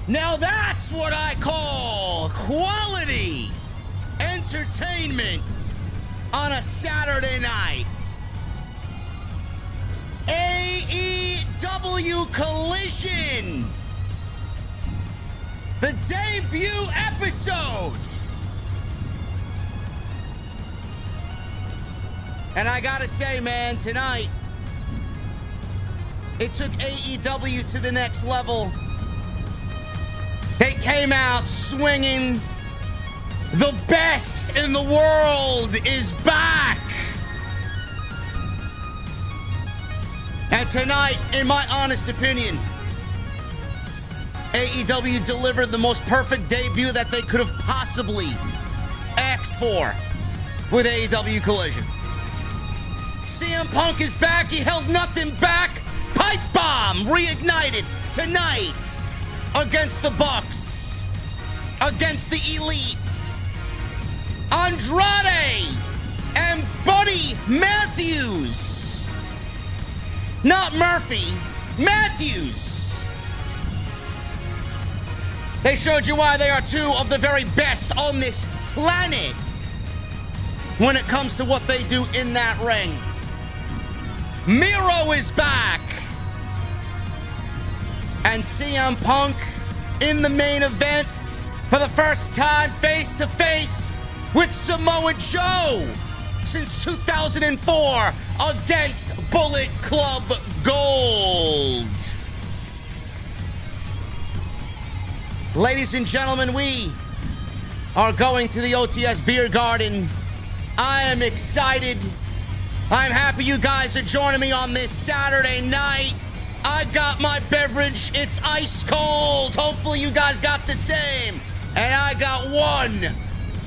Now that's what I call quality entertainment on a Saturday night. AEW Collision. The debut episode. And I gotta say, man, tonight, it took AEW to the next level. They came out swinging. The best in the world is back. And tonight, in my honest opinion, AEW delivered the most perfect debut that they could have possibly asked for with AEW Collision. CM Punk is back. He held nothing back. Pipe bomb reignited tonight against the Bucks, against the Elite. Andrade and Buddy Matthews. Not Murphy, Matthews. They showed you why they are two of the very best on this planet when it comes to what they do in that ring. Miro is back. And CM Punk in the main event for the first time face to face with Samoa Joe since 2004 against Bullet Club Gold. Ladies and gentlemen, we are going to the OTS Beer Garden. I am excited. I'm happy you guys are joining me on this Saturday night. I got my beverage. It's ice cold. Hopefully you guys got the same. And I got one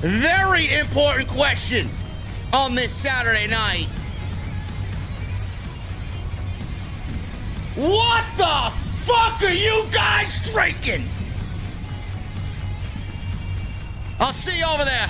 very important question on this Saturday night. What the fuck are you guys drinking? I'll see you over there.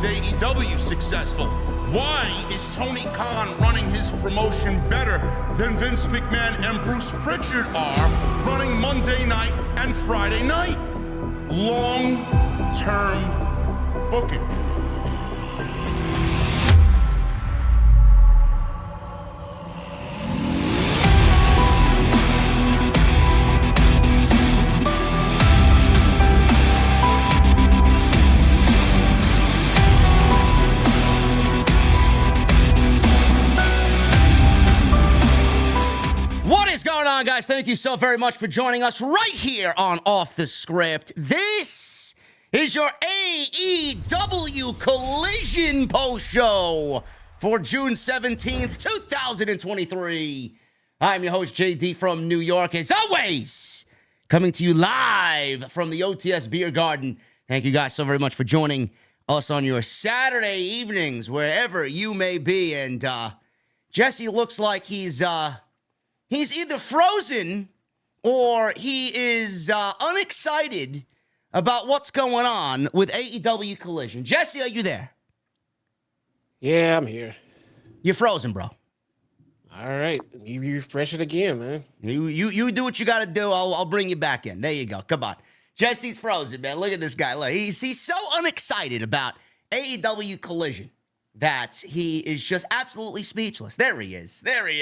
AEW successful? Why is Tony Khan running his promotion better than Vince McMahon and Bruce Pritchard are running Monday night and Friday night? Long-term booking. Guys, thank you so very much for joining us right here on Off the Script. This is your AEW Collision post show for June 17th, 2023. I'm your host, JD from New York, as always, coming to you live from the OTS Beer Garden. Thank you guys so very much for joining us on your Saturday evenings, wherever you may be. And Jesse looks like he's either frozen or he is unexcited about what's going on with AEW Collision. Jesse, are you there? Yeah, I'm here. You're frozen, bro. All right, you refresh it again, man. You do what you got to do. I'll bring you back in. There you go. Come on. Jesse's frozen, man. Look at this guy. Look, he's so unexcited about AEW Collision that he is just absolutely speechless. There he is. There he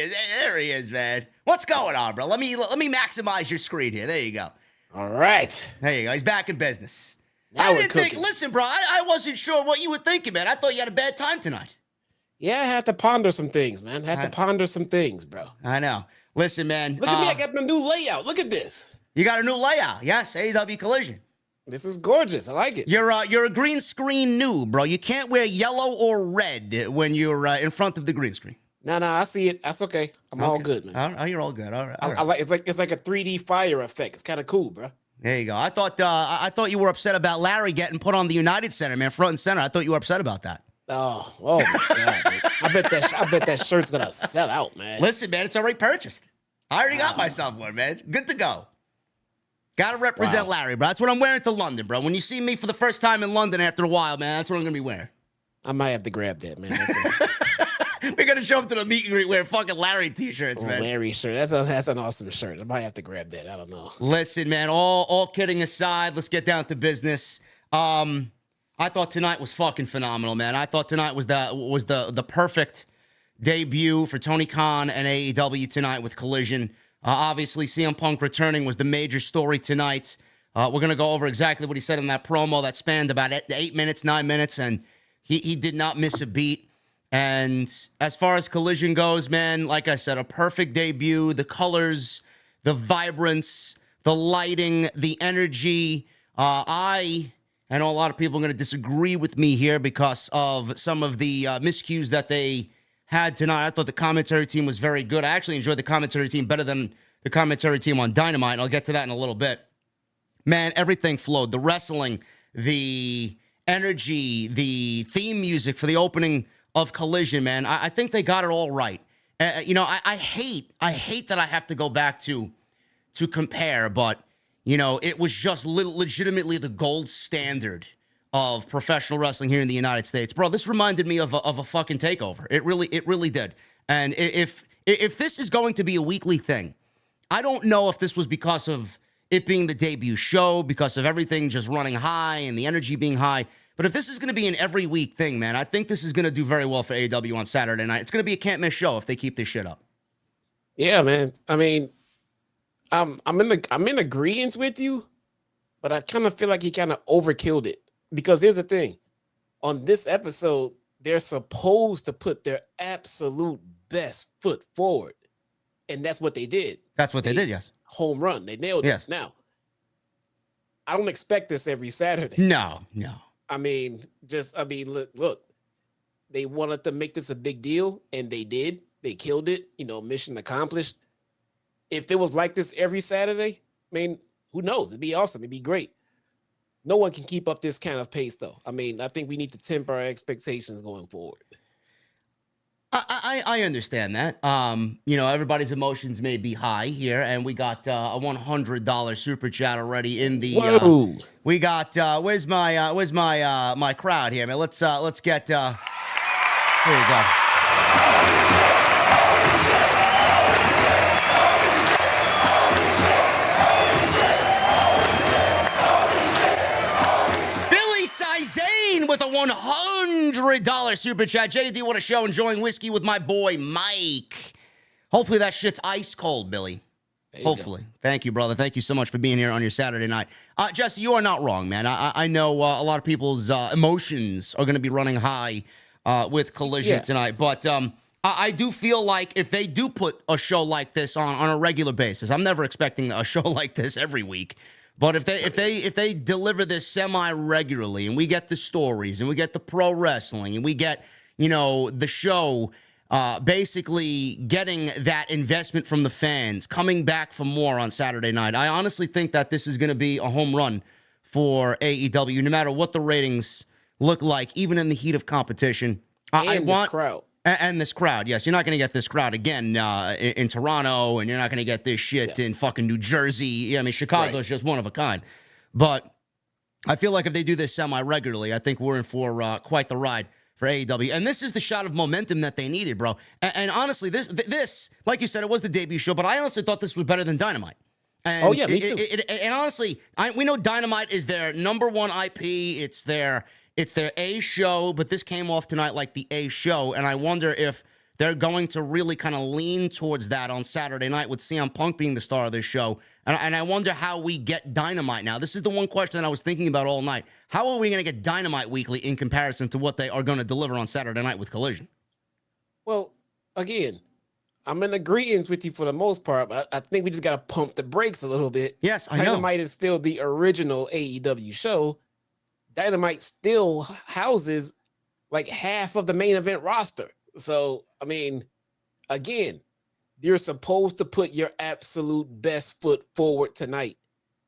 is, man. What's going on, bro? Let me maximize your screen here. There you go. All right. There you go. He's back in business. Now I we're didn't think. cooking. Listen, bro. I wasn't sure what you were thinking, man. I thought you had a bad time tonight. Yeah, I had to ponder some things, man. I had to ponder some things, bro. I know. Listen, man. Look at me. I got my new layout. Look at this. You got a new layout. Yes, AEW Collision. This is gorgeous. I like it. You're a green screen noob, bro. You can't wear yellow or red when you're in front of the green screen. No, I see it. That's okay. I'm all good, man. Oh, you're all good. All right. I like it's like a 3D fire effect. It's kind of cool, bro. There you go. I thought you were upset about Larry getting put on the United Center, man, front and center. I thought you were upset about that. Oh my God, man. I bet that shirt's gonna sell out, man. Listen, man, it's already purchased. I already got myself one, man. Good to go. Gotta represent Larry, bro. That's what I'm wearing to London, bro. When you see me for the first time in London after a while, man, that's what I'm gonna be wearing. I might have to grab that, man. We're gonna show up to the meet and greet wearing fucking Larry t-shirts, man. Larry shirt. That's an awesome shirt. I might have to grab that. I don't know. Listen, man, all kidding aside, let's get down to business. I thought tonight was fucking phenomenal, man. I thought tonight was the perfect debut for Tony Khan and AEW tonight with Collision. Obviously, CM Punk returning was the major story tonight. We're going to go over exactly what he said in that promo that spanned about 8 minutes, 9 minutes, and he did not miss a beat. And as far as Collision goes, man, like I said, a perfect debut. The colors, the vibrance, the lighting, the energy. I know a lot of people are going to disagree with me here because of some of the miscues that they had tonight. I thought the commentary team was very good. I actually enjoyed the commentary team better than the commentary team on Dynamite, and I'll get to that in a little bit. Man, everything flowed. The wrestling, the energy, the theme music for the opening of Collision, man. I think they got it all right. I hate that I have to go back to compare, but, it was just legitimately the gold standard of professional wrestling here in the United States. Bro, this reminded me of a fucking takeover. It really did. And if this is going to be a weekly thing, I don't know if this was because of it being the debut show, because of everything just running high and the energy being high. But if this is going to be an every week thing, man, I think this is going to do very well for AEW on Saturday night. It's going to be a can't miss show if they keep this shit up. Yeah, man. I mean, I'm in agreement with you, but I kind of feel like he kind of overkilled it. Because here's the thing. On this episode, they're supposed to put their absolute best foot forward. And that's what they did. That's what they did, yes. Home run. They nailed it. Now, I don't expect this every Saturday. No. Look, they wanted to make this a big deal, and they did. They killed it. Mission accomplished. If it was like this every Saturday, I mean, who knows? It'd be awesome. It'd be great. No one can keep up this kind of pace, though. I mean, I think we need to temper our expectations going forward. I understand that. Everybody's emotions may be high here, and we got a $100 super chat already in the. Whoa. We got where's my crowd here, man? Let's get. Here you go. With a $100 super chat. JD, what a show. Enjoying whiskey with my boy, Mike. Hopefully that shit's ice cold, Billy. Hopefully. Thank you, brother. Thank you so much for being here on your Saturday night. Jesse, you are not wrong, man. I know a lot of people's emotions are going to be running high with Collision tonight. But I do feel like if they do put a show like this on a regular basis, I'm never expecting a show like this every week. But if they deliver this semi-regularly and we get the stories and we get the pro wrestling and we get, the show basically getting that investment from the fans, coming back for more on Saturday night, I honestly think that this is going to be a home run for AEW, no matter what the ratings look like, even in the heat of competition. I want crowd. And this crowd, yes. You're not going to get this crowd again in Toronto, and you're not going to get this shit in fucking New Jersey. I mean, Chicago is just one of a kind. But I feel like if they do this semi-regularly, I think we're in for quite the ride for AEW. And this is the shot of momentum that they needed, bro. And honestly, this, like you said, it was the debut show, but I honestly thought this was better than Dynamite. And oh, yeah, me too. And honestly, we know Dynamite is their number one IP. It's their A show, but this came off tonight like the A show. And I wonder if they're going to really kind of lean towards that on Saturday night with CM Punk being the star of this show. And I wonder how we get Dynamite now. This is the one question that I was thinking about all night. How are we going to get Dynamite weekly in comparison to what they are going to deliver on Saturday night with Collision? Well, again, I'm in agreement with you for the most part, but I think we just got to pump the brakes a little bit. Yes, I know. Dynamite is still the original AEW show. Dynamite still houses like half of the main event roster. So, I mean, again, you're supposed to put your absolute best foot forward tonight.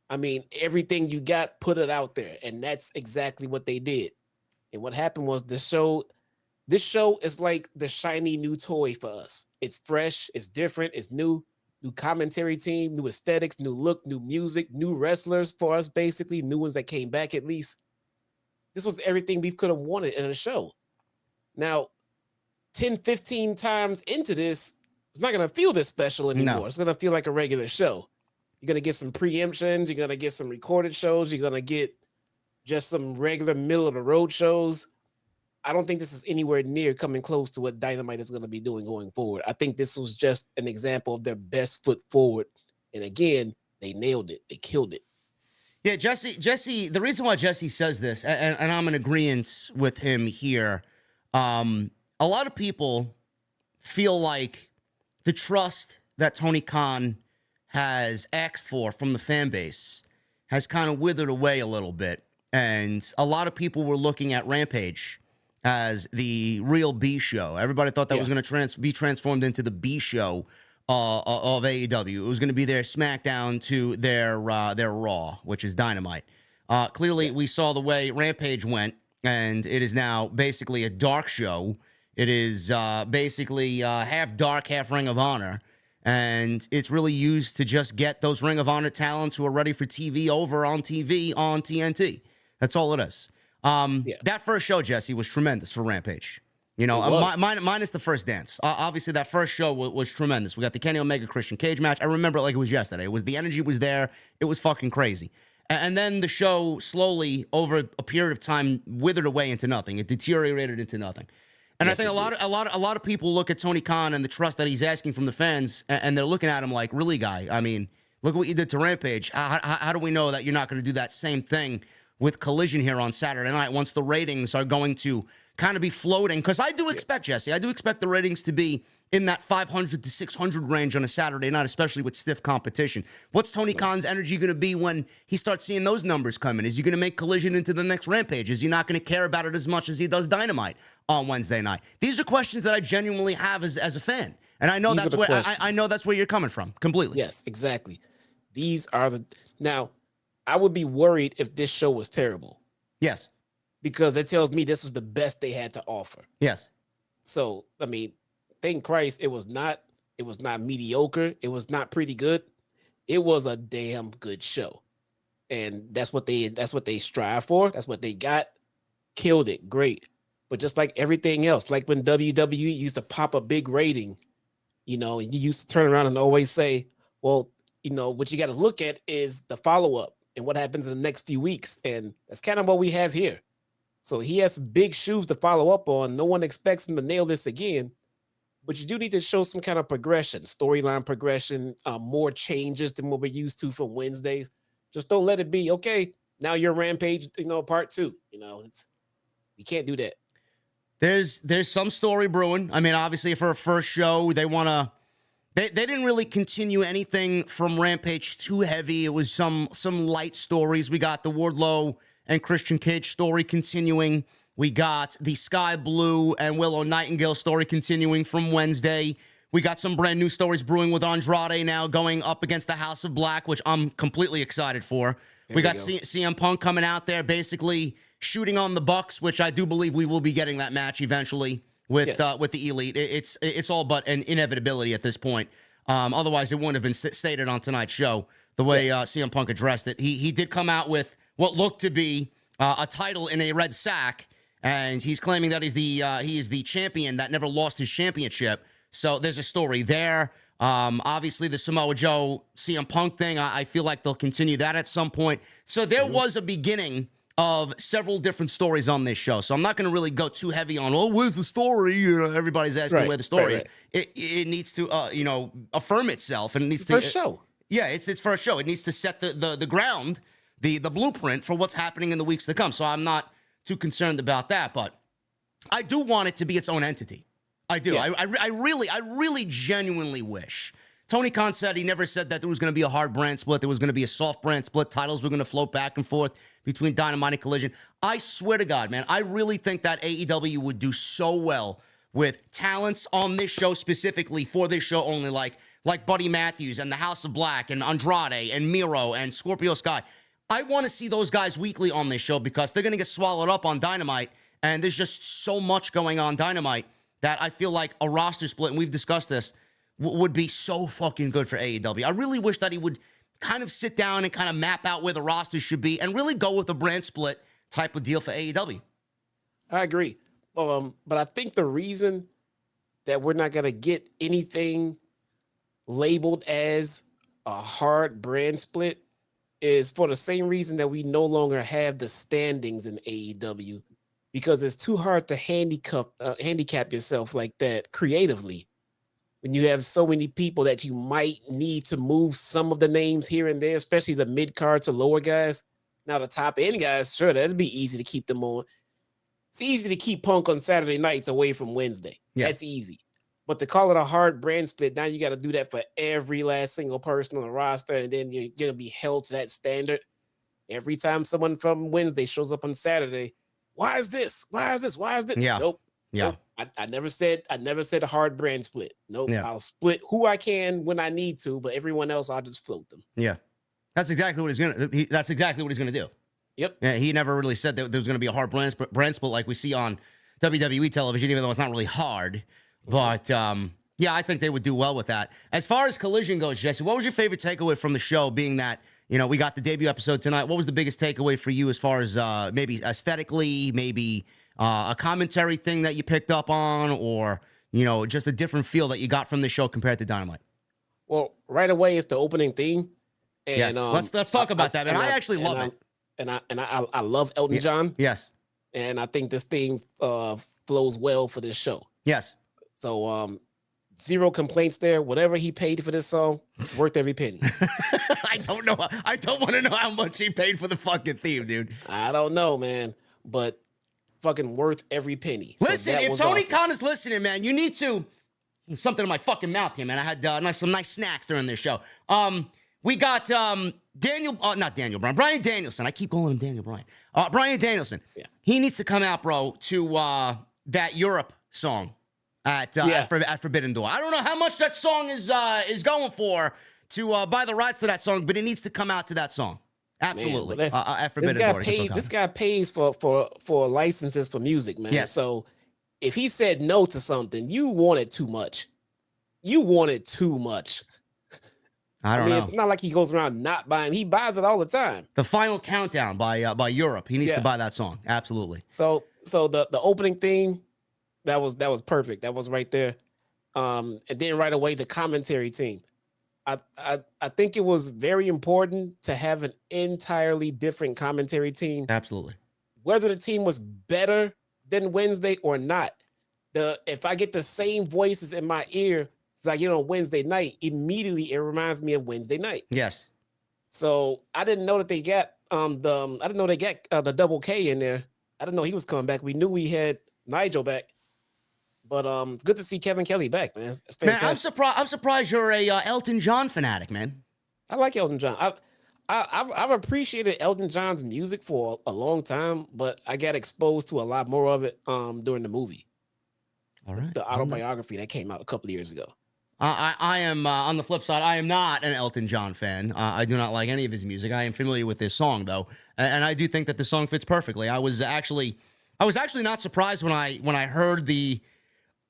I mean, everything you got, put it out there. And that's exactly what they did. And what happened was this show is like the shiny new toy for us. It's fresh, it's different, it's new commentary team, new aesthetics, new look, new music, new wrestlers for us, basically, new ones that came back at least. This was everything we could have wanted in a show. Now, 10, 15 times into this, it's not going to feel this special anymore. No. It's going to feel like a regular show. You're going to get some preemptions. You're going to get some recorded shows. You're going to get just some regular middle of the road shows. I don't think this is anywhere near coming close to what Dynamite is going to be doing going forward. I think this was just an example of their best foot forward. And again, they nailed it. They killed it. Yeah, Jesse, the reason why Jesse says this, and I'm in agreement with him here, a lot of people feel like the trust that Tony Khan has asked for from the fan base has kind of withered away a little bit. And a lot of people were looking at Rampage as the real B show. Everybody thought that was going to be transformed into the B show of AEW. It was going to be their SmackDown to their Raw, which is Dynamite. Clearly, we saw the way Rampage went, and it is now basically a dark show. It is basically half dark, half Ring of Honor. And it's really used to just get those Ring of Honor talents who are ready for TV over on TV on TNT. That's all it is. That first show, Jesse, was tremendous for Rampage. You know, minus the first dance. Obviously, that first show was tremendous. We got the Kenny Omega Christian Cage match. I remember it like it was yesterday. The energy was there. It was fucking crazy. And then the show slowly, over a period of time, withered away into nothing. It deteriorated into nothing. And I think a lot of people look at Tony Khan and the trust that he's asking from the fans, and they're looking at him like, really, guy? I mean, look what you did to Rampage. How do we know that you're not going to do that same thing with Collision here on Saturday night once the ratings are going to kind of be floating? Because I do expect, Jesse, I do expect the ratings to be in that 500 to 600 range on a Saturday night, especially with stiff competition. What's Tony Khan's energy going to be when he starts seeing those numbers coming? Is he going to make Collision into the next Rampage? Is he not going to care about it as much as he does Dynamite on Wednesday night? These are questions that I genuinely have as a fan. And I know that's where I know that's where you're coming from completely. Yes, exactly. These are now, I would be worried if this show was terrible. Yes. Because it tells me this was the best they had to offer. Yes. So, I mean, thank Christ it was not mediocre. It was not pretty good. It was a damn good show. And that's what they strive for. That's what they got. Killed it. Great. But just like everything else, like when WWE used to pop a big rating, you know, and you used to turn around and always say, well, you know, what you got to look at is the follow-up and what happens in the next few weeks. And that's kind of what we have here. So he has some big shoes to follow up on. No one expects him to nail this again. But you do need to show some kind of progression, storyline progression, more changes than what we're used to from Wednesdays. Just don't let it be, okay, now you're Rampage, you know, part 2. You know, you can't do that. There's some story brewing. I mean, obviously for a first show, they didn't really continue anything from Rampage too heavy. It was some light stories. We got the Wardlow and Christian Cage story continuing. We got the Skye Blue and Willow Nightingale story continuing from Wednesday. We got some brand new stories brewing with Andrade now going up against the House of Black, which I'm completely excited for. We got CM Punk coming out there basically shooting on the Bucks, which I do believe we will be getting that match eventually with the Elite. It's all but an inevitability at this point. Otherwise, it wouldn't have been stated on tonight's show the way CM Punk addressed it. He did come out with what looked to be a title in a red sack, and he's claiming that he is the champion that never lost his championship. So there's a story there. Obviously, the Samoa Joe CM Punk thing, I feel like they'll continue that at some point. So there was a beginning of several different stories on this show. So I'm not going to really go too heavy on, where's the story? You know, everybody's asking where the story is. It needs to, affirm itself, and it needs to. For show. Yeah, it's for a show. It needs to set the ground, the blueprint for what's happening in the weeks to come. So I'm not too concerned about that, but I do want it to be its own entity. I do. Yeah. I really genuinely wish. Tony Khan said he never said that there was going to be a hard brand split. There was going to be a soft brand split. Titles were going to float back and forth between Dynamite and Collision. I swear to God, man, I really think that AEW would do so well with talents on this show specifically for this show only, like Buddy Matthews and the House of Black and Andrade and Miro and Scorpio Skye. I want to see those guys weekly on this show because they're going to get swallowed up on Dynamite, and there's just so much going on Dynamite that I feel like a roster split, and we've discussed this, would be so fucking good for AEW. I really wish that he would kind of sit down and kind of map out where the roster should be and really go with a brand split type of deal for AEW. I agree. But I think the reason that we're not going to get anything labeled as a hard brand split is for the same reason that we no longer have the standings in AEW, because it's too hard to handicap yourself like that creatively when you have so many people that you might need to move some of the names here and there, especially the mid-card to lower guys. Now, the top-end guys, sure, that'd be easy to keep them on. It's easy to keep Punk on Saturday nights away from Wednesday. Yeah. That's easy. But to call it a hard brand split, now you got to do that for every last single person on the roster, and then you're going to be held to that standard. Every time someone from Wednesday shows up on Saturday, why is this? Why is this? Why is this? Yeah. Nope. Yeah. Nope. I never said a hard brand split. Nope. Yeah. I'll split who I can when I need to, but everyone else I'll just float them. Yeah. That's exactly what he's gonna do. Yep. Yeah, he never really said that there was gonna be a hard brand split like we see on WWE television, even though it's not really hard. But yeah, I think they would do well with that. As far as Collision goes, Jesse, what was your favorite takeaway from the show, being that, you know, we got the debut episode tonight? What was the biggest takeaway for you as far as maybe aesthetically, maybe a commentary thing that you picked up on, or, you know, just a different feel that you got from the show compared to Dynamite? Well, right away, it's the opening theme. And, yes, let's talk about that, man. I actually love it. And I love Elton John. Yes. And I think this theme flows well for this show. Yes. So zero complaints there. Whatever he paid for this song, worth every penny. I don't know. I don't want to know how much he paid for the fucking theme, dude. I don't know, man. But fucking worth every penny. Listen, if Tony Khan is listening, man, you need to... Something in my fucking mouth here, man. I had some nice snacks during this show. We got not Daniel Bryan, Bryan Danielson. I keep calling him Daniel Bryan. Bryan Danielson. Yeah. He needs to come out, bro, to that Europe song at Forbidden Door. I don't know how much that song is going for to buy the rights to that song, but it needs to come out to that song. Absolutely. Man, at Forbidden Door. This guy pays for licenses for music, man. Yes. So if he said no to something, you wanted too much. You wanted too much. I don't know. It's not like he goes around not buying. He buys it all the time. The Final Countdown by Europe. He needs to buy that song. Absolutely. So the opening theme, that was perfect. That was right there. And then right away the commentary team. I think it was very important to have an entirely different commentary team. Absolutely. Whether the team was better than Wednesday or not, if I get the same voices in my ear as I get on Wednesday night, immediately it reminds me of Wednesday night. Yes. So I didn't know that they got the double K in there. I didn't know he was coming back. We knew we had Nigel back. But it's good to see Kevin Kelly back, man. It's fantastic. Man, I'm surprised you're a Elton John fanatic, man. I like Elton John. I've appreciated Elton John's music for a long time, but I got exposed to a lot more of it during the movie. All right. The autobiography that came out a couple of years ago. I am, on the flip side, I am not an Elton John fan. I do not like any of his music. I am familiar with this song, though, and I do think that the song fits perfectly. I was actually not surprised when I heard the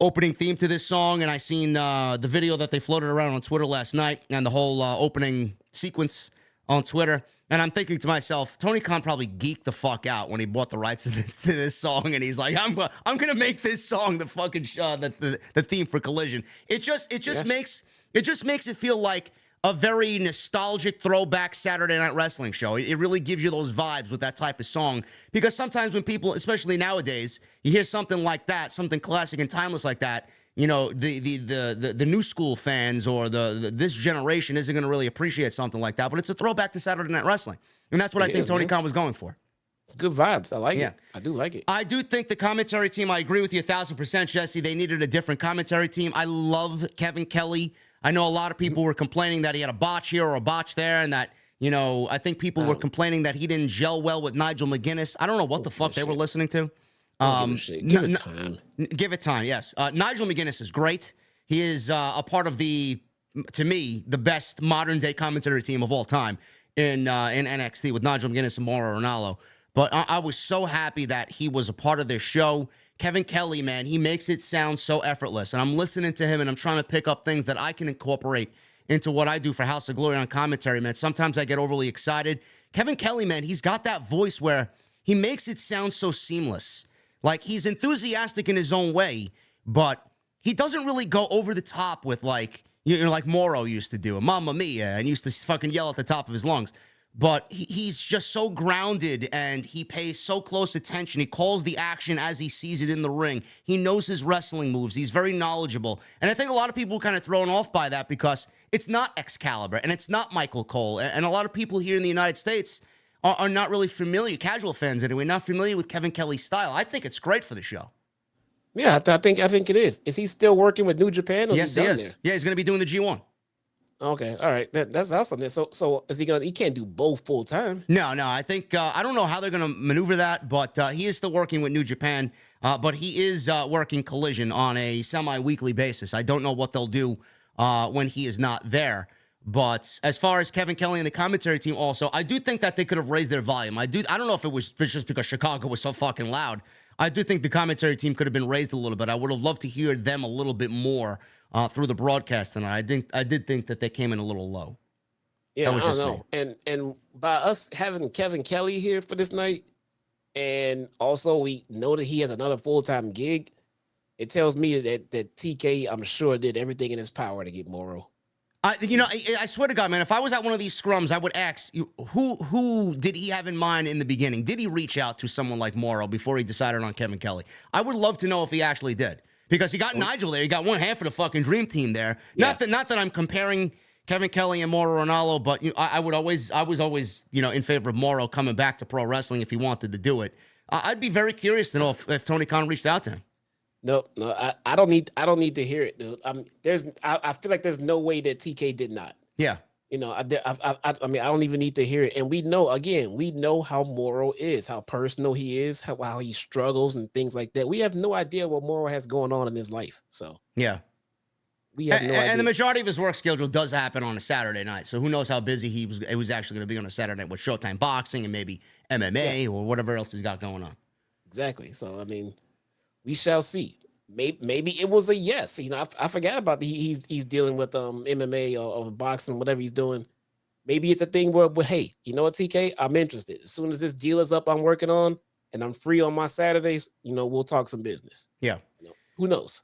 opening theme to this song, and I seen the video that they floated around on Twitter last night, and the whole opening sequence on Twitter. And I'm thinking to myself, Tony Khan probably geeked the fuck out when he bought the rights to this song, and he's like, I'm gonna make this song the fucking the theme for Collision. It just makes it feel like a very nostalgic throwback Saturday Night Wrestling show. It really gives you those vibes with that type of song, because sometimes when people, especially nowadays, you hear something like that, something classic and timeless like that, you know, the new school fans or this generation isn't going to really appreciate something like that. But it's a throwback to Saturday Night Wrestling, and that's what I think Tony Khan was going for. It's good vibes. I like it. I do like it. I do think the commentary team, I agree with you 1,000%, Jesse. They needed a different commentary team. I love Kevin Kelly. I know a lot of people were complaining that he had a botch here or a botch there, and that, you know, I think people were complaining that he didn't gel well with Nigel McGuinness. I don't know what the fuck they were listening to. Give it time. Give it time, yes. Nigel McGuinness is great. He is a part of to me, the best modern-day commentary team of all time in NXT with Nigel McGuinness and Mauro Ranallo. But I was so happy that he was a part of this show. Kevin Kelly, man, he makes it sound so effortless. And I'm listening to him, and I'm trying to pick up things that I can incorporate into what I do for House of Glory on commentary, man. Sometimes I get overly excited. Kevin Kelly, man, he's got that voice where he makes it sound so seamless. Like, he's enthusiastic in his own way, but he doesn't really go over the top with, like, you know, like Miro used to do, Mamma Mia, and used to fucking yell at the top of his lungs. But he's just so grounded, and he pays so close attention. He calls the action as he sees it in the ring. He knows his wrestling moves. He's very knowledgeable. And I think a lot of people are kind of thrown off by that, because it's not Excalibur, and it's not Michael Cole. And a lot of people here in the United States are not really familiar, casual fans anyway, not familiar with Kevin Kelly's style. I think it's great for the show. Yeah, I think it is. Is he still working with New Japan? Or Yes, he is. There? Yeah, he's going to be doing the G1. Okay, all right, that's awesome. So is he gonna? He can't do both full time. No. I think I don't know how they're going to maneuver that, but he is still working with New Japan. But he is working Collision on a semi-weekly basis. I don't know what they'll do when he is not there. But as far as Kevin Kelly and the commentary team, also, I do think that they could have raised their volume. I don't know if it was just because Chicago was so fucking loud. I do think the commentary team could have been raised a little bit. I would have loved to hear them a little bit more through the broadcast tonight. I did think that they came in a little low. Yeah, I don't know. And by us having Kevin Kelly here for this night, and also we know that he has another full-time gig, it tells me that TK, I'm sure, did everything in his power to get Miro. I swear to God, man, if I was at one of these scrums, I would ask, who did he have in mind in the beginning? Did he reach out to someone like Miro before he decided on Kevin Kelly? I would love to know if he actually did, because he got Nigel there. He got one half of the fucking dream team there. Yeah. Not that I'm comparing Kevin Kelly and Mauro Ranallo, but I was always in favor of Miro coming back to pro wrestling if he wanted to do it. I'd be very curious to know if Tony Khan reached out to him. No, I don't need to hear it, dude. I feel like there's no way that TK did not. Yeah. I mean, I don't even need to hear it. And we know how Miro is, how personal he is, how he struggles and things like that. We have no idea what Miro has going on in his life. So yeah, we have no idea. And the majority of his work schedule does happen on a Saturday night. So who knows how busy it was actually going to be on a Saturday night with Showtime Boxing and maybe MMA or whatever else he's got going on. Exactly. So I mean, we shall see. Maybe it was a yes. I forgot about he's dealing with MMA or boxing, whatever he's doing. Maybe it's a thing where hey, you know what, TK, I'm interested. As soon as this deal is up, I'm working on, and I'm free on my Saturdays. We'll talk some business. Yeah. Who knows?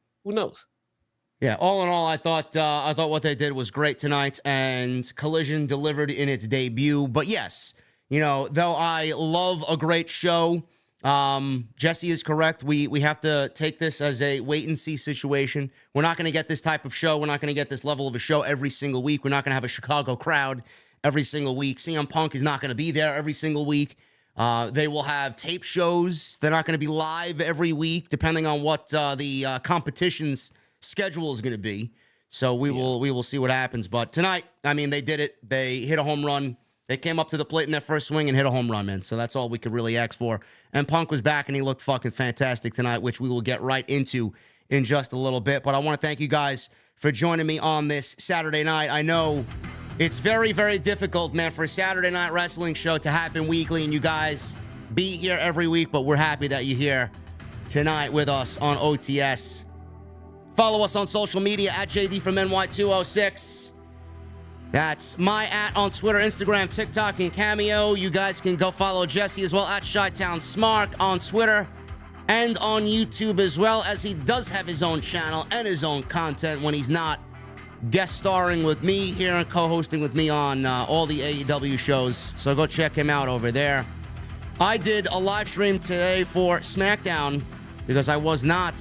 Yeah. All in all, I thought what they did was great tonight, and Collision delivered in its debut. But yes, though I love a great show. Jesse is correct. We have to take this as a wait and see situation. We're not going to get this type of show. We're not going to get this level of a show every single week. We're not going to have a Chicago crowd every single week. CM Punk is not going to be there every single week. They will have tape shows. They're not going to be live every week, depending on what the competition's schedule is going to be. So we will see what happens. But tonight, I mean, they did it. They hit a home run. They came up to the plate in their first swing and hit a home run, man. So that's all we could really ask for. And Punk was back, and he looked fucking fantastic tonight, which we will get right into in just a little bit. But I want to thank you guys for joining me on this Saturday night. I know it's very, very difficult, man, for a Saturday night wrestling show to happen weekly, and you guys be here every week, but we're happy that you're here tonight with us on OTS. Follow us on social media at JDfromNY206. That's my @ on Twitter, Instagram, TikTok, and Cameo. You guys can go follow Jesse as well at Chi-Town Smark on Twitter and on YouTube as well, as he does have his own channel and his own content when he's not guest starring with me here and co-hosting with me on all the AEW shows. So go check him out over there. I did a live stream today for SmackDown because I was not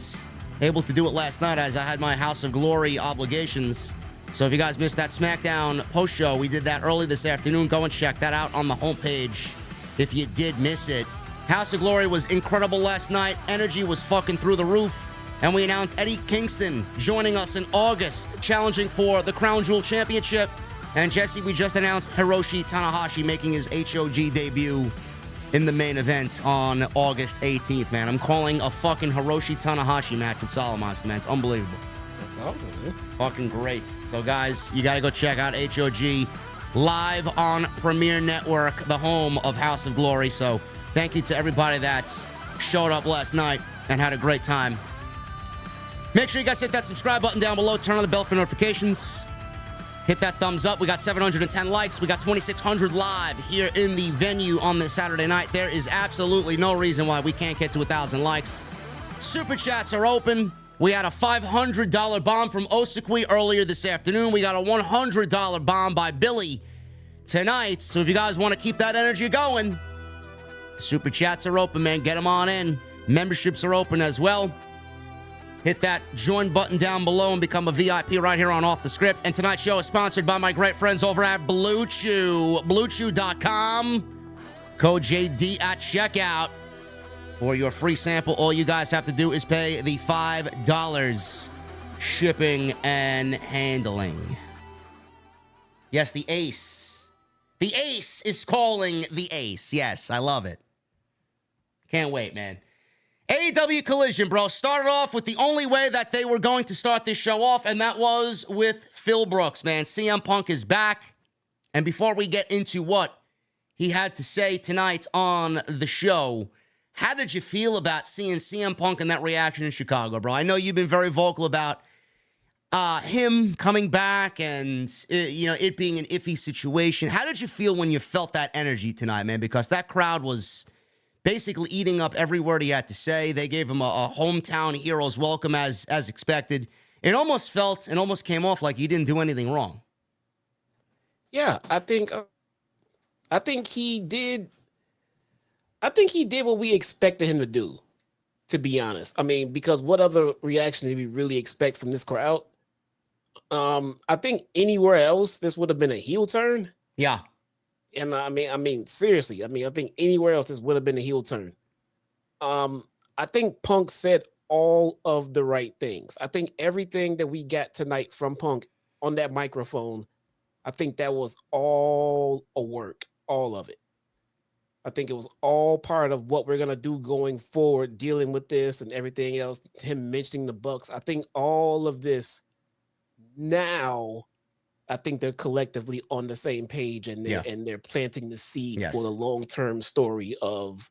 able to do it last night as I had my House of Glory obligations. So if you guys missed that SmackDown post show, we did that early this afternoon. Go and check that out on the homepage if you did miss it. House of Glory was incredible last night. Energy was fucking through the roof. And we announced Eddie Kingston joining us in August, challenging for the Crown Jewel Championship. And Jesse, we just announced Hiroshi Tanahashi making his HOG debut in the main event on August 18th, man. I'm calling a fucking Hiroshi Tanahashi match with Solid Monster, man. It's unbelievable. That's awesome, man. Fucking great. So, guys, you got to go check out HOG live on Premier Network, the home of House of Glory. So, thank you to everybody that showed up last night and had a great time. Make sure you guys hit that subscribe button down below. Turn on the bell for notifications. Hit that thumbs up. We got 710 likes. We got 2,600 live here in the venue on this Saturday night. There is absolutely no reason why we can't get to 1,000 likes. Super chats are open. We had a $500 bomb from Osakui earlier this afternoon. We got a $100 bomb by Billy tonight. So if you guys want to keep that energy going, super chats are open, man. Get them on in. Memberships are open as well. Hit that join button down below and become a VIP right here on Off the Script. And tonight's show is sponsored by my great friends over at Blue Chew. BlueChew.com. Code JD at checkout for your free sample. All you guys have to do is pay the $5 shipping and handling. Yes, the ace. The ace is calling the ace. Yes, I love it. Can't wait, man. AEW Collision, bro, started off with the only way that they were going to start this show off, and that was with Phil Brooks, man. CM Punk is back. And before we get into what he had to say tonight on the show, how did you feel about seeing CM Punk and that reaction in Chicago, bro? I know you've been very vocal about him coming back and it being an iffy situation. How did you feel when you felt that energy tonight, man? Because that crowd was basically eating up every word he had to say. They gave him a hometown hero's welcome as expected. It almost came off like he didn't do anything wrong. Yeah, I think he did. I think he did what we expected him to do, to be honest. I mean, because what other reaction did we really expect from this crowd? I think anywhere else, this would have been a heel turn. Yeah. And I mean, seriously, I think anywhere else this would have been a heel turn. I think Punk said all of the right things. I think everything that we got tonight from Punk on that microphone, I think that was all a work, all of it. I think it was all part of what we're going to do going forward, dealing with this and everything else, him mentioning the Bucks. I think all of this now, I think they're collectively on the same page, and they're planting the seed for the long-term story of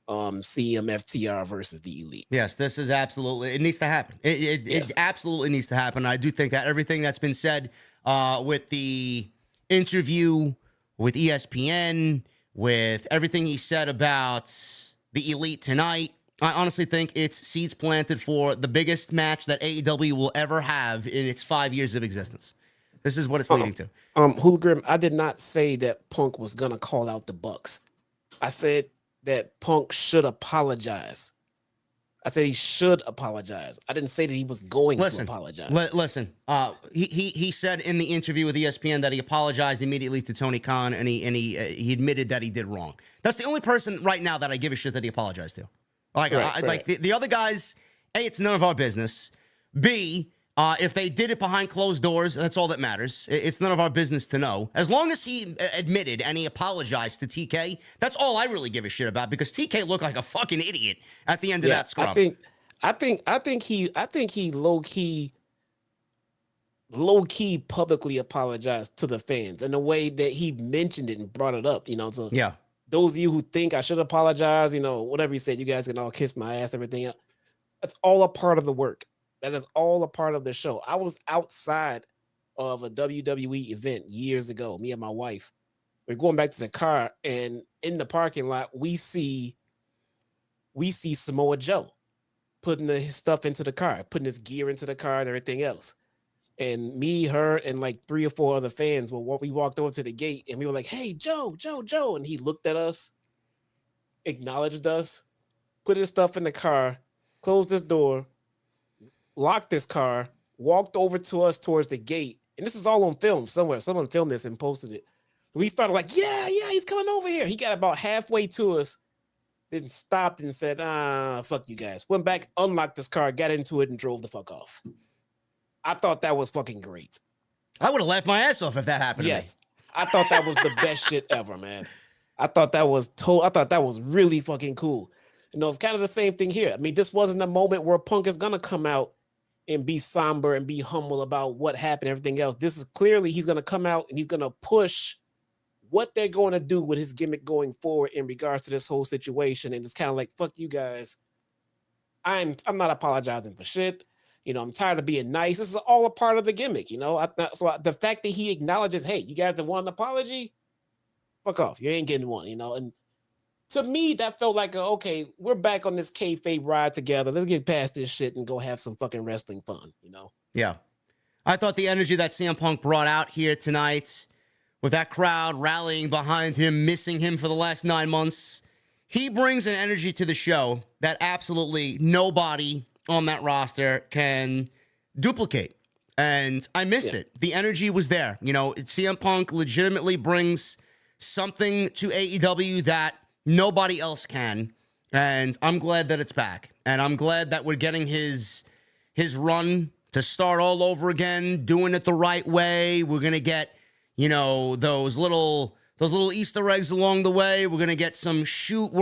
CMFTR versus the Elite. Yes, this is absolutely, it needs to happen. It absolutely needs to happen. I do think that everything that's been said with the interview with ESPN, with everything he said about the Elite tonight, I honestly think it's seeds planted for the biggest match that AEW will ever have in its 5 years of existence. This is what it's leading to. Hooligan, I did not say that Punk was gonna call out the Bucks. I said that Punk should apologize. I said he should apologize. I didn't say that he was going to apologize. Listen, he said in the interview with ESPN that he apologized immediately to Tony Khan, and he admitted that he did wrong. That's the only person right now that I give a shit that he apologized to. Like, like the other guys, A, it's none of our business. B, if they did it behind closed doors, that's all that matters. It's none of our business to know. As long as he admitted and he apologized to TK, that's all I really give a shit about, because TK looked like a fucking idiot at the end of that scrum. I think he low key publicly apologized to the fans in the way that he mentioned it and brought it up. So yeah. Those of you who think I should apologize, whatever he said, you guys can all kiss my ass, everything else. That's all a part of the work. That is all a part of the show. I was outside of a WWE event years ago. Me and my wife, we're going back to the car, and in the parking lot, we see Samoa Joe putting his stuff into the car, putting his gear into the car and everything else. And me, her, and like 3 or 4 other fans, we walked over to the gate and we were like, "Hey, Joe, Joe, Joe." And he looked at us, acknowledged us, put his stuff in the car, closed his door, locked his car, walked over to us towards the gate. And this is all on film somewhere. Someone filmed this and posted it. We started like, yeah, he's coming over here. He got about halfway to us, then stopped and said, fuck you guys. Went back, unlocked his car, got into it, and drove the fuck off. I thought that was fucking great. I would have laughed my ass off if that happened to me. I thought that was the best shit ever, man. I thought that was really fucking cool. You know, it's kind of the same thing here. I mean, this wasn't a moment where Punk is gonna come out and be somber and be humble about what happened and everything else. This is clearly he's gonna come out and he's gonna push what they're going to do with his gimmick going forward in regards to this whole situation. And it's kind of like, fuck you guys. I'm not apologizing for shit. You know, I'm tired of being nice. This is all a part of the gimmick, you know? The fact that he acknowledges, hey, you guys that want an apology, fuck off. You ain't getting one, you know? And to me, that felt like, okay, we're back on this kayfabe ride together. Let's get past this shit and go have some fucking wrestling fun, you know? Yeah. I thought the energy that CM Punk brought out here tonight, with that crowd rallying behind him, missing him for the last 9 months, he brings an energy to the show that absolutely nobody on that roster can duplicate. And I missed it. The energy was there. You know, CM Punk legitimately brings something to AEW that nobody else can. And I'm glad that it's back. And I'm glad that we're getting his run to start all over again, doing it the right way. We're going to get, you know, those little Easter eggs along the way. We're going to get some shoot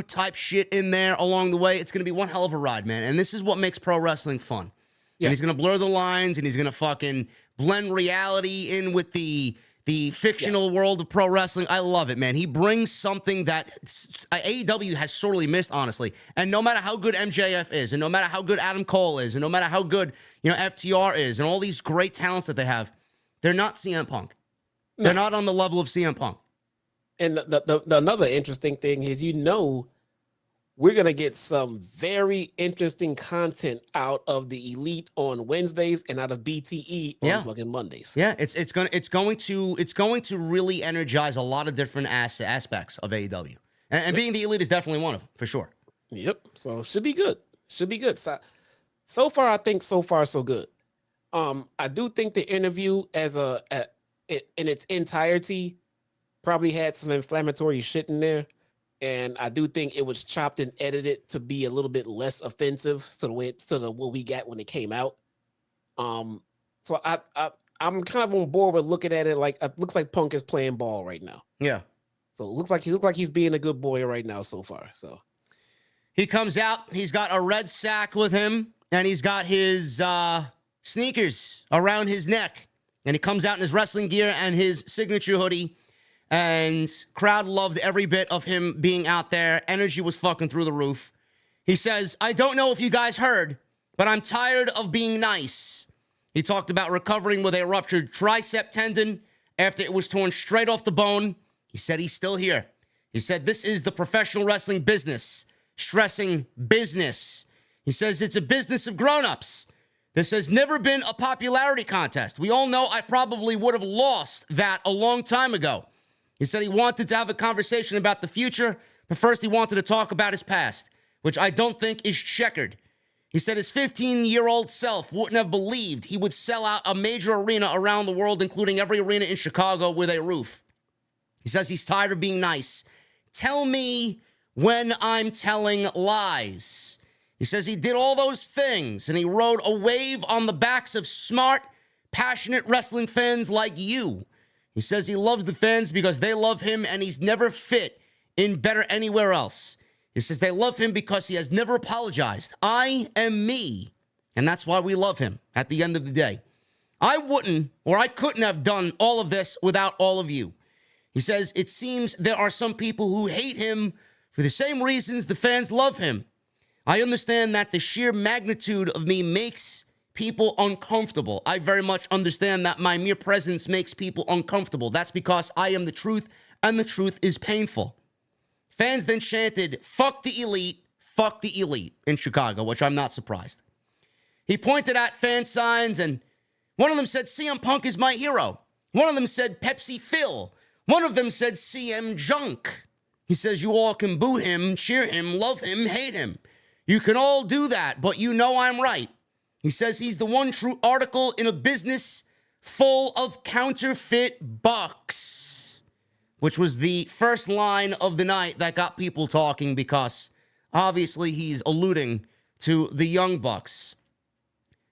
type shit in there along the way. It's going to be one hell of a ride, man. And this is what makes pro wrestling fun. Yeah. And he's going to blur the lines, and he's going to fucking blend reality in with the fictional world of pro wrestling. I love it, man. He brings something that AEW has sorely missed, honestly. And no matter how good MJF is, and no matter how good Adam Cole is, and no matter how good, you know, FTR is, and all these great talents that they have, they're not CM Punk. They're not on the level of CM Punk. And the another interesting thing is, you know, we're going to get some very interesting content out of the Elite on Wednesdays and out of BTE on fucking Mondays. Yeah, it's going to really energize a lot of different aspects of AEW. And being the Elite is definitely one of them, for sure. Yep. So should be good. So far, I think so far so good. I do think the interview in its entirety probably had some inflammatory shit in there, and I do think it was chopped and edited to be a little bit less offensive to what we got when it came out. So I'm kind of on board with looking at it like it looks like Punk is playing ball right now. Yeah. So it looks like he's being a good boy right now so far. So he comes out, he's got a red sack with him, and he's got his sneakers around his neck. And he comes out in his wrestling gear and his signature hoodie. And crowd loved every bit of him being out there. Energy was fucking through the roof. He says, I don't know if you guys heard, but I'm tired of being nice. He talked about recovering with a ruptured tricep tendon after it was torn straight off the bone. He said he's still here. He said this is the professional wrestling business. Stressing business. He says it's a business of grown-ups. This has never been a popularity contest. We all know I probably would have lost that a long time ago. He said he wanted to have a conversation about the future, but first he wanted to talk about his past, which I don't think is checkered. He said his 15-year-old self wouldn't have believed he would sell out a major arena around the world, including every arena in Chicago with a roof. He says he's tired of being nice. Tell me when I'm telling lies. He says he did all those things, and he rode a wave on the backs of smart, passionate wrestling fans like you. He says he loves the fans because they love him, and he's never fit in better anywhere else. He says they love him because he has never apologized. I am me, and that's why we love him at the end of the day. I wouldn't, or I couldn't have done all of this without all of you. He says it seems there are some people who hate him for the same reasons the fans love him. I understand that the sheer magnitude of me makes people uncomfortable. I very much understand that my mere presence makes people uncomfortable. That's because I am the truth, and the truth is painful. Fans then chanted, fuck the elite in Chicago, which I'm not surprised. He pointed at fan signs, and one of them said, CM Punk is my hero. One of them said, Pepsi Phil. One of them said, CM Junk. He says, you all can boo him, cheer him, love him, hate him. You can all do that, but you know I'm right. He says he's the one true article in a business full of counterfeit bucks, which was the first line of the night that got people talking because obviously he's alluding to the Young Bucks.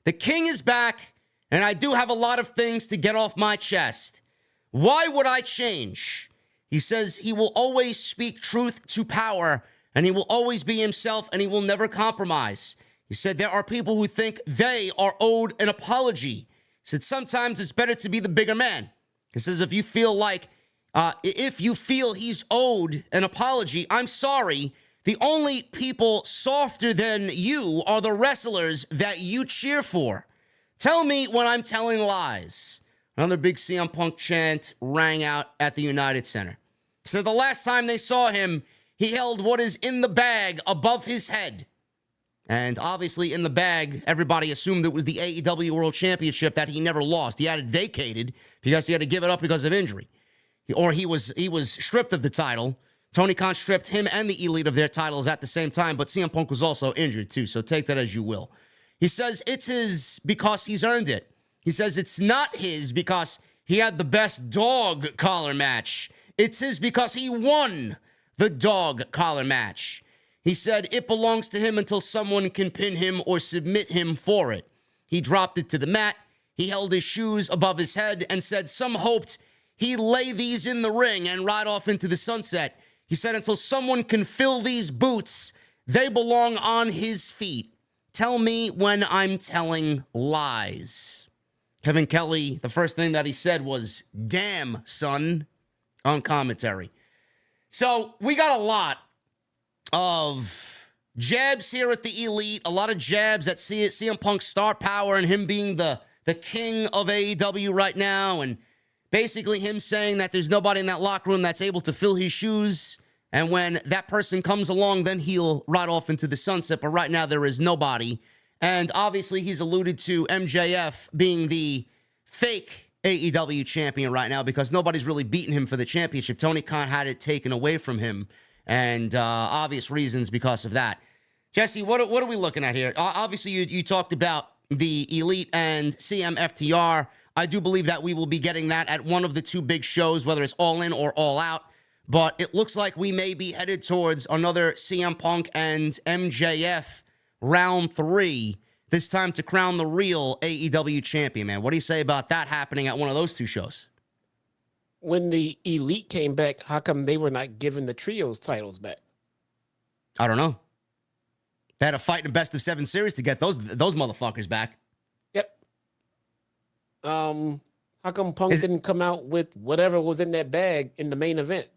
The King is back, and I do have a lot of things to get off my chest. Why would I change? He says he will always speak truth to power, and he will always be himself, and he will never compromise. He said there are people who think they are owed an apology. He said sometimes it's better to be the bigger man. He says if you feel he's owed an apology, I'm sorry. The only people softer than you are the wrestlers that you cheer for. Tell me when I'm telling lies. Another big CM Punk chant rang out at the United Center. He said the last time they saw him, he held what is in the bag above his head. And obviously in the bag, everybody assumed it was the AEW World Championship that he never lost. He had it vacated because he had to give it up because of injury. Or he was stripped of the title. Tony Khan stripped him and the Elite of their titles at the same time, but CM Punk was also injured too, so take that as you will. He says it's his because he's earned it. He says it's not his because he had the best dog collar match. It's his because he won the dog collar match. He said it belongs to him until someone can pin him or submit him for it. He dropped it to the mat. He held his shoes above his head and said some hoped he'd lay these in the ring and ride off into the sunset. He said until someone can fill these boots, they belong on his feet. Tell me when I'm telling lies. Kevin Kelly, the first thing that he said was, damn, son, on commentary. So we got a lot of jabs here at the Elite, a lot of jabs at CM Punk's star power and him being the king of AEW right now, and basically him saying that there's nobody in that locker room that's able to fill his shoes, and when that person comes along, then he'll ride off into the sunset, but right now there is nobody. And obviously he's alluded to MJF being the fake AEW champion right now because nobody's really beaten him for the championship. Tony Khan had it taken away from him, and obvious reasons because of that. Jesse, what are we looking at here? Obviously, you talked about the Elite and CMFTR. I do believe that we will be getting that at one of the two big shows, whether it's All In or All Out. But it looks like we may be headed towards another CM Punk and MJF round 3, this time to crown the real AEW champion, man. What do you say about that happening at one of those two shows? When the Elite came back, how come they were not giving the trios titles back? I don't know. They had a fight in a best of 7 series to get those motherfuckers back. Yep. How come Punk didn't come out with whatever was in that bag in the main event?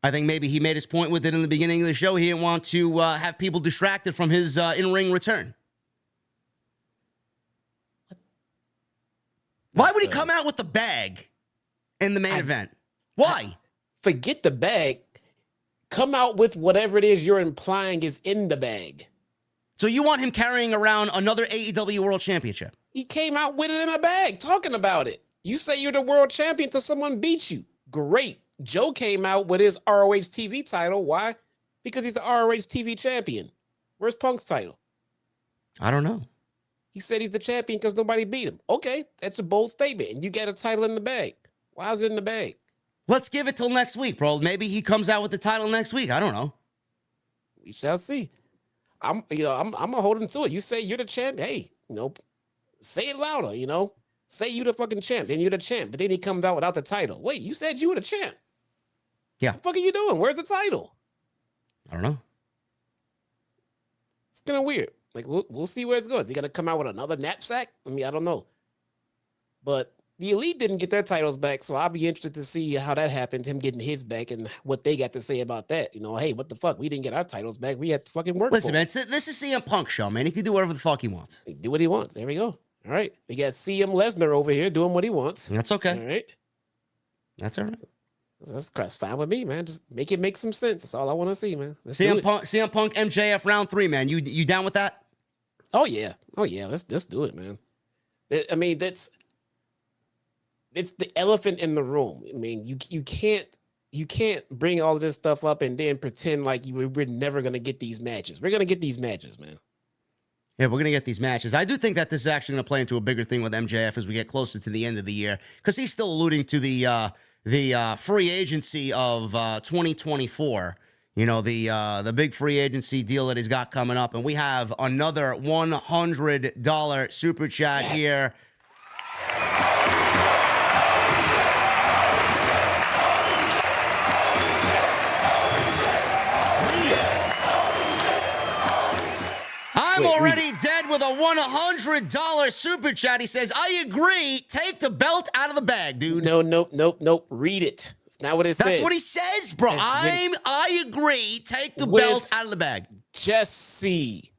I think maybe he made his point with it in the beginning of the show. He didn't want to have people distracted from his in-ring return. Why would he come out with the bag in the main event? Why? Forget the bag. Come out with whatever it is you're implying is in the bag. So you want him carrying around another AEW World Championship? He came out with it in a bag, talking about it. You say you're the world champion till someone beats you. Great. Joe came out with his ROH TV title. Why? Because he's the ROH TV champion. Where's Punk's title? I don't know. He said he's the champion because nobody beat him. Okay, that's a bold statement. And you got a title in the bag. Why is it in the bag? Let's give it till next week, bro. Maybe he comes out with the title next week. I don't know. We shall see. I'm gonna hold him to it. You say you're the champ. Hey, say it louder. Say you the fucking champ. Then you're the champ. But then he comes out without the title. Wait, you said you were the champ. Yeah. What the fuck are you doing? Where's the title? I don't know. It's kind of weird. Like, we'll see where it goes. Is he going to come out with another knapsack? I mean, I don't know. But the Elite didn't get their titles back, so I'll be interested to see how that happened, him getting his back and what they got to say about that. You know, hey, what the fuck? We didn't get our titles back. We had to fucking work Listen, for man, it. this is CM Punk show, man. He can do whatever the fuck he wants. He do what he wants. There we go. All right. We got CM Lesnar over here doing what he wants. That's okay. All right. That's all right. That's fine with me, man. Just make it make some sense. That's all I want to see, man. Let's do it. CM Punk MJF round 3, man. You down with that? Oh yeah. Let's do it, man. I mean, it's the elephant in the room. I mean, you can't bring all of this stuff up and then pretend like we're never gonna get these matches. We're gonna get these matches, man. Yeah, we're going to get these matches. I do think that this is actually going to play into a bigger thing with MJF as we get closer to the end of the year, because he's still alluding to the free agency of 2024. You know, the big free agency deal that he's got coming up. And we have another $100 super chat here. I'm already dead with a $100 super chat. He says, I agree. Take the belt out of the bag, dude. Nope. Read it. It's not what it says. That's what he says, bro. I agree. Take the belt out of the bag. Jesse,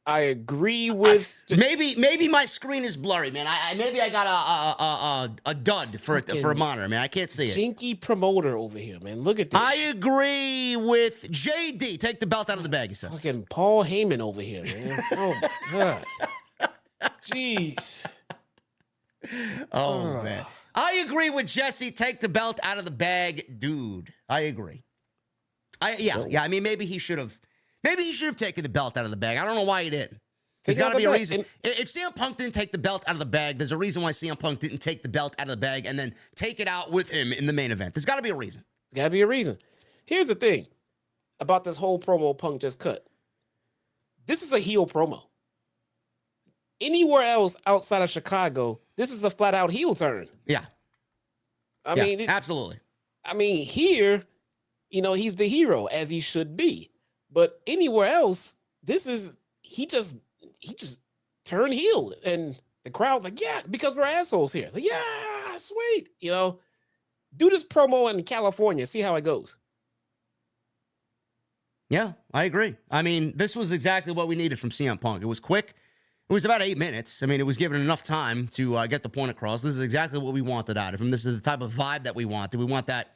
I agree with maybe my screen is blurry, man. Maybe I got a dud for a monitor, man. I can't see it. Jinky promoter over here, man. Look at this. I agree with JD. Take the belt out of the bag, he says. Fucking Paul Heyman over here, man. Oh my god. Jeez. Oh man. I agree with Jesse. Take the belt out of the bag, dude. I agree. I mean, maybe he should have taken the belt out of the bag. I don't know why he didn't. There's got to be a reason. If CM Punk didn't take the belt out of the bag, there's a reason why CM Punk didn't take the belt out of the bag and then take it out with him in the main event. There's got to be a reason. There's got to be a reason. Here's the thing about this whole promo Punk just cut. This is a heel promo. Anywhere else outside of Chicago, this is a flat out heel turn. Yeah. I mean, absolutely. I mean, here, you know, he's the hero as he should be. But anywhere else, he just turned heel, and the crowd's like, yeah, because we're assholes here. Like, yeah, sweet. You know, do this promo in California, see how it goes. Yeah, I agree. I mean, this was exactly what we needed from CM Punk. It was quick. It was about 8 minutes. I mean, it was given enough time to get the point across. This is exactly what we wanted out of him. This is the type of vibe that we wanted. We want that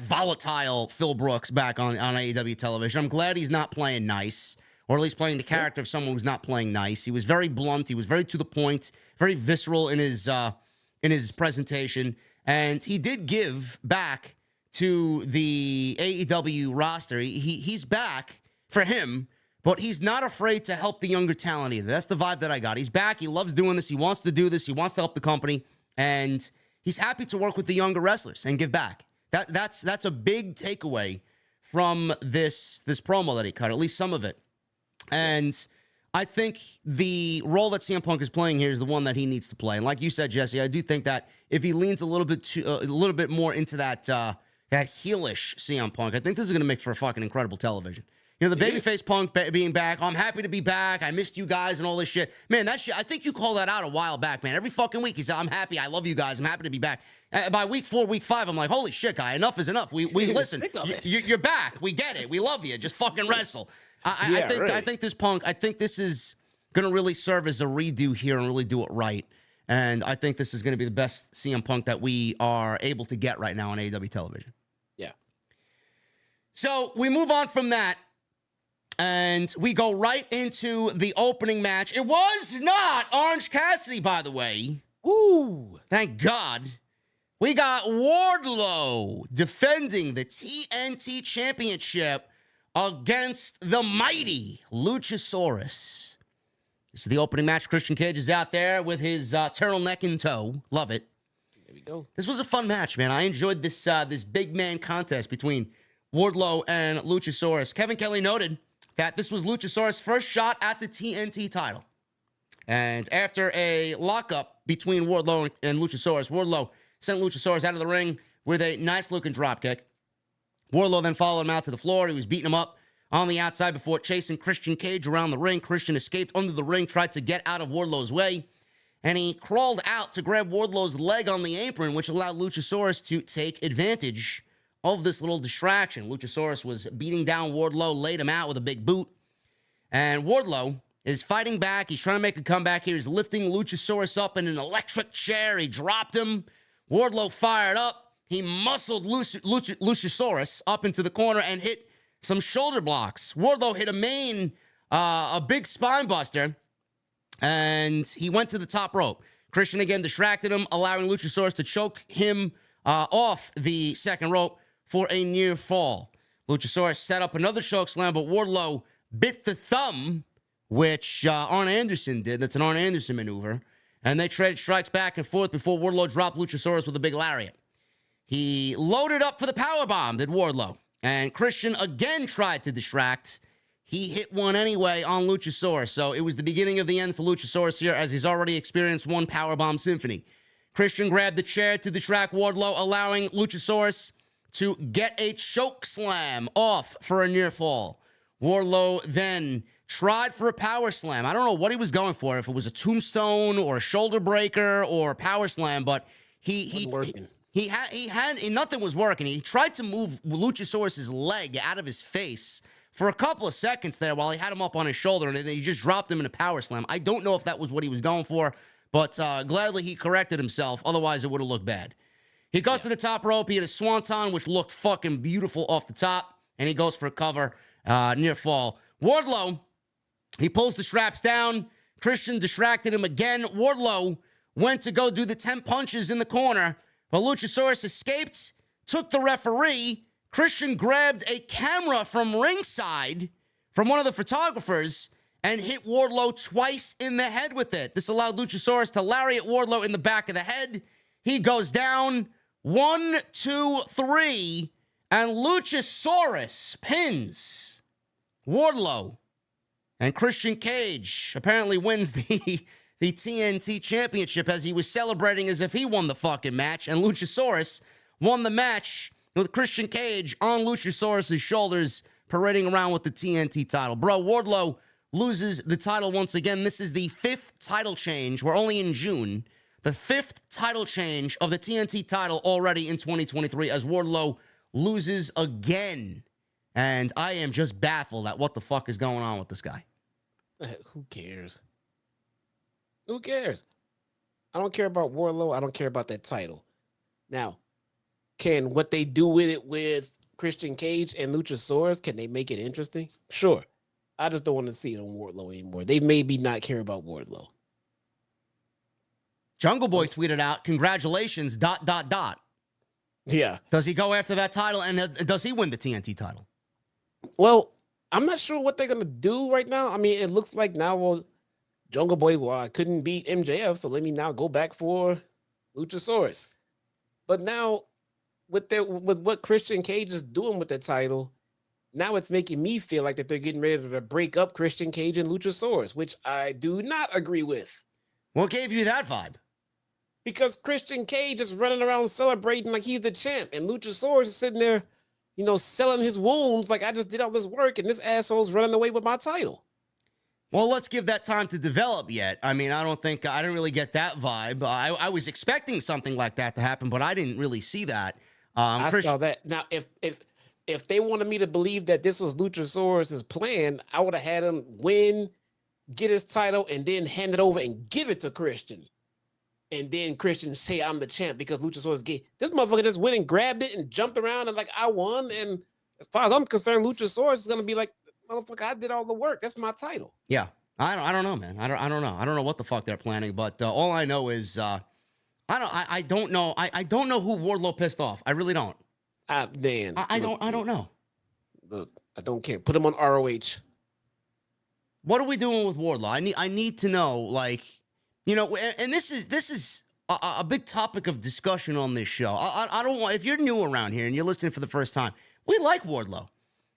volatile Phil Brooks back on AEW television. I'm glad he's not playing nice, or at least playing the character of someone who's not playing nice. He was very blunt. He was very to the point, very visceral in his presentation, and he did give back to the AEW roster. He's back for him, but he's not afraid to help the younger talent either. That's the vibe that I got. He's back. He loves doing this. He wants to do this. He wants to help the company, and he's happy to work with the younger wrestlers and give back. That's a big takeaway from this promo that he cut, at least some of it. And I think the role that CM Punk is playing here is the one that he needs to play. And like you said, Jesse, I do think that if he leans a little bit more into that heelish CM Punk, I think this is going to make for a fucking incredible television. You know, the babyface Punk being back. Oh, I'm happy to be back. I missed you guys and all this shit. Man, that shit, I think you called that out a while back, man. Every fucking week he said, I'm happy. I love you guys. I'm happy to be back. By week 4, week 5, I'm like, holy shit, guy. Enough is enough. We listen. You're back. We get it. We love you. Just fucking wrestle. I think this Punk, I think this is going to really serve as a redo here and really do it right. And I think this is going to be the best CM Punk that we are able to get right now on AEW television. Yeah. So we move on from that. And we go right into the opening match. It was not Orange Cassidy, by the way. Woo! Thank God. We got Wardlow defending the TNT Championship against the mighty Luchasaurus. This is the opening match. Christian Cage is out there with his turtleneck in tow. Love it. There we go. This was a fun match, man. I enjoyed this big man contest between Wardlow and Luchasaurus. Kevin Kelly noted that this was Luchasaurus' first shot at the TNT title. And after a lockup between Wardlow and Luchasaurus, Wardlow sent Luchasaurus out of the ring with a nice-looking dropkick. Wardlow then followed him out to the floor. He was beating him up on the outside before chasing Christian Cage around the ring. Christian escaped under the ring, tried to get out of Wardlow's way. and he crawled out to grab Wardlow's leg on the apron, which allowed Luchasaurus to take advantage of this little distraction. Luchasaurus was beating down Wardlow, laid him out with a big boot, and Wardlow is fighting back. He's trying to make a comeback here. He's lifting Luchasaurus up in an electric chair. He dropped him. Wardlow fired up. He muscled Luchasaurus up into the corner and hit some shoulder blocks. Wardlow hit a big spine buster, and he went to the top rope. Christian again distracted him, allowing Luchasaurus to choke him off the second rope for a near fall. Luchasaurus set up another choke slam, but Wardlow bit the thumb, which Arn Anderson did. That's an Arn Anderson maneuver. And they traded strikes back and forth before Wardlow dropped Luchasaurus with a big lariat. He loaded up for the powerbomb, did Wardlow. And Christian again tried to distract. He hit one anyway on Luchasaurus. So it was the beginning of the end for Luchasaurus here, as he's already experienced one powerbomb symphony. Christian grabbed the chair to distract Wardlow, allowing Luchasaurus to get a choke slam off for a near fall. Wardlow then tried for a power slam. I don't know what he was going for, if it was a tombstone or a shoulder breaker or a power slam, but nothing was working. He tried to move Luchasaurus's leg out of his face for a couple of seconds there while he had him up on his shoulder, and then he just dropped him in a power slam. I don't know if that was what he was going for, but gladly he corrected himself. Otherwise, it would have looked bad. He goes to the top rope. He had a swanton, which looked fucking beautiful off the top, and he goes for a cover near fall. Wardlow, he pulls the straps down. Christian distracted him again. Wardlow went to go do the 10 punches in the corner, but Luchasaurus escaped, took the referee. Christian grabbed a camera from ringside from one of the photographers and hit Wardlow twice in the head with it. This allowed Luchasaurus to lariat Wardlow in the back of the head. He goes down. 1, 2, 3, and Luchasaurus pins Wardlow. And Christian Cage apparently wins the TNT Championship, as he was celebrating as if he won the fucking match. And Luchasaurus won the match with Christian Cage on Luchasaurus' shoulders, parading around with the TNT title. Bro, Wardlow loses the title once again. This is the 5th title change. We're only in June. The 5th title change of the TNT title already in 2023, as Wardlow loses again. And I am just baffled at what the fuck is going on with this guy. Who cares? Who cares? I don't care about Wardlow. I don't care about that title. Now, can what they do with it with Christian Cage and Luchasaurus, can they make it interesting? Sure. I just don't want to see it on Wardlow anymore. They maybe not care about Wardlow. Jungle Boy tweeted out, congratulations, ... Yeah. Does he go after that title, and does he win the TNT title? Well, I'm not sure what they're going to do right now. I mean, it looks like now, well, Jungle Boy, well, I couldn't beat MJF, so let me now go back for Luchasaurus. But now, with what Christian Cage is doing with the title, now it's making me feel like that they're getting ready to break up Christian Cage and Luchasaurus, which I do not agree with. What gave you that vibe? Because Christian Cage is running around celebrating like he's the champ, and Luchasaurus is sitting there, you know, selling his wounds like I just did all this work, and this asshole's running away with my title. Well, let's give that time to develop yet. I mean, I didn't really get that vibe. I was expecting something like that to happen, but I didn't really see that. I saw that. Now, if they wanted me to believe that this was Luchasaurus' plan, I would have had him win, get his title, and then hand it over and give it to Christian. And then Christian say, I'm the champ, because Luchasaurus gave. This motherfucker just went and grabbed it and jumped around and like, I won. And as far as I'm concerned, Luchasaurus is going to be like, motherfucker, I did all the work. That's my title. Yeah. I don't know, man. I don't know. I don't know what the fuck they're planning, but all I know is I don't know. I don't know who Wardlow pissed off. I really don't. Dan. I don't know. Look, I don't care. Put him on ROH. What are we doing with Wardlow? I need to know, like, you know, and this is a big topic of discussion on this show. I don't want, if you're new around here and you're listening for the first time, we like Wardlow.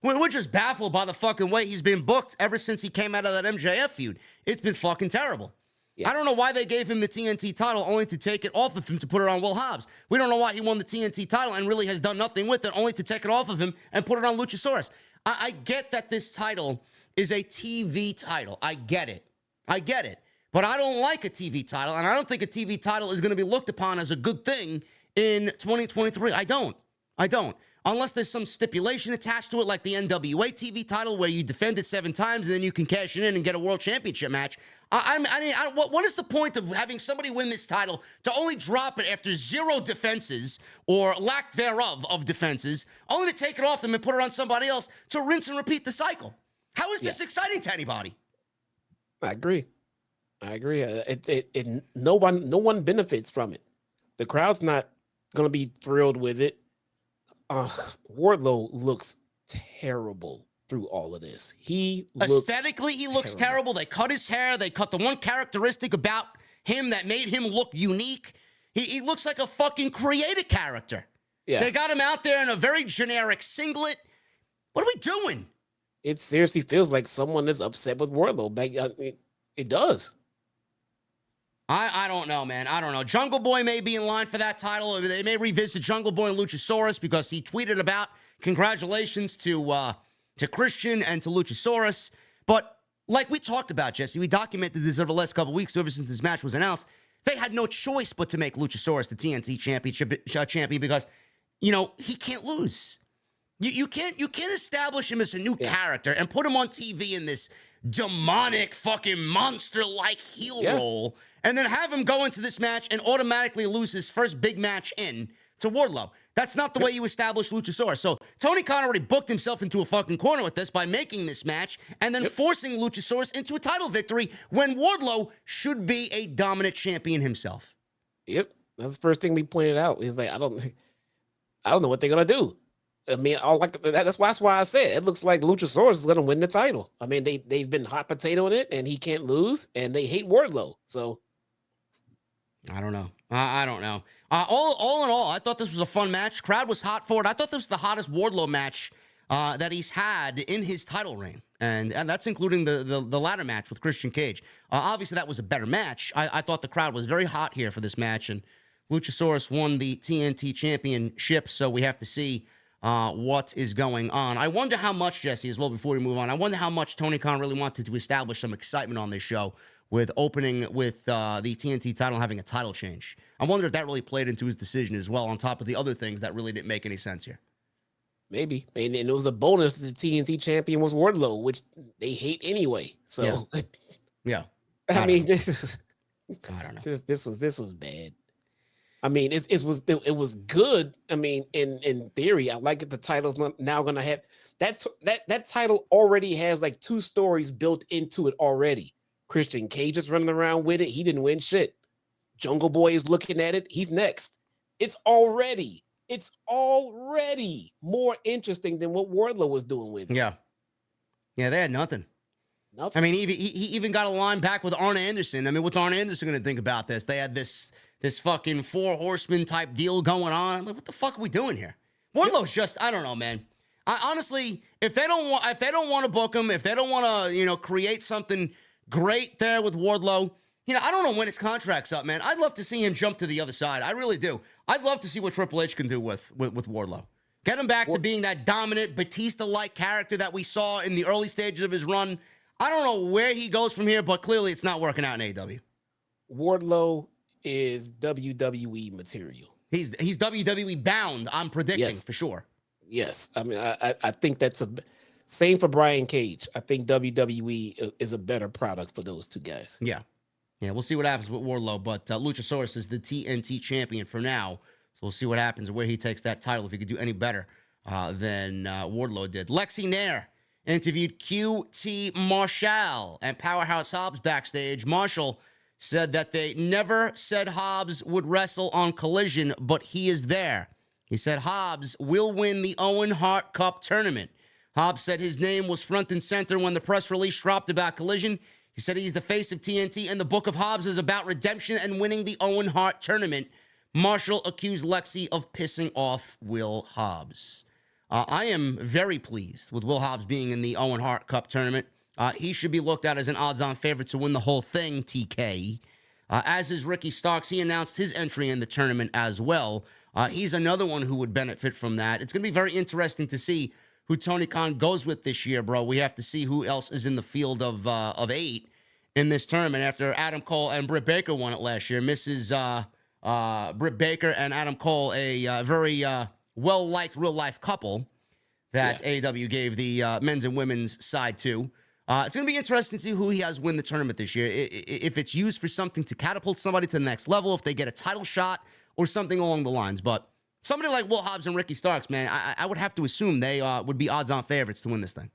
We're just baffled by the fucking way he's been booked ever since he came out of that MJF feud. It's been fucking terrible. Yeah. I don't know why they gave him the TNT title only to take it off of him to put it on Will Hobbs. We don't know why he won the TNT title and really has done nothing with it, only to take it off of him and put it on Luchasaurus. I get that this title is a TV title. I get it. But I don't like a TV title, and I don't think a TV title is going to be looked upon as a good thing in 2023. I don't. Unless there's some stipulation attached to it, like the NWA TV title, where you defend it 7 times and then you can cash it in and get a world championship match. What is the point of having somebody win this title to only drop it after 0 defenses or lack thereof of defenses, only to take it off them and put it on somebody else to rinse and repeat the cycle? How is this exciting to anybody? I agree. No one benefits from it. The crowd's not going to be thrilled with it. Wardlow looks terrible through all of this. Aesthetically, he looks terrible. They cut his hair. They cut the one characteristic about him that made him look unique. He looks like a fucking creative character. Yeah. They got him out there in a very generic singlet. What are we doing? It seriously feels like someone is upset with Wardlow. It does. I don't know, man. I don't know. Jungle Boy may be in line for that title. They may revisit Jungle Boy and Luchasaurus because he tweeted about congratulations to Christian and to Luchasaurus. But like we talked about, Jesse, we documented this over the last couple of weeks, ever since this match was announced. They had no choice but to make Luchasaurus the TNT champion because, he can't lose. You can't establish him as a new character and put him on TV in this demonic fucking monster-like heel role and then have him go into this match and automatically lose his first big match in to Wardlow. That's not the way you establish Luchasaurus. So Tony Khan already booked himself into a fucking corner with this by making this match and then forcing Luchasaurus into a title victory when Wardlow should be a dominant champion himself. Yep. That's the first thing we pointed out. Is like, I don't know what they're going to do. I mean, that's why I said it looks like Luchasaurus is going to win the title. I mean, they've been hot potatoing it, and he can't lose, and they hate Wardlow. So, I don't know. I don't know. All in all, I thought this was a fun match. Crowd was hot for it. I thought this was the hottest Wardlow match that he's had in his title reign, and that's including the ladder match with Christian Cage. Obviously, that was a better match. I thought the crowd was very hot here for this match, and Luchasaurus won the TNT championship, so we have to see what is going on. I wonder how much, Jesse, as well, before we move on, I wonder how much Tony Khan really wanted to establish some excitement on this show with opening with the TNT title having a title change. I wonder if that really played into his decision as well, on top of the other things that really didn't make any sense here. Maybe. And it was a bonus that the TNT champion was Wardlow, which they hate anyway. So, yeah. I mean, this I don't know. This was bad. I mean, it was good. I mean, in theory, I like it. The title's now going to have that title already has like 2 stories built into it already. Christian Cage is running around with it. He didn't win shit. Jungle Boy is looking at it. He's next. It's already more interesting than what Wardlow was doing with it. Yeah, they had nothing. I mean, he even got a line back with Arn Anderson. I mean, what's Arn Anderson going to think about this? They had this fucking 4 horsemen type deal going on. I'm like, what the fuck are we doing here? Wardlow's just, I don't know, man. Honestly, if they don't want to book him, if they don't want to, create something great there with Wardlow, I don't know when his contract's up, man. I'd love to see him jump to the other side. I really do. I'd love to see what Triple H can do with Wardlow. Get him back to being that dominant Batista-like character that we saw in the early stages of his run. I don't know where he goes from here, but clearly it's not working out in AEW. Wardlow is WWE material. He's WWE bound, I'm predicting, for sure. Yes. I mean, I think that's same for Brian Cage. I think WWE is a better product for those 2 guys. Yeah, we'll see what happens with Wardlow, but Luchasaurus is the TNT champion for now, so we'll see what happens and where he takes that title, if he could do any better than Wardlow did. Lexi Nair interviewed QT Marshall and Powerhouse Hobbs backstage. Marshall said that they never said Hobbs would wrestle on Collision, but he is there. He said Hobbs will win the Owen Hart Cup tournament. Hobbs said his name was front and center when the press release dropped about Collision. He said he's the face of TNT, and the book of Hobbs is about redemption and winning the Owen Hart tournament. Marshall accused Lexi of pissing off Will Hobbs. I am very pleased with Will Hobbs being in the Owen Hart Cup tournament. He should be looked at as an odds-on favorite to win the whole thing, TK. As is Ricky Starks. He announced his entry in the tournament as well. He's another one who would benefit from that. It's going to be very interesting to see who Tony Khan goes with this year, bro. We have to see who else is in the field of 8. in this tournament after Adam Cole and Britt Baker won it last year. Mrs. Britt Baker and Adam Cole, a very well-liked real-life couple that AEW gave the men's and women's side to. It's going to be interesting to see who he has win the tournament this year. If it's used for something to catapult somebody to the next level, if they get a title shot or something along the lines. But somebody like Will Hobbs and Ricky Starks, man, I would have to assume they would be odds-on favorites to win this thing.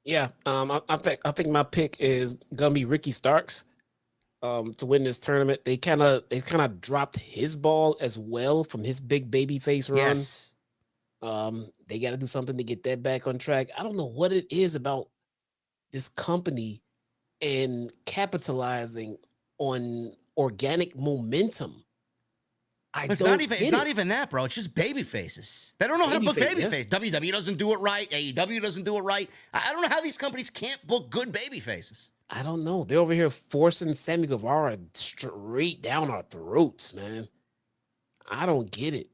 Yeah, I think my pick is gonna be Ricky Starks to win this tournament. They kind of dropped his ball as well from his big baby face run. Yes. They got to do something to get that back on track. I don't know what it is about this company and capitalizing on organic momentum. It's not even that, bro. It's just baby faces. They don't know how to book baby face. WWE doesn't do it right. AEW doesn't do it right. I don't know how these companies can't book good baby faces. I don't know. They're over here forcing Sammy Guevara straight down our throats, man. I don't get it.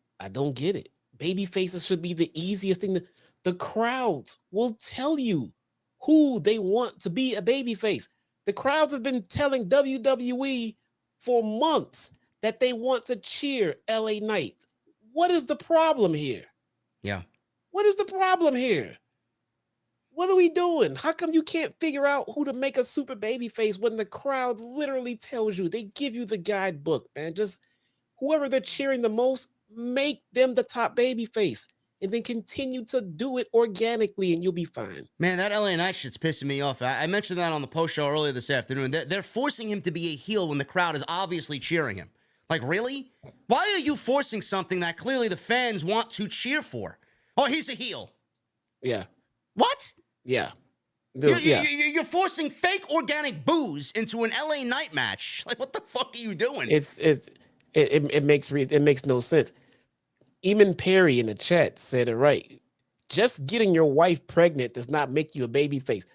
Baby faces should be the easiest thing. The crowds will tell you who they want to be a baby face. The crowds have been telling WWE for months that they want to cheer LA Knight. What is the problem here? Yeah. What is the problem here? What are we doing? How come you can't figure out who to make a super baby face when the crowd literally tells you? They give you the guidebook, man. Just whoever they're cheering the most, make them the top baby face. And then continue to do it organically and you'll be fine. Man, that LA Knight shit's pissing me off. I mentioned that on the post show earlier this afternoon. They're forcing him to be a heel when the crowd is obviously cheering him. Like, really? Why are you forcing something that clearly the fans want to cheer for? Oh, he's a heel. Yeah. What? Yeah. Dude, you're forcing fake organic boos into an LA Knight match. Like, what the fuck are you doing? It makes no sense. Eamon Perry in the chat said it right. Just getting your wife pregnant does not make you a baby face.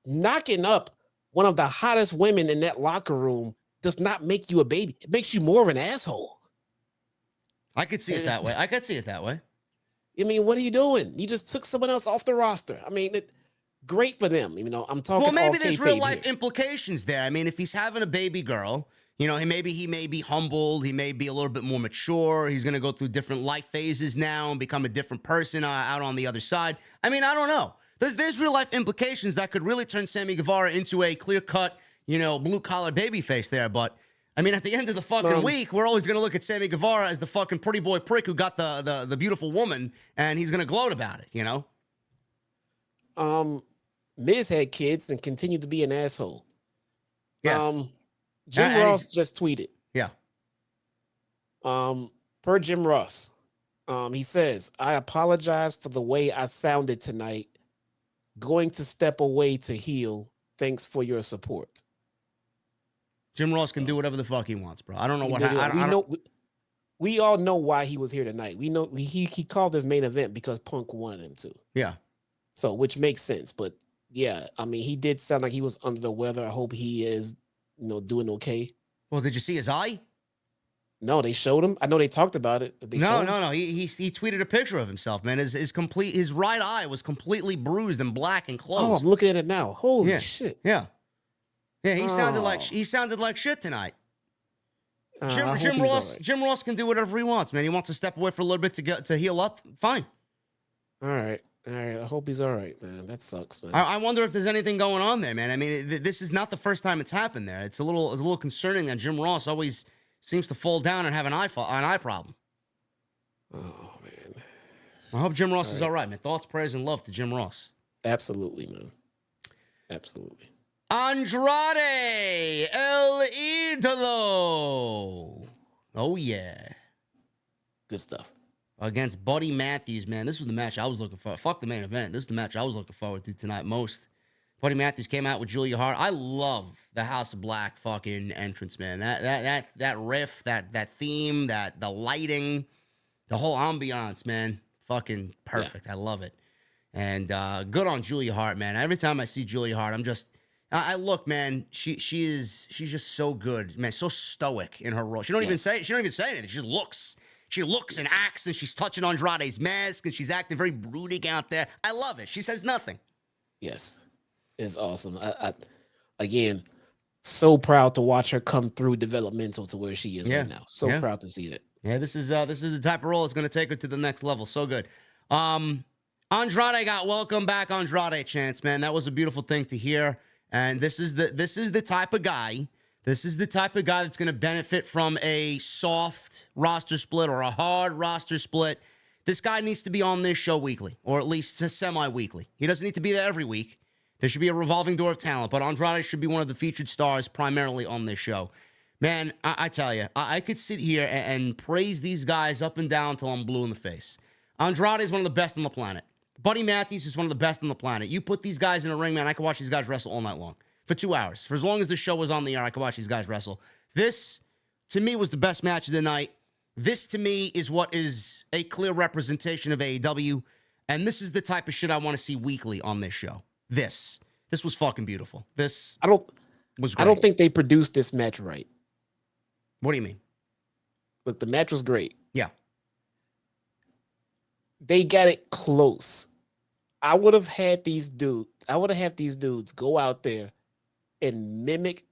Knocking up one of the hottest women in that locker room does not make you a baby. It makes you more of an asshole. I could see it that way. I mean, what are you doing? You just took someone else off the roster. I mean, great for them. You know, I'm talking. Well, maybe there's real life implications there. I mean, if he's having a baby girl, you know, he may be humbled. He may be a little bit more mature. He's going to go through different life phases now and become a different person out on the other side. I mean, I don't know. There's real life implications that could really turn Sammy Guevara into a clear cut, you know, blue collar baby face there. But I mean, at the end of the fucking week, we're always going to look at Sammy Guevara as the fucking pretty boy prick who got the beautiful woman, and he's going to gloat about it, you know? Miz had kids and continued to be an asshole. Yes. Jim Ross just tweeted. Yeah. Per Jim Ross, he says, I apologize for the way I sounded tonight. Going to step away to heal. Thanks for your support. Jim Ross can do whatever the fuck he wants, bro. I don't know what we all know why he was here tonight. We know he called this main event because Punk wanted him to. Yeah. So, which makes sense. But yeah, I mean, he did sound like he was under the weather. I hope he is, you know, doing okay. Well, did you see his eye? No, they showed him. I know they talked about it. No. He tweeted a picture of himself, man. His right eye was completely bruised and black and closed. Oh, I'm looking at it now. Holy shit. Yeah. Yeah, he sounded like shit tonight. Jim Ross can do whatever he wants, man. He wants to step away for a little bit to heal up. Fine. All right. I hope he's all right, man. That sucks, man. I wonder if there's anything going on there, man. I mean, this is not the first time it's happened there. It's a little concerning that Jim Ross always seems to fall down and have an eye problem. Oh man. I hope Jim Ross is all right, man. Thoughts, prayers, and love to Jim Ross. Absolutely, man. Absolutely. Andrade El Idolo. Oh yeah. Good stuff. Against Buddy Matthews, man. This was the match I was looking for. Fuck the main event. This is the match I was looking forward to tonight most. Buddy Matthews came out with Julia Hart. I love the House of Black fucking entrance, man. That riff, that theme, the lighting, the whole ambiance, man. Fucking perfect. Yeah. I love it. And good on Julia Hart, man. Every time I see Julia Hart, I look, man. She's just so good, man. So stoic in her role. She don't even say anything. She just looks. She looks and acts, and she's touching Andrade's mask, and she's acting very brooding out there. I love it. She says nothing. Yes, it's awesome. I again, So proud to watch her come through developmental to where she is Yeah. right now. So Yeah. proud to see that. Yeah, this is the type of role that's going to take her to the next level. So good. Andrade got welcome back Andrade chance, man. That was a beautiful thing to hear. And this is the type of guy. This is the type of guy that's going to benefit from a soft roster split or a hard roster split. This guy needs to be on this show weekly, or at least semi-weekly. He doesn't need to be there every week. There should be a revolving door of talent, but Andrade should be one of the featured stars primarily on this show. Man, I tell you, I could sit here and praise these guys up and down until I'm blue in the face. Andrade is one of the best on the planet. Buddy Matthews is one of the best on the planet. You put these guys in a ring, man, I could watch these guys wrestle all night long. For 2 hours. For as long as the show was on the air, I could watch these guys wrestle. This, to me, was the best match of the night. This, to me, is what is a clear representation of AEW. And this is the type of shit I want to see weekly on this show. This was fucking beautiful. This was great. I don't think they produced this match right. What do you mean? Look, the match was great. Yeah. They got it close. I would have had these dudes go out there and mimic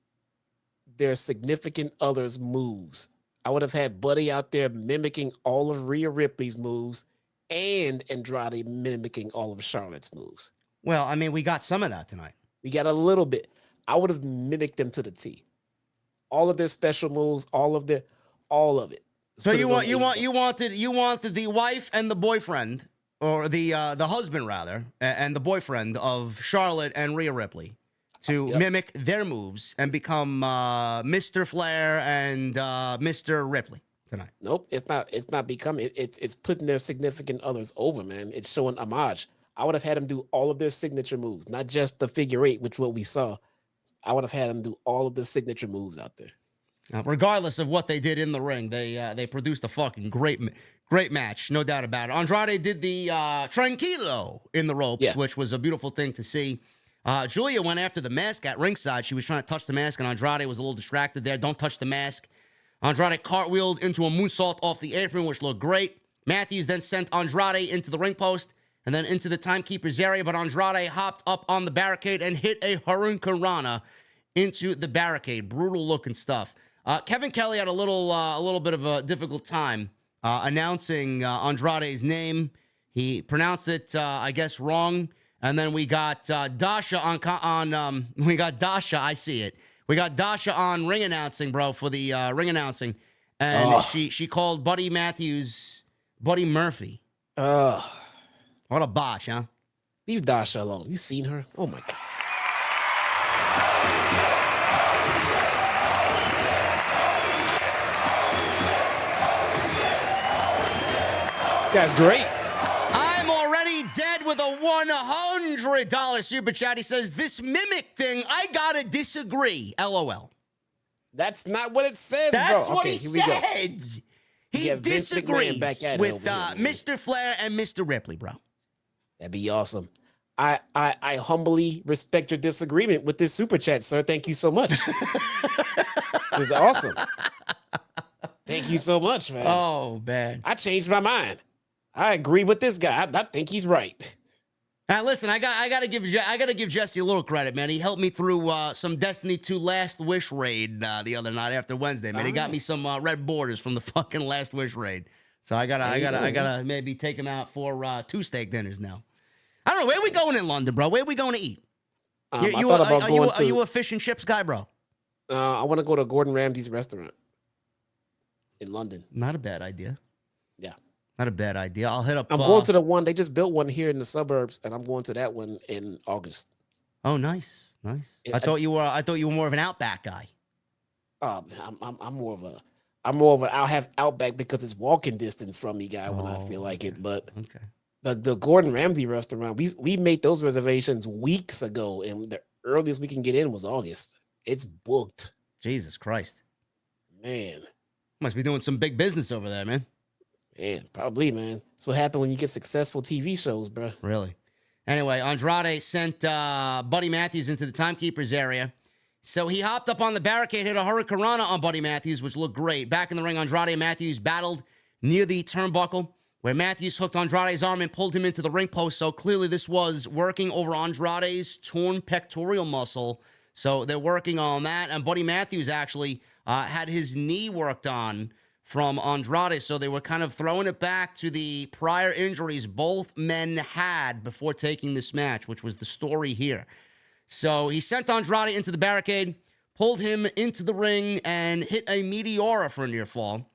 their significant others' moves. I would have had Buddy out there mimicking all of Rhea Ripley's moves and Andrade mimicking all of Charlotte's moves. Well, I mean, we got some of that tonight. We got a little bit. I would have mimicked them to the T. All of their special moves, all of it. So you wanted the wife and the boyfriend, or the husband rather, and the boyfriend of Charlotte and Rhea Ripley to mimic their moves and become Mr. Flair and Mr. Ripley tonight. Nope, it's not becoming. It's putting their significant others over, man. It's showing homage. I would have had them do all of their signature moves, not just the figure eight, which what we saw. I would have had them do all of the signature moves out there. Regardless of what they did in the ring, they produced a fucking great match, no doubt about it. Andrade did the tranquilo in the ropes, which was a beautiful thing to see. Julia went after the mask at ringside. She was trying to touch the mask, and Andrade was a little distracted there. Don't touch the mask. Andrade cartwheeled into a moonsault off the apron, which looked great. Matthews then sent Andrade into the ring post and then into the timekeeper's area, but Andrade hopped up on the barricade and hit a hurricanrana into the barricade. Brutal looking stuff. Kevin Kelly had a little bit of a difficult time announcing Andrade's name. He pronounced it, I guess, wrong. And then we got Dasha on we got Dasha. I see it. We got Dasha on ring announcing, bro, for the ring announcing, and she called Buddy Matthews Buddy Murphy. What a botch, huh? Leave Dasha alone. You seen her? Oh my god. That's great. I'm already dead with a $100 super chat. He says, this mimic thing, I gotta disagree. LOL. That's not what it says, That's bro. what Okay, he here we go. said. He disagrees with Mr. Flair and Mr. Ripley, bro. That'd be awesome. I humbly respect your disagreement with this super chat, sir. Thank you so much. This is awesome. Thank you so much, man. Oh, man. I changed my mind. I agree with this guy. I think he's right. Now, listen, I gotta give Jesse a little credit, man. He helped me through some Destiny 2 Last Wish raid the other night after Wednesday, man. He got me some red borders from the fucking Last Wish raid. So I gotta maybe take him out for 2 steak dinners now. I don't know, where are we going in London, bro? Where are we going to eat? Are you a fish and chips guy, bro? I want to go to Gordon Ramsay's restaurant in London. Not a bad idea. Yeah. Not a bad idea. I'll hit up. I'm going to the one. They just built one here in the suburbs, and I'm going to that one in August. Oh, nice. I thought you were more of an Outback guy. I'm more of a I'll have Outback because it's walking distance from me guy when I feel like it. But the Gordon Ramsay restaurant, we made those reservations weeks ago, and the earliest we can get in was August. It's booked. Jesus Christ, man! Must be doing some big business over there, man. Man, probably, man. That's what happened when you get successful TV shows, bro. Really? Anyway, Andrade sent Buddy Matthews into the timekeeper's area. So he hopped up on the barricade, hit a hurricanrana on Buddy Matthews, which looked great. Back in the ring, Andrade and Matthews battled near the turnbuckle, where Matthews hooked Andrade's arm and pulled him into the ring post. So clearly this was working over Andrade's torn pectoral muscle. So they're working on that. And Buddy Matthews actually had his knee worked on from Andrade. So they were kind of throwing it back to the prior injuries both men had before taking this match, which was the story here. So he sent Andrade into the barricade, pulled him into the ring, and hit a Meteora for a near fall.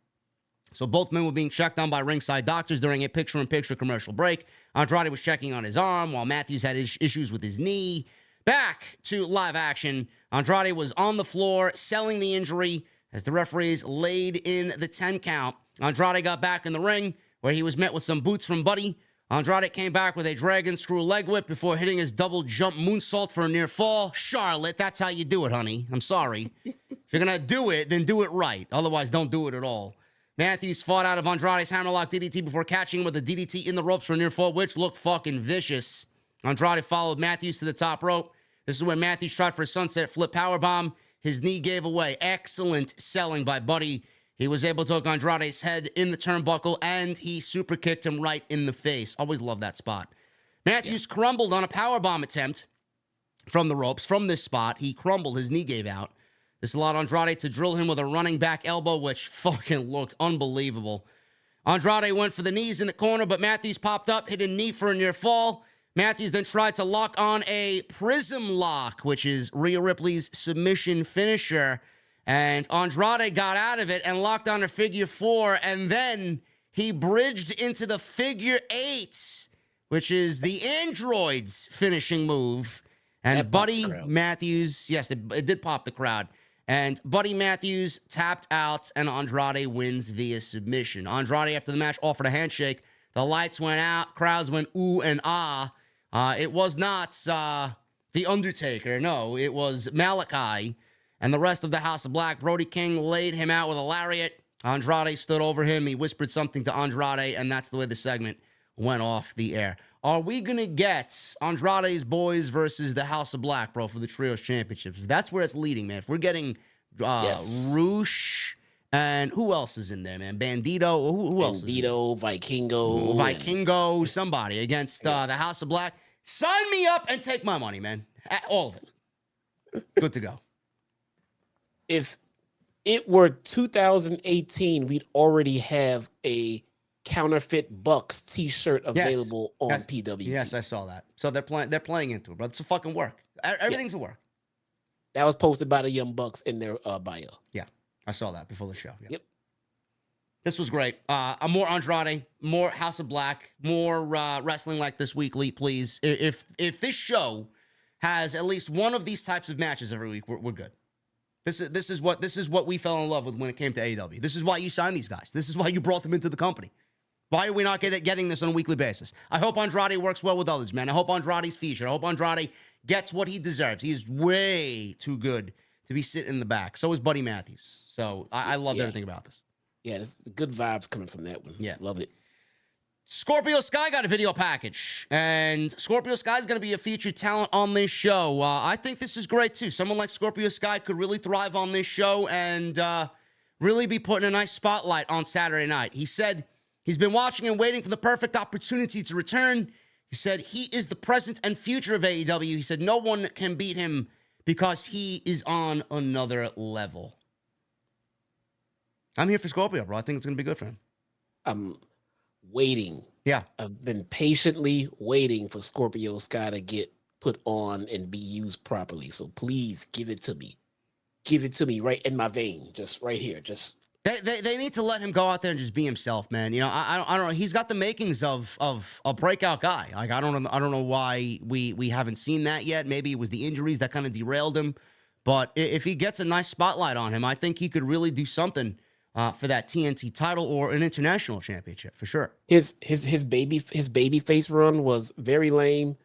So both men were being checked on by ringside doctors during a picture-in-picture commercial break. Andrade was checking on his arm while Matthews had issues with his knee. Back to live action. Andrade was on the floor selling the injury as the referees laid in the 10 count. Andrade got back in the ring where he was met with some boots from Buddy. Andrade came back with a dragon screw leg whip before hitting his double jump moonsault for a near fall. Charlotte, that's how you do it, honey. I'm sorry. If you're going to do it, then do it right. Otherwise, don't do it at all. Matthews fought out of Andrade's hammerlock DDT before catching him with a DDT in the ropes for a near fall, which looked fucking vicious. Andrade followed Matthews to the top rope. This is when Matthews tried for a sunset flip powerbomb. His knee gave away. Excellent selling by Buddy. He was able to hook Andrade's head in the turnbuckle, and he super kicked him right in the face. Always love that spot. Matthews crumbled on a powerbomb attempt from the ropes. From this spot, he crumbled. His knee gave out. This allowed Andrade to drill him with a running back elbow, which fucking looked unbelievable. Andrade went for the knees in the corner, but Matthews popped up, hit a knee for a near fall. Matthews then tried to lock on a prism lock, which is Rhea Ripley's submission finisher. And Andrade got out of it and locked on a figure 4, and then he bridged into the figure 8, which is the Android's finishing move. And Buddy Matthews, yes, it did pop the crowd. And Buddy Matthews tapped out, and Andrade wins via submission. Andrade, after the match, offered a handshake. The lights went out. Crowds went ooh and ah. It was not The Undertaker. No, it was Malachi and the rest of the House of Black. Brody King laid him out with a lariat. Andrade stood over him. He whispered something to Andrade, and that's the way the segment went off the air. Are we going to get Andrade's boys versus the House of Black, bro, for the Trios Championships? That's where it's leading, man. If we're getting Roosh, and who else is in there, man? Bandito, who else? Bandito, Vikingo, somebody against the House of Black. Sign me up and take my money, man. All of it. Good to go. If it were 2018, we'd already have a counterfeit Bucks t-shirt available on PWT. Yes, I saw that. So they're playing into it, but it's a fucking work. Everything's a work. That was posted by the Young Bucks in their bio. Yeah, I saw that before the show. Yeah. Yep. This was great. More Andrade, more House of Black, more wrestling like this weekly, please. If this show has at least one of these types of matches every week, we're good. This is what we fell in love with when it came to AEW. This is why you signed these guys. This is why you brought them into the company. Why are we not getting this on a weekly basis? I hope Andrade works well with others, man. I hope Andrade's featured. I hope Andrade gets what he deserves. He is way too good to be sitting in the back. So is Buddy Matthews. So I loved everything about this. Yeah, there's good vibes coming from that one. Yeah. Love it. Scorpio Skye got a video package, and Scorpio Skye is going to be a featured talent on this show. I think this is great, too. Someone like Scorpio Skye could really thrive on this show and really be put in a nice spotlight on Saturday night. He said he's been watching and waiting for the perfect opportunity to return. He said he is the present and future of AEW. He said no one can beat him because he is on another level. I'm here for Scorpio, bro. I think it's going to be good for him. I'm waiting. Yeah. I've been patiently waiting for Scorpio Skye to get put on and be used properly. So please give it to me. Give it to me right in my vein. Just right here. Just They need to let him go out there and just be himself, man. You know, I don't know. He's got the makings of a breakout guy. Like I don't know why we haven't seen that yet. Maybe it was the injuries that kind of derailed him. But if he gets a nice spotlight on him, I think he could really do something for that TNT title or an international championship for sure. His baby face run was very lame.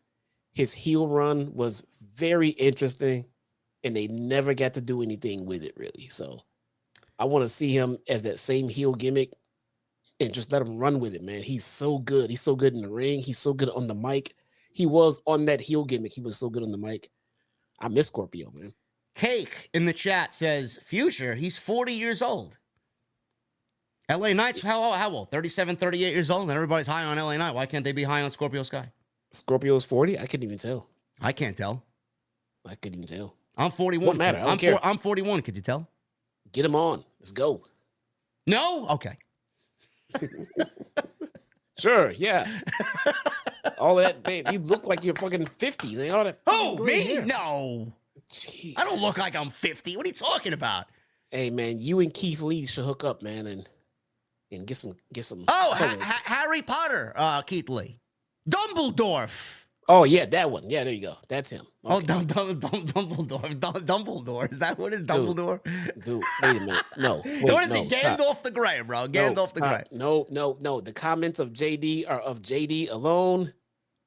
His heel run was very interesting, and they never got to do anything with it really. So I want to see him as that same heel gimmick and just let him run with it, man. He's so good. He's so good in the ring. He's so good on the mic. He was on that heel gimmick. He was so good on the mic. I miss Scorpio, man. Cake in the chat says, future, he's 40 years old. LA Knight's how old? 37, 38 years old, and everybody's high on LA Knight. Why can't they be high on Scorpio Skye? Scorpio's 40? I couldn't even tell. I can't tell. I couldn't even tell. I'm 41. What matter? I don't care. I'm 41. Could you tell? Get him on. Let's go. No? Okay. Sure, yeah. All that, man, you look like you're fucking 50. Man. All that Oh, gray me? hair. No. Jeez. I don't look like I'm 50. What are you talking about? Hey, man, you and Keith Lee should hook up, man, and get some. Oh, color. Harry Potter, Keith Lee. Dumbledore. Oh, yeah, that one. Yeah, there you go. That's him. Oh, Okay. Dumbledore. Dumbledore. Is that what is Dumbledore? Dude, wait a minute. No. Wait, What is no, he? stop. Gandalf the Grey, bro. Gandalf the Grey. No. The comments of JD are of JD alone,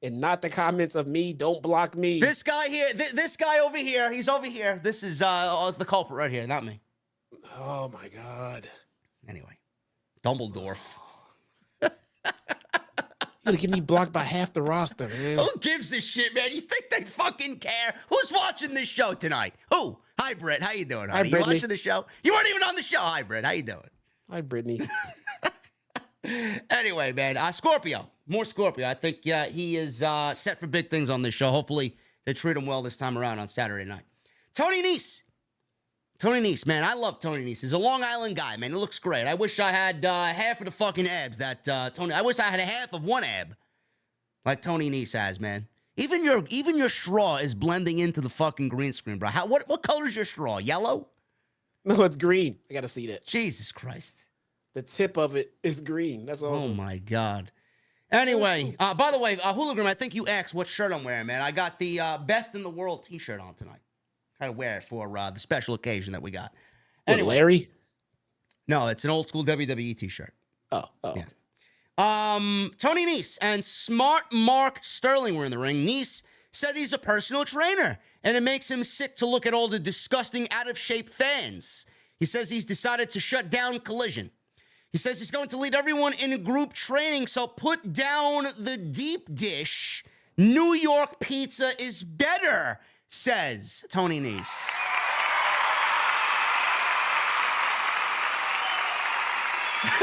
and not the comments of me. Don't block me. This guy here, this guy over here, he's over here. This is the culprit right here, not me. Oh my God. Anyway, Dumbledore. You're gonna get me blocked by half the roster, man. Who gives a shit, man? You think they fucking care? Who's watching this show tonight? Who? Hi, Britt. How you doing, honey? You Brittany. watching the show? You weren't even on the show. Hi, Britt. How you doing? Hi, Brittany. Anyway, man, Scorpio. More Scorpio. I think he is set for big things on this show. Hopefully, they treat him well this time around on Saturday night. Tony Nese. Tony Nese, man, I love Tony Nese. He's a Long Island guy, man. He looks great. I wish I had half of the fucking abs that Tony. I wish I had half of one ab, like Tony Nese has, man. Even your straw is blending into the fucking green screen, bro. What color is your straw? Yellow? No, it's green. I gotta see that. Jesus Christ. The tip of it is green. That's all. Oh my God. Anyway, by the way, Hooligan, I think you asked what shirt I'm wearing, man. I got the Best in the World t-shirt on tonight. Had to wear it for the special occasion that we got. Anyway. Larry? No, it's an old school WWE t-shirt. Oh. Yeah. Tony Nese and Smart Mark Sterling were in the ring. Nese said he's a personal trainer, and it makes him sick to look at all the disgusting, out-of-shape fans. He says he's decided to shut down Collision. He says he's going to lead everyone in group training, so put down the deep dish. New York pizza is better, says Tony Nese.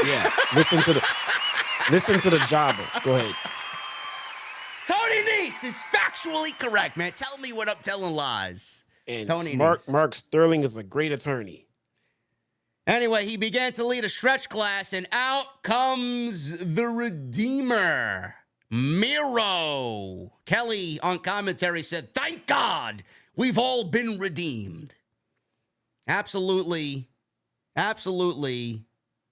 Yeah, listen to the jobber. Go ahead. Tony Nese is factually correct, man. Tell me what I'm telling lies. And Tony Nese. Nese. Mark Sterling is a great attorney. Anyway, he began to lead a stretch class, and out comes the Redeemer, Miro. Kelly on commentary said, "Thank God we've all been redeemed." Absolutely,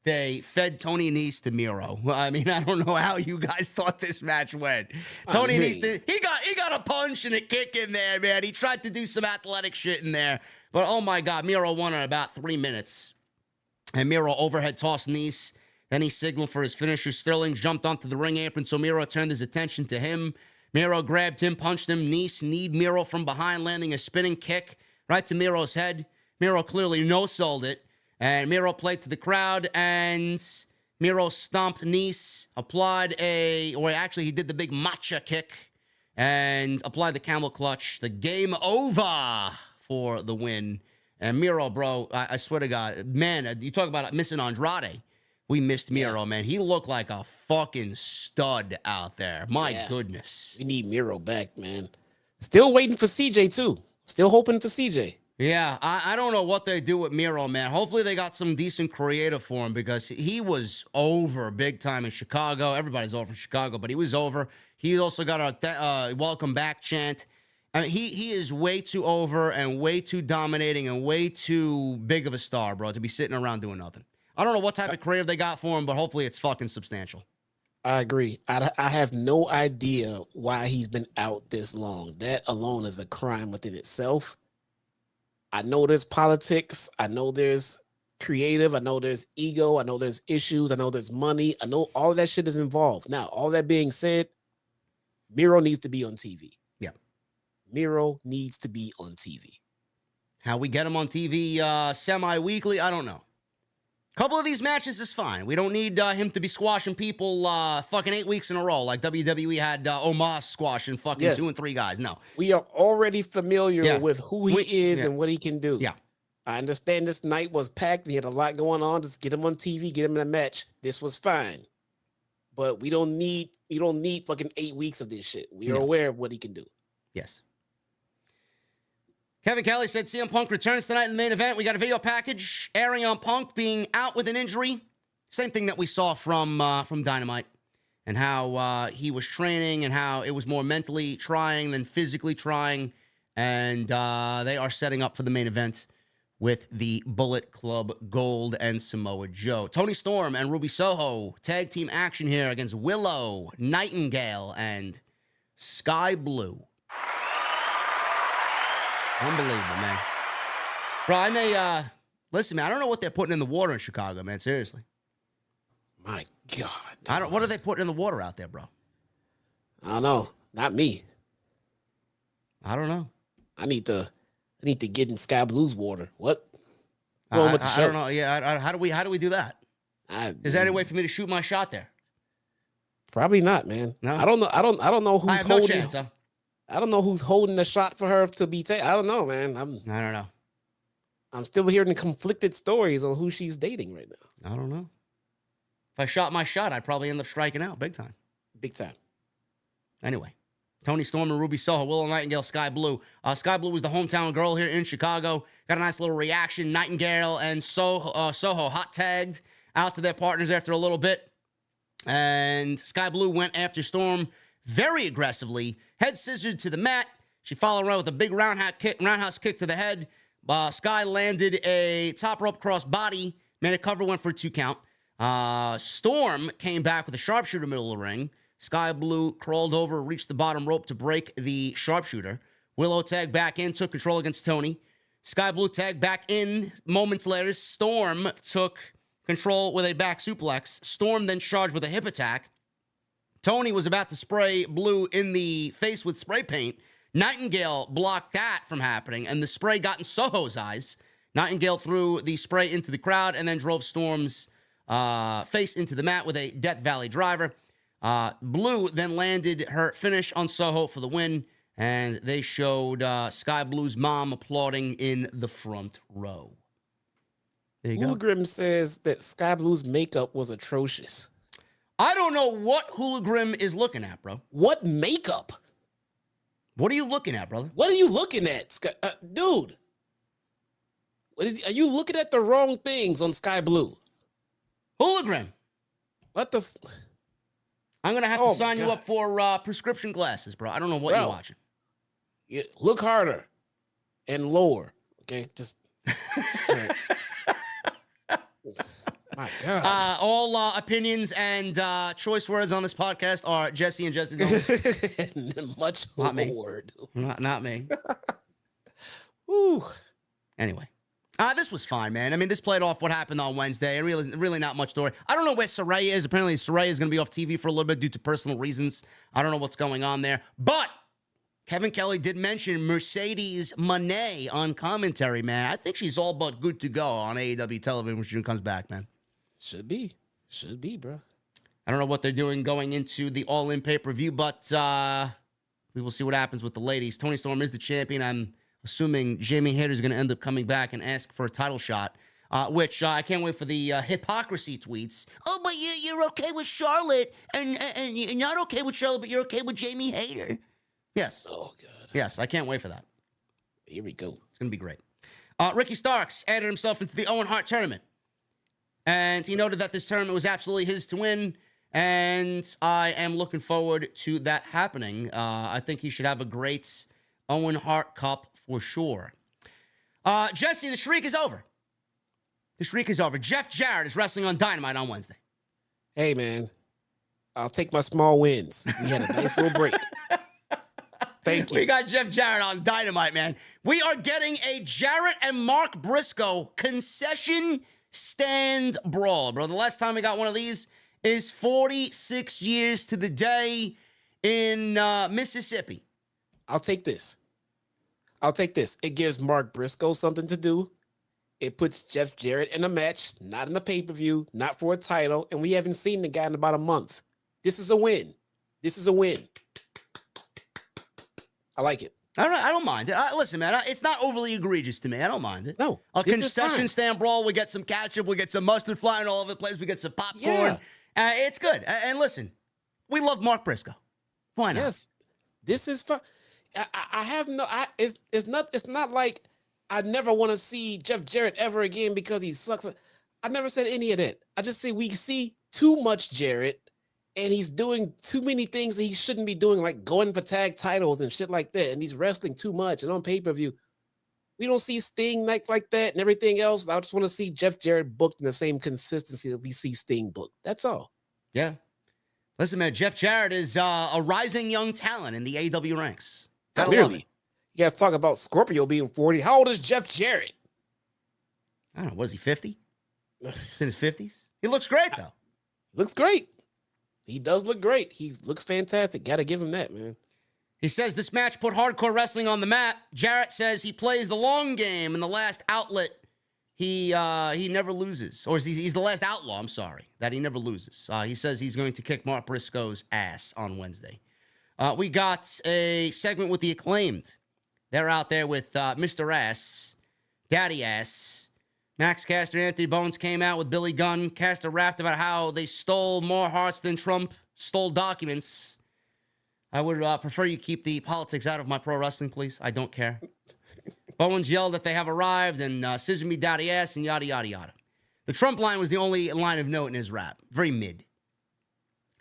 they fed Tony Nese to Miro. I mean, I don't know how you guys thought this match went. Tony Nese, he got a punch and a kick in there, man. He tried to do some athletic shit in there, but oh my God, Miro won in about 3 minutes. And Miro overhead tossed Nese. Then he signaled for his finisher. Sterling jumped onto the ring apron, so Miro turned his attention to him. Miro grabbed him, punched him. Nese kneed Miro from behind, landing a spinning kick right to Miro's head. Miro clearly no-sold it. And Miro played to the crowd, and Miro stomped Nese, he did the big matcha kick, and applied the camel clutch. The game over for the win. And Miro, bro, I swear to God, man, you talk about missing Andrade. We missed Miro, man. He looked like a fucking stud out there. My goodness. We need Miro back, man. Still waiting for CJ, too. Still hoping for CJ. Yeah, I don't know what they do with Miro, man. Hopefully they got some decent creative for him, because he was over big time in Chicago. Everybody's over in Chicago, but he was over. He also got a welcome back chant. I mean, he is way too over and way too dominating and way too big of a star, bro, to be sitting around doing nothing. I don't know what type of creative they got for him, but hopefully it's fucking substantial. I agree. I have no idea why he's been out this long. That alone is a crime within itself. I know there's politics. I know there's creative. I know there's ego. I know there's issues. I know there's money. I know all that shit is involved. Now, all that being said, Miro needs to be on TV. Yeah. Miro needs to be on TV. How we get him on TV semi-weekly, I don't know. A couple of these matches is fine. We don't need him to be squashing people fucking 8 weeks in a row like WWE had Omos squashing fucking 2 and 3 guys. No. We are already familiar with who he is and what he can do. Yeah. I understand this night was packed. He had a lot going on. Just get him on TV, get him in a match. This was fine. But we don't need fucking 8 weeks of this shit. We are aware of what he can do. Yes. Kevin Kelly said CM Punk returns tonight in the main event. We got a video package airing on Punk being out with an injury. Same thing that we saw from Dynamite, and how he was training and how it was more mentally trying than physically trying. And they are setting up for the main event with the Bullet Club Gold and Samoa Joe. Toni Storm and Ruby Soho, tag team action here against Willow, Nightingale, and Skye Blue. Unbelievable, man. Bro, I may, listen, man, I don't know what they're putting in the water in Chicago, man, seriously. My God. What are they putting in the water out there, bro? I don't know. Not me. I don't know. I need to get in Skye Blue's water. What? I don't know. Yeah, how do we do that? Is there any way for me to shoot my shot there? Probably not, man. No? I don't know. I don't know who's I have holding. no chance, huh? I don't know who's holding the shot for her to be taken. I don't know, man. I don't know. I'm still hearing conflicted stories on who she's dating right now. I don't know. If I shot my shot, I'd probably end up striking out big time. Big time. Anyway, Toni Storm and Ruby Soho, Willow Nightingale, Skye Blue. Skye Blue was the hometown girl here in Chicago. Got a nice little reaction. Nightingale and Soho hot tagged out to their partners after a little bit. And Skye Blue went after Storm very aggressively. Head scissored to the mat. She followed around with a big roundhouse kick to the head. Skye landed a top rope cross body. Made a cover, went for a 2 count. Storm came back with a sharpshooter middle of the ring. Skye Blue crawled over, reached the bottom rope to break the sharpshooter. Willow tagged back in, took control against Toni. Skye Blue tagged back in moments later. Storm took control with a back suplex. Storm then charged with a hip attack. Toni was about to spray Blue in the face with spray paint. Nightingale blocked that from happening, and the spray got in Soho's eyes. Nightingale threw the spray into the crowd and then drove Storm's face into the mat with a Death Valley driver. Blue then landed her finish on Soho for the win, and they showed Skye Blue's mom applauding in the front row. There you go. Hoolgrim says that Skye Blue's makeup was atrocious. I don't know what Hoolgrim is looking at, bro. What makeup? What are you looking at, brother? What are you looking at, dude? Are you looking at the wrong things on Skye Blue? Hoolgrim. What the? I'm going to have to sign you up for prescription glasses, bro. I don't know what you're watching. Look harder and lower, okay? Just... My God. All opinions and choice words on this podcast are Jesse and Jesse. Much not me. word. Not me. Woo. Anyway. This was fine, man. I mean, this played off what happened on Wednesday. Really not much story. I don't know where Saraya is. Apparently, Saraya is going to be off TV for a little bit due to personal reasons. I don't know what's going on there. But Kevin Kelly did mention Mercedes Moné on commentary, man. I think she's all but good to go on AEW television when she comes back, man. Should be, bro. I don't know what they're doing going into the All-In pay-per-view, but we will see what happens with the ladies. Toni Storm is the champion. I'm assuming Jamie Hayter is going to end up coming back and ask for a title shot, which I can't wait for the hypocrisy tweets. Oh, but you're okay with Charlotte, and you're not okay with Charlotte, but you're okay with Jamie Hayter. Yes. Oh, God. Yes, I can't wait for that. Here we go. It's going to be great. Ricky Starks added himself into the Owen Hart tournament. And he noted that this tournament was absolutely his to win. And I am looking forward to that happening. I think he should have a great Owen Hart Cup for sure. Jesse, the streak is over. The streak is over. Jeff Jarrett is wrestling on Dynamite on Wednesday. Hey, man. I'll take my small wins. We had a nice little break. Thank you. We got Jeff Jarrett on Dynamite, man. We are getting a Jarrett and Mark Briscoe concession stand brawl, bro. The last time we got one of these is 46 years to the day in Mississippi. I'll take this. It gives Mark Briscoe something to do. It puts Jeff Jarrett in a match, not in a pay-per-view, not for a title, and we haven't seen the guy in about a month. This is a win. I like it. I don't mind it. Listen, man, it's not overly egregious to me. I don't mind it. No. A concession stand brawl. We get some ketchup. We get some mustard flying all over the place. We get some popcorn. Yeah. It's good. And listen, we love Mark Briscoe. Why not? Yes. This is fun. I have no. It's not like I never want to see Jeff Jarrett ever again because he sucks. I never said any of that. I just say we see too much Jarrett, and he's doing too many things that he shouldn't be doing, like going for tag titles and shit like that. And he's wrestling too much. And on pay-per-view, we don't see Sting like that and everything else. I just want to see Jeff Jarrett booked in the same consistency that we see Sting booked. That's all. Yeah. Listen, man, Jeff Jarrett is a rising young talent in the AEW ranks. Gotta love it. You guys talk about Scorpio being 40. How old is Jeff Jarrett? I don't know. Was he 50? He's in his 50s? He looks great, though. Looks great. He does look great. He looks fantastic. Got to give him that, man. He says this match put hardcore wrestling on the map. Jarrett says he plays the long game. In the last outlet, he never loses. Or he's the last outlaw, I'm sorry, that he never loses. He says he's going to kick Mark Briscoe's ass on Wednesday. We got a segment with the Acclaimed. They're out there with Mr. Ass, Daddy Ass. Max Caster and Anthony Bones came out with Billy Gunn. Caster rapped about how they stole more hearts than Trump stole documents. I would prefer you keep the politics out of my pro wrestling, please. I don't care. Bowens yelled that they have arrived and scissor me daddy ass and yada, yada, yada. The Trump line was the only line of note in his rap. Very mid.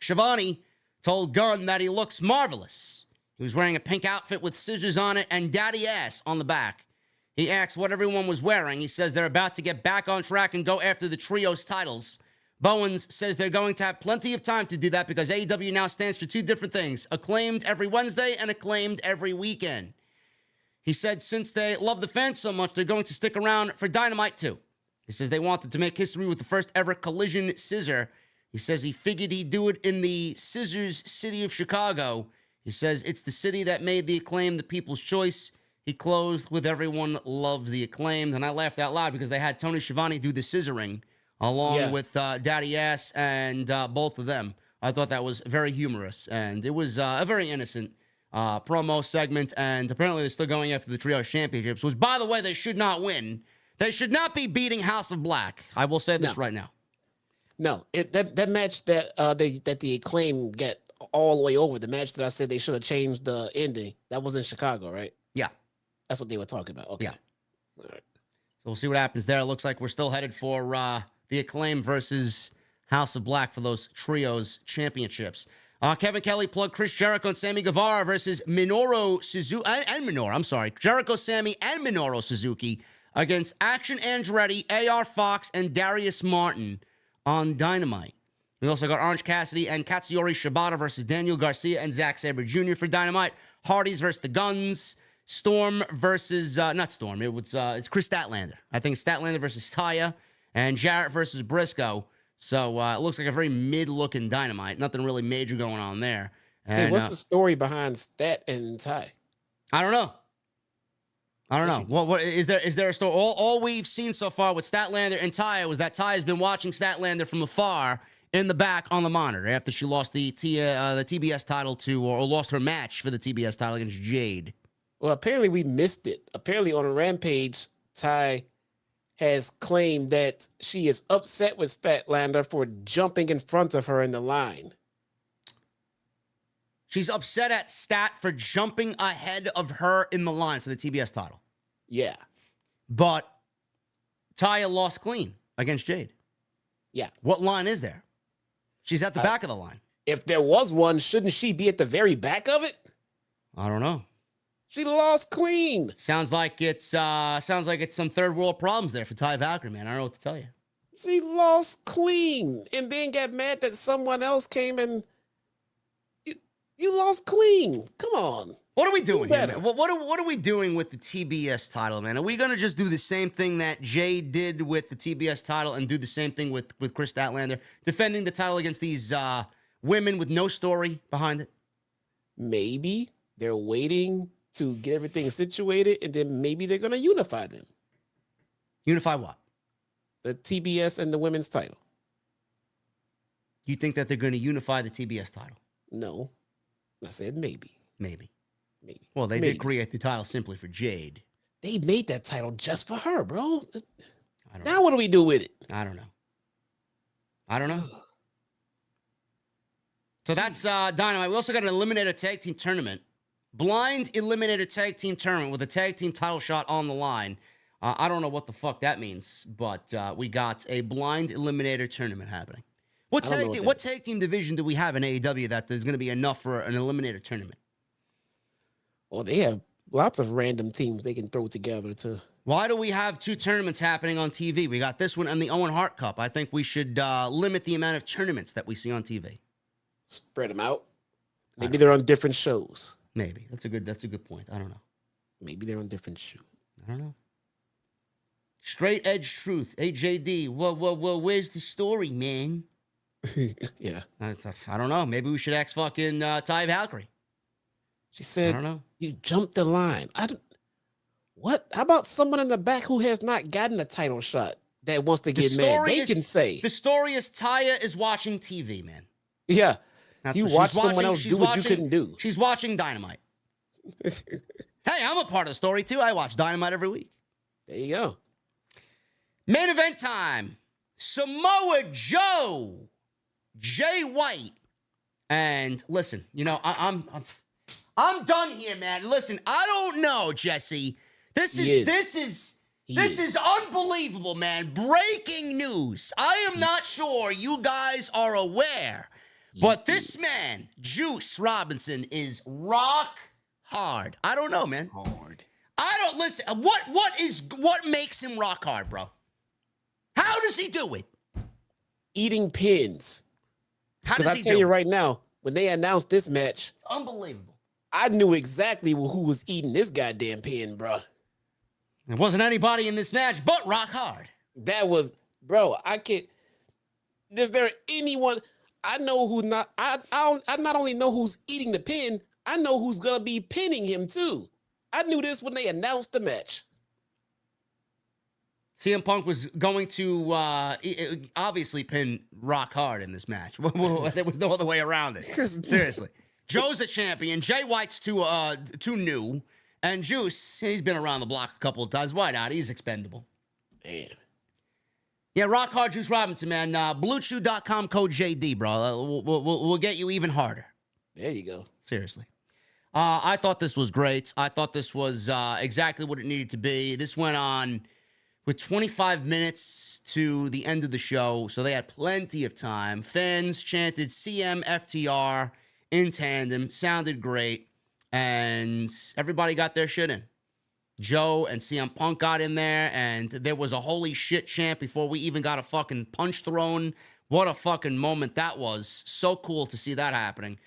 Shivani told Gunn that he looks marvelous. He was wearing a pink outfit with scissors on it and daddy ass on the back. He asks what everyone was wearing. He says they're about to get back on track and go after the trios titles. Bowens says they're going to have plenty of time to do that because AEW now stands for two different things: Acclaimed every Wednesday and Acclaimed every weekend. He said since they love the fans so much, they're going to stick around for Dynamite too. He says they wanted to make history with the first ever Collision scissor. He says he figured he'd do it in the Scissors City of Chicago. He says it's the city that made the Acclaim the people's choice. He closed with everyone loves the Acclaimed. And I laughed out loud because they had Tony Schiavone do the scissoring along with Daddy Ass and both of them. I thought that was very humorous. And it was a very innocent promo segment. And apparently they're still going after the Trios Championships, which, by the way, they should not win. They should not be beating House of Black. I will say this right now. No, that match that the Acclaim get all the way over, the match that I said they should have changed the ending, that was in Chicago, right? Yeah. That's what they were talking about. Okay. Yeah. All right. So we'll see what happens there. It looks like we're still headed for the Acclaim versus House of Black for those Trios Championships. Kevin Kelly plugged Chris Jericho and Sammy Guevara versus Minoru Suzuki Jericho, Sammy, and Minoru Suzuki against Action Andretti, AR Fox, and Darius Martin on Dynamite. We also got Orange Cassidy and Katsuyori Shibata versus Daniel Garcia and Zack Sabre Jr. for Dynamite. Hardys versus the Guns. Storm versus, it's Chris Statlander. I think Statlander versus Taya, and Jarrett versus Briscoe. So it looks like a very mid-looking Dynamite. Nothing really major going on there. And, hey, what's the story behind Stat and Ty? I don't know. What is there a story? All we've seen so far with Statlander and Taya was that Taya has been watching Statlander from afar in the back on the monitor after she lost the TBS title or lost her match for the TBS title against Jade. Well, apparently we missed it. Apparently on a Rampage, Ty has claimed that she is upset with Statlander for jumping in front of her in the line. She's upset at Stat for jumping ahead of her in the line for the TBS title. Yeah. But Taya lost clean against Jade. Yeah. What line is there? She's at the back of the line. If there was one, shouldn't she be at the very back of it? I don't know. She lost clean. Sounds like it's some third world problems there for Ty Valkyrie, man. I don't know what to tell you. She lost clean and then got mad that someone else came and you lost clean. Come on. What are we doing here, man? What are we doing with the TBS title, man? Are we going to just do the same thing that Jay did with the TBS title and do the same thing with Chris Statlander, defending the title against these women with no story behind it? Maybe they're waiting to get everything situated, and then maybe they're going to unify them. Unify what? The TBS and the women's title. You think that they're going to unify the TBS title? No. I said maybe. Maybe. Well, they did create the title simply for Jade. They made that title just for her, bro. Now what do we do with it? I don't know. So that's Dynamite. We also got an Eliminator Tag Team Tournament. Blind eliminator tag team tournament with a tag team title shot on the line. I don't know what the fuck that means, but we got a blind eliminator tournament happening. What tag team division do we have in AEW that there's going to be enough for an eliminator tournament? Well, they have lots of random teams they can throw together too. Why do we have 2 tournaments happening on TV? We got this one and the Owen Hart Cup. I think we should limit the amount of tournaments that we see on TV. Spread them out. Maybe they're on different shows. Maybe. That's a good point. I don't know. Maybe they're on different shows. I don't know. Straight Edge Truth. Hey, JD, well, where's the story, man? Yeah. I don't know. Maybe we should ask fucking Ty Valkyrie. She said, I don't know. You jumped the line. What? How about someone in the back who has not gotten a title shot that wants to get mad? They can say. The story is Taya is watching TV, man. Yeah. That's you watch someone else do what you couldn't do. She's watching Dynamite. Hey, I'm a part of the story, too. I watch Dynamite every week. There you go. Main event time. Samoa Joe. Jay White. And listen, you know, I'm done here, man. Listen, I don't know, Jesse. This is unbelievable, man. Breaking news. I am not sure you guys are aware, but this man, Juice Robinson, is rock hard. I don't know, man. Hard. I don't listen. What makes him rock hard, bro? How does he do it? Eating pins. How does he do it? Because I tell you right now, when they announced this match, it's unbelievable. I knew exactly who was eating this goddamn pin, bro. There wasn't anybody in this match but rock hard. That was, bro. I can't. Is there anyone? I know who's not. I not only know who's eating the pin, I know who's gonna be pinning him too. I knew this when they announced the match. CM Punk was going to obviously pin Rock Hard in this match. There was no other way around it. Seriously. Joe's a champion. Jay White's too new. And Juice, he's been around the block a couple of times. Why not? He's expendable. Man. Yeah, Rock Hard Juice Robinson, man. BlueChew.com code JD, bro. We'll get you even harder. There you go. Seriously. I thought this was great. I thought this was exactly what it needed to be. This went on with 25 minutes to the end of the show, so they had plenty of time. Fans chanted CM FTR in tandem. Sounded great. And everybody got their shit in. Joe and CM Punk got in there, and there was a holy shit chant before we even got a fucking punch thrown. What a fucking moment that was. So cool to see that happening.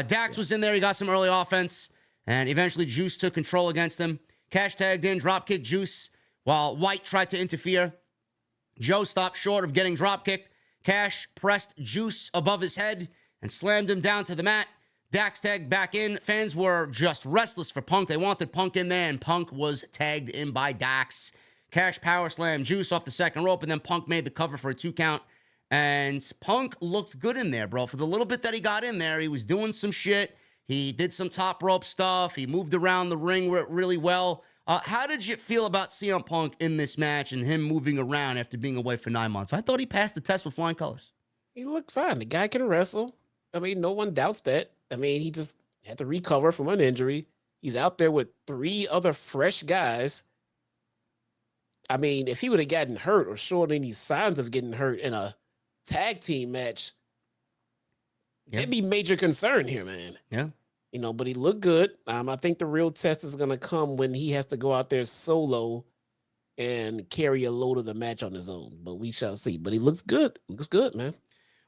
Dax was in there. He got some early offense, and eventually Juice took control against him. Cash tagged in, dropkicked Juice while White tried to interfere. Joe stopped short of getting dropkicked. Cash pressed Juice above his head and slammed him down to the mat. Dax tagged back in. Fans were just restless for Punk. They wanted Punk in there, and Punk was tagged in by Dax. Cash power slammed Juice off the second rope, and then Punk made the cover for a 2 count. And Punk looked good in there, bro. For the little bit that he got in there, he was doing some shit. He did some top rope stuff. He moved around the ring really well. How did you feel about CM Punk in this match and him moving around after being away for 9 months? I thought he passed the test with flying colors. He looked fine. The guy can wrestle. I mean, no one doubts that. I mean, he just had to recover from an injury. He's out there with 3 other fresh guys. I mean, if he would have gotten hurt or showed any signs of getting hurt in a tag team match, there'd be major concern here, man. Yeah. You know, but he looked good. I think the real test is going to come when he has to go out there solo and carry a load of the match on his own. But we shall see. But he looks good. Looks good, man.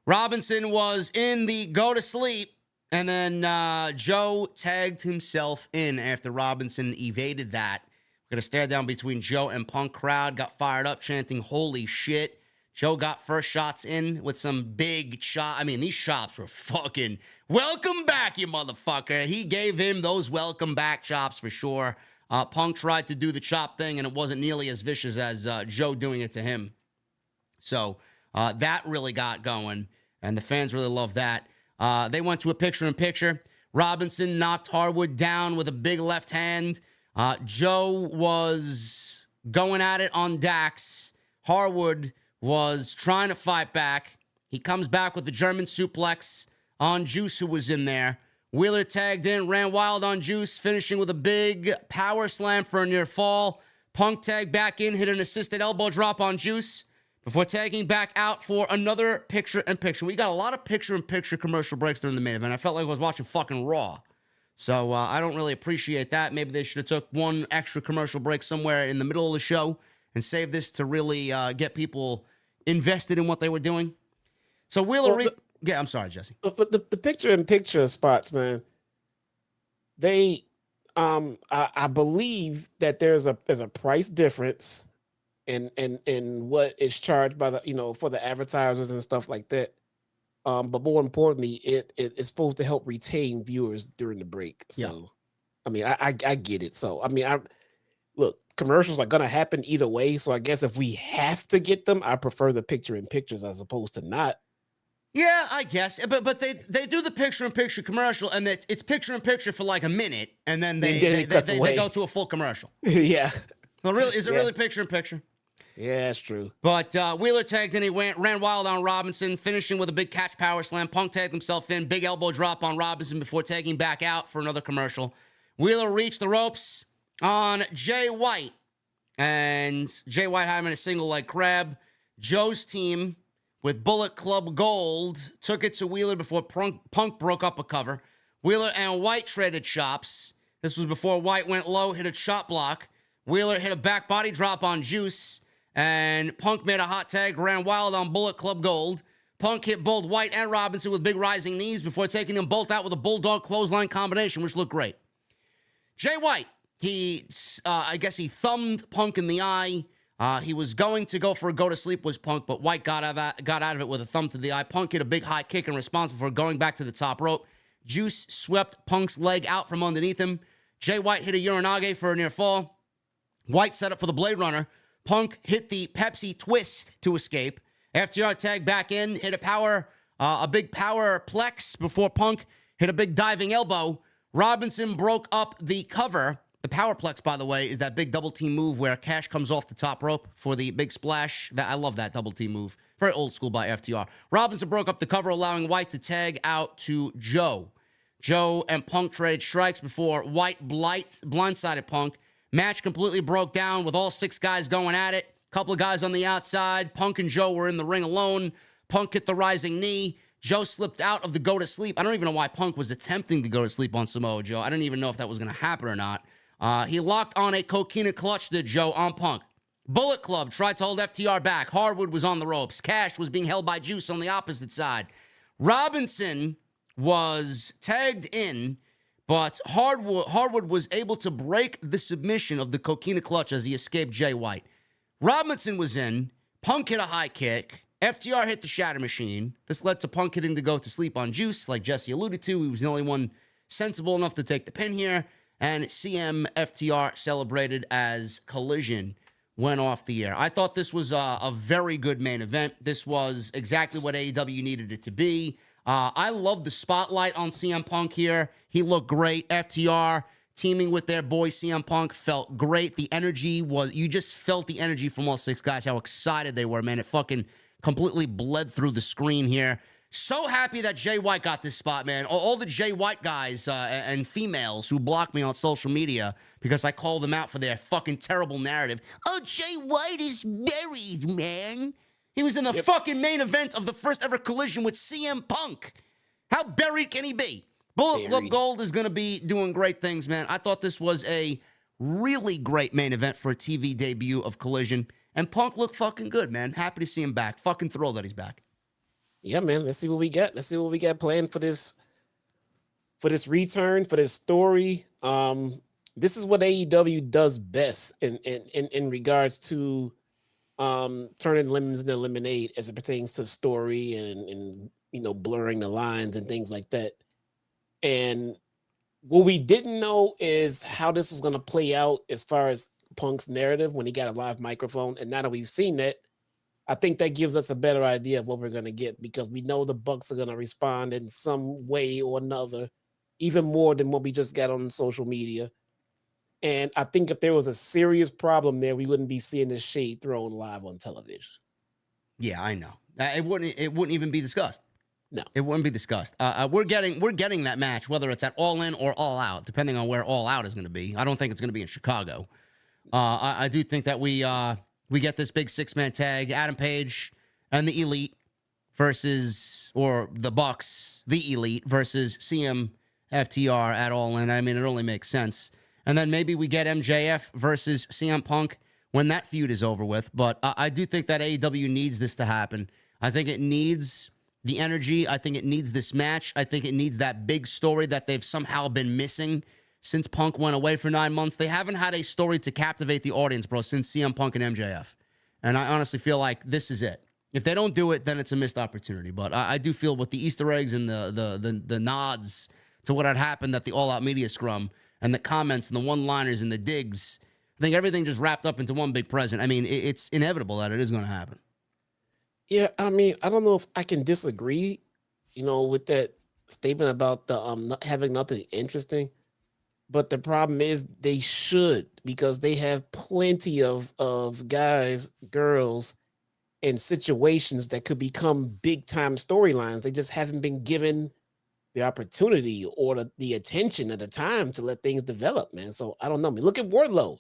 Robinson was in the go to sleep, and then Joe tagged himself in after Robinson evaded that. We're going to stare down between Joe and Punk. Crowd got fired up, chanting, "Holy shit." Joe got first shots in with some big shot. I mean, these shots were fucking welcome back, you motherfucker. He gave him those welcome back chops for sure. Punk tried to do the chop thing, and it wasn't nearly as vicious as Joe doing it to him. So that really got going, and the fans really loved that. They went to a picture-in-picture. Robinson knocked Harwood down with a big left hand. Joe was going at it on Dax. Harwood was trying to fight back. He comes back with the German suplex on Juice, who was in there. Wheeler tagged in, ran wild on Juice, finishing with a big power slam for a near fall. Punk tagged back in, hit an assisted elbow drop on Juice before tagging back out for another picture-in-picture. We got a lot of picture-in-picture commercial breaks during the main event. I felt like I was watching fucking Raw. So I don't really appreciate that. Maybe they should have took one extra commercial break somewhere in the middle of the show and save this to really get people invested in what they were doing. So Wheeler... Yeah, I'm sorry, Jesse. But the picture-in-picture spots, man, they... I believe that there's a price difference in what is charged by the for the advertisers and stuff like that. But more importantly, it's supposed to help retain viewers during the break. So, yeah. I mean, I get it. So, I mean, look, commercials are gonna happen either way. So, I guess if we have to get them, I prefer the picture-in-pictures as opposed to not. Yeah, I guess, but they do the picture-in-picture commercial, and it's picture-in-picture for like a minute, and then they go to a full commercial. Yeah. So really, is it really picture-in-picture? Yeah, that's true. But Wheeler tagged in, he ran wild on Robinson, finishing with a big catch power slam. Punk tagged himself in, big elbow drop on Robinson before tagging back out for another commercial. Wheeler reached the ropes on Jay White, and Jay White had him in a single leg crab. Joe's team, with Bullet Club Gold, took it to Wheeler before Punk broke up a cover. Wheeler and White traded chops. This was before White went low, hit a chop block. Wheeler hit a back body drop on Juice, and Punk made a hot tag, ran wild on Bullet Club Gold. Punk hit both White and Robinson with big rising knees before taking them both out with a bulldog clothesline combination, which looked great. Jay White, I guess he thumbed Punk in the eye. He was going to go for a go-to-sleep with Punk, but White got out of it with a thumb to the eye. Punk hit a big high kick in response before going back to the top rope. Juice swept Punk's leg out from underneath him. Jay White hit a Uranage for a near fall. White set up for the Blade Runner. Punk hit the Pepsi Twist to escape. FTR tagged back in, hit a big power plex before Punk hit a big diving elbow. Robinson broke up the cover. The Powerplex, by the way, is that big double team move where Cash comes off the top rope for the big splash. I love that double team move. Very old school by FTR. Robinson broke up the cover, allowing White to tag out to Joe. Joe and Punk traded strikes before White blindsided Punk. Match completely broke down with all 6 guys going at it. Couple of guys on the outside. Punk and Joe were in the ring alone. Punk hit the rising knee. Joe slipped out of the go-to-sleep. I don't even know why Punk was attempting to go to sleep on Samoa Joe. I don't even know if that was going to happen or not. He locked on a coquina clutch to Joe on Punk. Bullet Club tried to hold FTR back. Harwood was on the ropes. Cash was being held by Juice on the opposite side. Robinson was tagged in, but Harwood was able to break the submission of the coquina clutch as he escaped Jay White. Robinson was in. Punk hit a high kick. FTR hit the Shatter Machine. This led to Punk hitting the go to sleep on Juice, like Jesse alluded to. He was the only one sensible enough to take the pin here. And CM FTR celebrated as Collision went off the air. I thought this was a very good main event. This was exactly what AEW needed it to be. I love the spotlight on CM Punk here. He looked great. FTR teaming with their boy CM Punk felt great. The energy was, you just felt the energy from all 6 guys, how excited they were, man. It fucking completely bled through the screen here. So happy that Jay White got this spot, man. All the Jay White guys and females who block me on social media because I call them out for their fucking terrible narrative. Oh, Jay White is buried, man. He was in the fucking main event of the first ever Collision with CM Punk. How buried can he be? Bullet Club Gold is going to be doing great things, man. I thought this was a really great main event for a TV debut of Collision. And Punk looked fucking good, man. Happy to see him back. Fucking thrilled that he's back. Yeah, man. Let's see what we got. Let's see what we got planned for this return, for this story. This is what AEW does best in regards to turning lemons into lemonade as it pertains to story and blurring the lines and things like that. And what we didn't know is how this was going to play out as far as Punk's narrative when he got a live microphone. And now that we've seen that, I think that gives us a better idea of what we're going to get, because we know the Bucks are going to respond in some way or another, even more than what we just got on social media. And I think if there was a serious problem there, we wouldn't be seeing this shade thrown live on television. Yeah, I know. It wouldn't even be discussed. It wouldn't be discussed. We're getting that match, whether it's at All In or All Out, depending on where All Out is going to be. I don't think it's going to be in Chicago. I do think that we get this big 6-man tag, Adam Page and the Elite or the Bucks, the Elite versus CM FTR at All In. I mean, it only makes sense. And then maybe we get MJF versus CM Punk when that feud is over with. But I do think that AEW needs this to happen. I think it needs the energy. I think it needs this match. I think it needs that big story that they've somehow been missing since Punk went away for 9 months. They haven't had a story to captivate the audience, bro, since CM Punk and MJF. And I honestly feel like this is it. If they don't do it, then it's a missed opportunity. But I do feel with the Easter eggs and the nods to what had happened at the All Out Media Scrum and the comments and the one-liners and the digs, I think everything just wrapped up into one big present. I mean, it's inevitable that it is going to happen. Yeah, I mean, I don't know if I can disagree, with that statement about the not having nothing interesting. But the problem is they should, because they have plenty of guys, girls, and situations that could become big-time storylines. They just haven't been given the opportunity or the attention at the time to let things develop, man. So I don't know. I mean, look at Wardlow.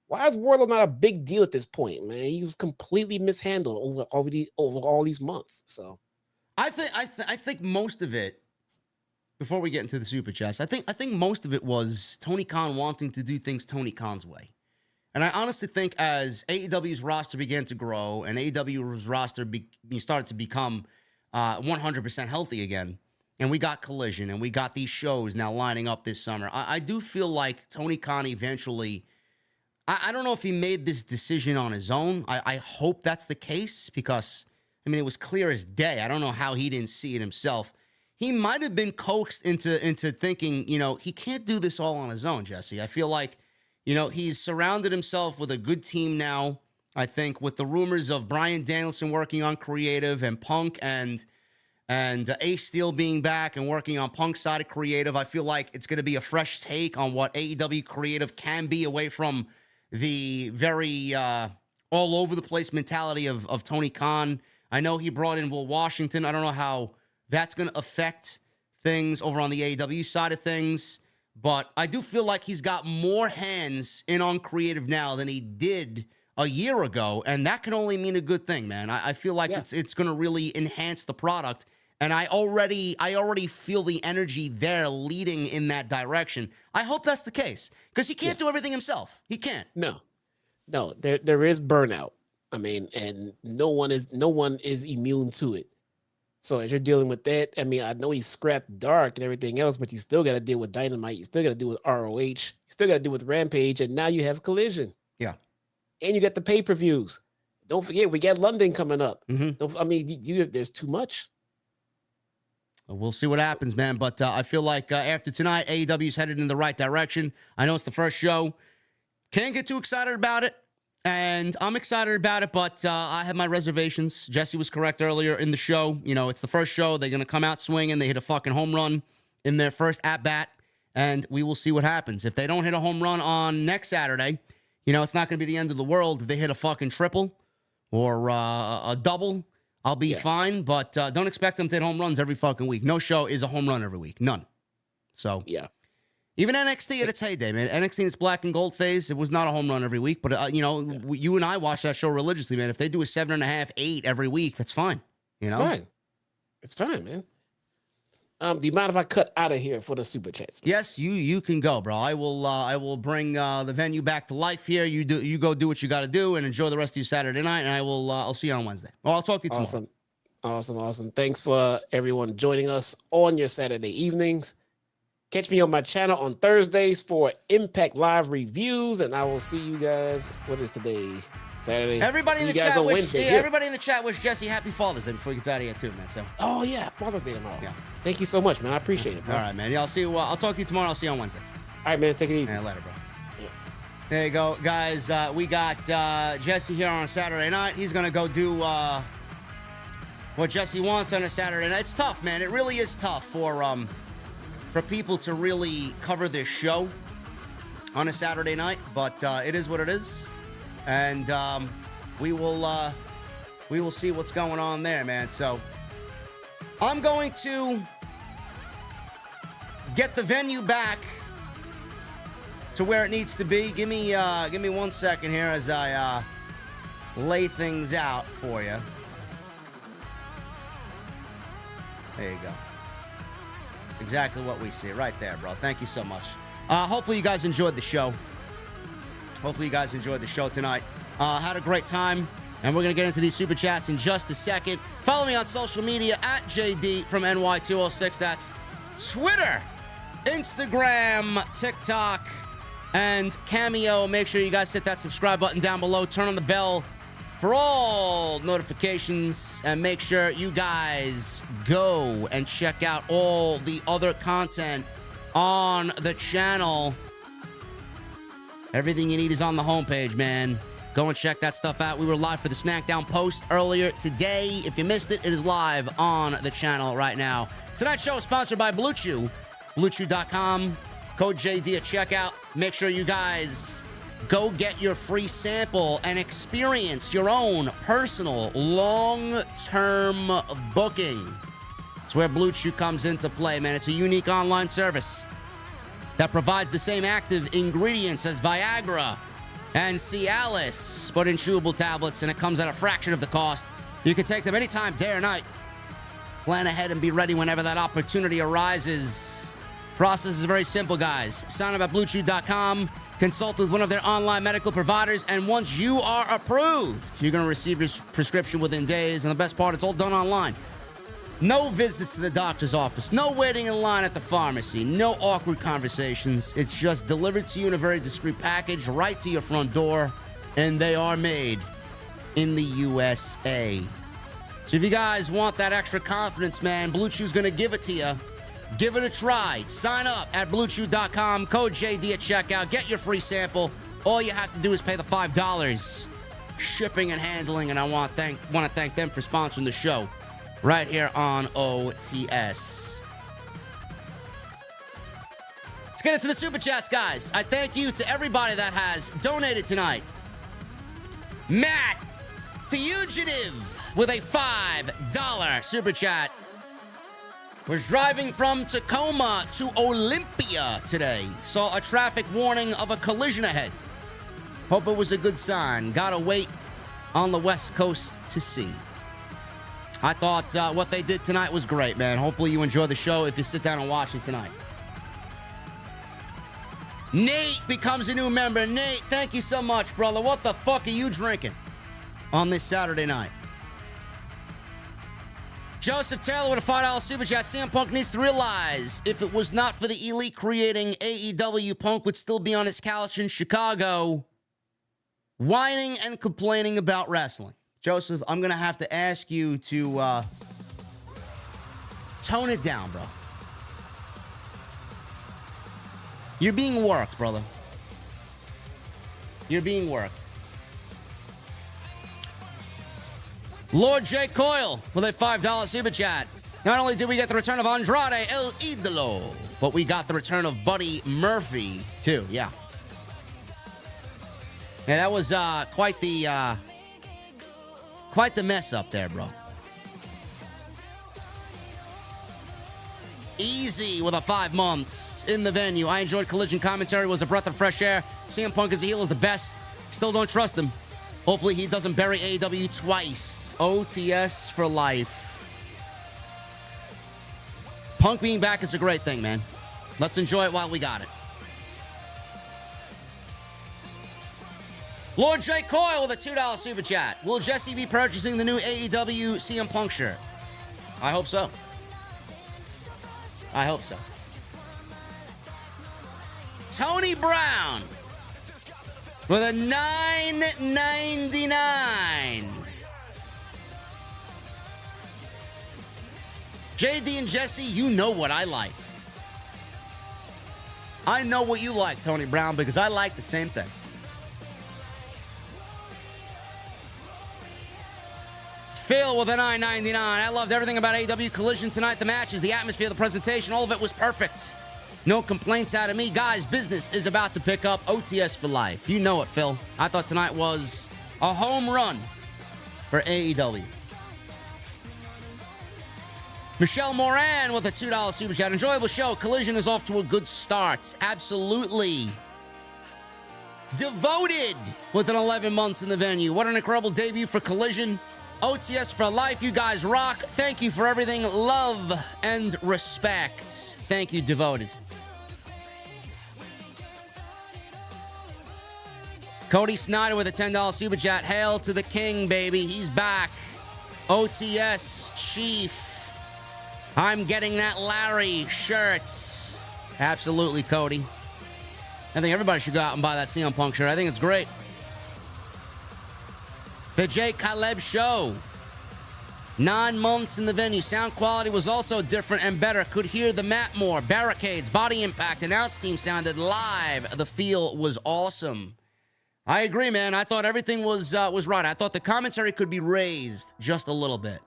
Why is Wardlow not a big deal at this point, man? He was completely mishandled over all these months. So I think most of it, before we get into the super chats, I think most of it was Tony Khan wanting to do things Tony Khan's way. And I honestly think as AEW's roster began to grow and AEW's roster started to become 100% healthy again, and we got Collision and we got these shows now lining up this summer, I do feel like Tony Khan eventually, I don't know if he made this decision on his own. I hope that's the case because, I mean, it was clear as day. I don't know how he didn't see it himself. He might have been coaxed into thinking, he can't do this all on his own, Jesse. I feel like, he's surrounded himself with a good team now, I think, with the rumors of Bryan Danielson working on creative and Punk and Ace Steel being back and working on Punk's side of creative. I feel like it's going to be a fresh take on what AEW creative can be away from the very all over the place mentality of Tony Khan. I know he brought in Will Washington. I don't know how that's going to affect things over on the AEW side of things. But I do feel like he's got more hands in on creative now than he did a year ago. And that can only mean a good thing, man. I feel like it's going to really enhance the product. And I already feel the energy there leading in that direction. I hope that's the case because he can't do everything himself. He can't. No, there is burnout. I mean, and no one is immune to it. So as you're dealing with that, I mean, I know he's scrapped Dark and everything else, but you still got to deal with Dynamite. You still got to deal with ROH. You still got to deal with Rampage, and now you have Collision. Yeah, and you got the pay-per-views. Don't forget, we got London coming up. Mm-hmm. There's too much. We'll see what happens, man. But I feel like after tonight, AEW's headed in the right direction. I know it's the first show. Can't get too excited about it. And I'm excited about it, but I have my reservations. Jesse was correct earlier in the show. It's the first show. They're going to come out swinging. They hit a fucking home run in their first at-bat, and we will see what happens. If they don't hit a home run on next Saturday, it's not going to be the end of the world. If they hit a fucking triple or a double, I'll be fine, but don't expect them to hit home runs every fucking week. No show is a home run every week. None. So, yeah. Even NXT at its heyday, man. NXT in its black and gold phase, it was not a home run every week. But, you and I watch that show religiously, man. If they do a 7.5, 8 every week, that's fine. It's fine. It's fine, man. Do you mind if I cut out of here for the super chats? Yes, you can go, bro. I will bring the venue back to life here. You go do what you got to do and enjoy the rest of your Saturday night. And I'll see you on Wednesday. Well, I'll talk to you tomorrow. Awesome. Thanks for everyone joining us on your Saturday evenings. Catch me on my channel on Thursdays for Impact Live reviews, and I will see you guys. What is today? Saturday. Everybody in the chat wish Jesse happy Father's Day before he gets out of here too, man. So. Oh yeah, Father's Day tomorrow. Yeah. Thank you so much, man. I appreciate it, bro. All right, man. Yeah, I'll see you. I'll talk to you tomorrow. I'll see you on Wednesday. All right, man. Take it easy. Yeah, later, bro. Yeah. There you go, guys. We got Jesse here on a Saturday night. He's gonna go do what Jesse wants on a Saturday night. It's tough, man. It really is tough for people to really cover this show on a Saturday night, but it is what it is, and we will see what's going on there, man. So I'm going to get the venue back to where it needs to be. Give me 1 second here as I lay things out for you. There you go. Exactly what we see right there, bro. Thank you so much. Hopefully you guys enjoyed the show. Hopefully you guys enjoyed the show tonight. Had a great time, and we're going to get into these super chats in just a second. Follow me on social media at JDfromNY206. That's Twitter, Instagram, TikTok, and Cameo. Make sure you guys hit that subscribe button down below. Turn on the bell for all notifications, and make sure you guys go and check out all the other content on the channel. Everything you need is on the homepage, man. Go and check that stuff out. We were live for the SmackDown post earlier today. If you missed it, it is live on the channel right now. Tonight's show is sponsored by Blue Chew. BlueChew.com. Code JD at checkout. Make sure you guys go get your free sample and experience your own personal long-term booking. It's where Blue Chew comes into play, man. It's a unique online service that provides the same active ingredients as Viagra and Cialis, but in chewable tablets, and it comes at a fraction of the cost. You can take them anytime, day or night. Plan ahead and be ready whenever that opportunity arises. Process is very simple, guys. Sign up at BlueChew.com, consult with one of their online medical providers, and once you are approved, you're going to receive your prescription within days, and the best part, it's all done online. No visits to the doctor's office, no waiting in line at the pharmacy, no awkward conversations. It's just delivered to you in a very discreet package right to your front door, and they are made in the USA. So if you guys want that extra confidence, man, Blue Chew's going to give it to you. Give it a try. Sign up at BlueChew.com, code JD at checkout. Get your free sample. All you have to do is pay the $5 shipping and handling, and I want to thank them for sponsoring the show right here on OTS. Let's get into the super chats, guys. I thank you to everybody that has donated tonight. Matt Fugitive with a $5 super chat. Was driving from Tacoma to Olympia today. Saw a traffic warning of a collision ahead. Hope it was a good sign. Gotta wait on the West Coast to see. I thought what they did tonight was great, man. Hopefully you enjoy the show if you sit down and watch it tonight. Nate becomes a new member. Nate, thank you so much, brother. What the fuck are you drinking on this Saturday night? Joseph Taylor with a $5 super chat. CM Punk needs to realize if it was not for the Elite creating AEW, Punk would still be on his couch in Chicago, whining and complaining about wrestling. Joseph, I'm going to have to ask you to tone it down, bro. You're being worked, brother. You're being worked. Lord J. Coyle with a $5 super chat. Not only did we get the return of Andrade El Idolo, but we got the return of Buddy Murphy, too. Yeah. Yeah, that was quite the mess up there, bro. Easy with a 5 months in the venue. I enjoyed Collision commentary. It was a breath of fresh air. CM Punk as a heel is the best. Still don't trust him. Hopefully he doesn't bury AEW twice. OTS for life. Punk being back is a great thing, man. Let's enjoy it while we got it. Lord J. Coyle with a $2 super chat. Will Jesse be purchasing the new AEW CM Punk shirt? I hope so. I hope so. Tony Brown with a $9.99. JD and Jesse, you know what I like. I know what you like, Tony Brown, because I like the same thing. Phil with a $9.99. I loved everything about AEW Collision tonight. The matches, the atmosphere, the presentation, all of it was perfect. No complaints out of me. Guys, business is about to pick up. OTS for life. You know it, Phil. I thought tonight was a home run for AEW. Michelle Moran with a $2 super chat. Enjoyable show. Collision is off to a good start. Absolutely. Devoted with an 11 months in the venue. What an incredible debut for Collision. OTS for life. You guys rock. Thank you for everything. Love and respect. Thank you, Devoted. Cody Snyder with a $10 super chat. Hail to the king, baby. He's back. OTS Chief. I'm getting that Larry shirt. Absolutely, Cody. I think everybody should go out and buy that CM Punk shirt. I think it's great. The J. Caleb Show. 9 months in the venue. Sound quality was also different and better. Could hear the mat more. Barricades, body impact, announce team sounded live. The feel was awesome. I agree, man. I thought everything was right. I thought the commentary could be raised just a little bit.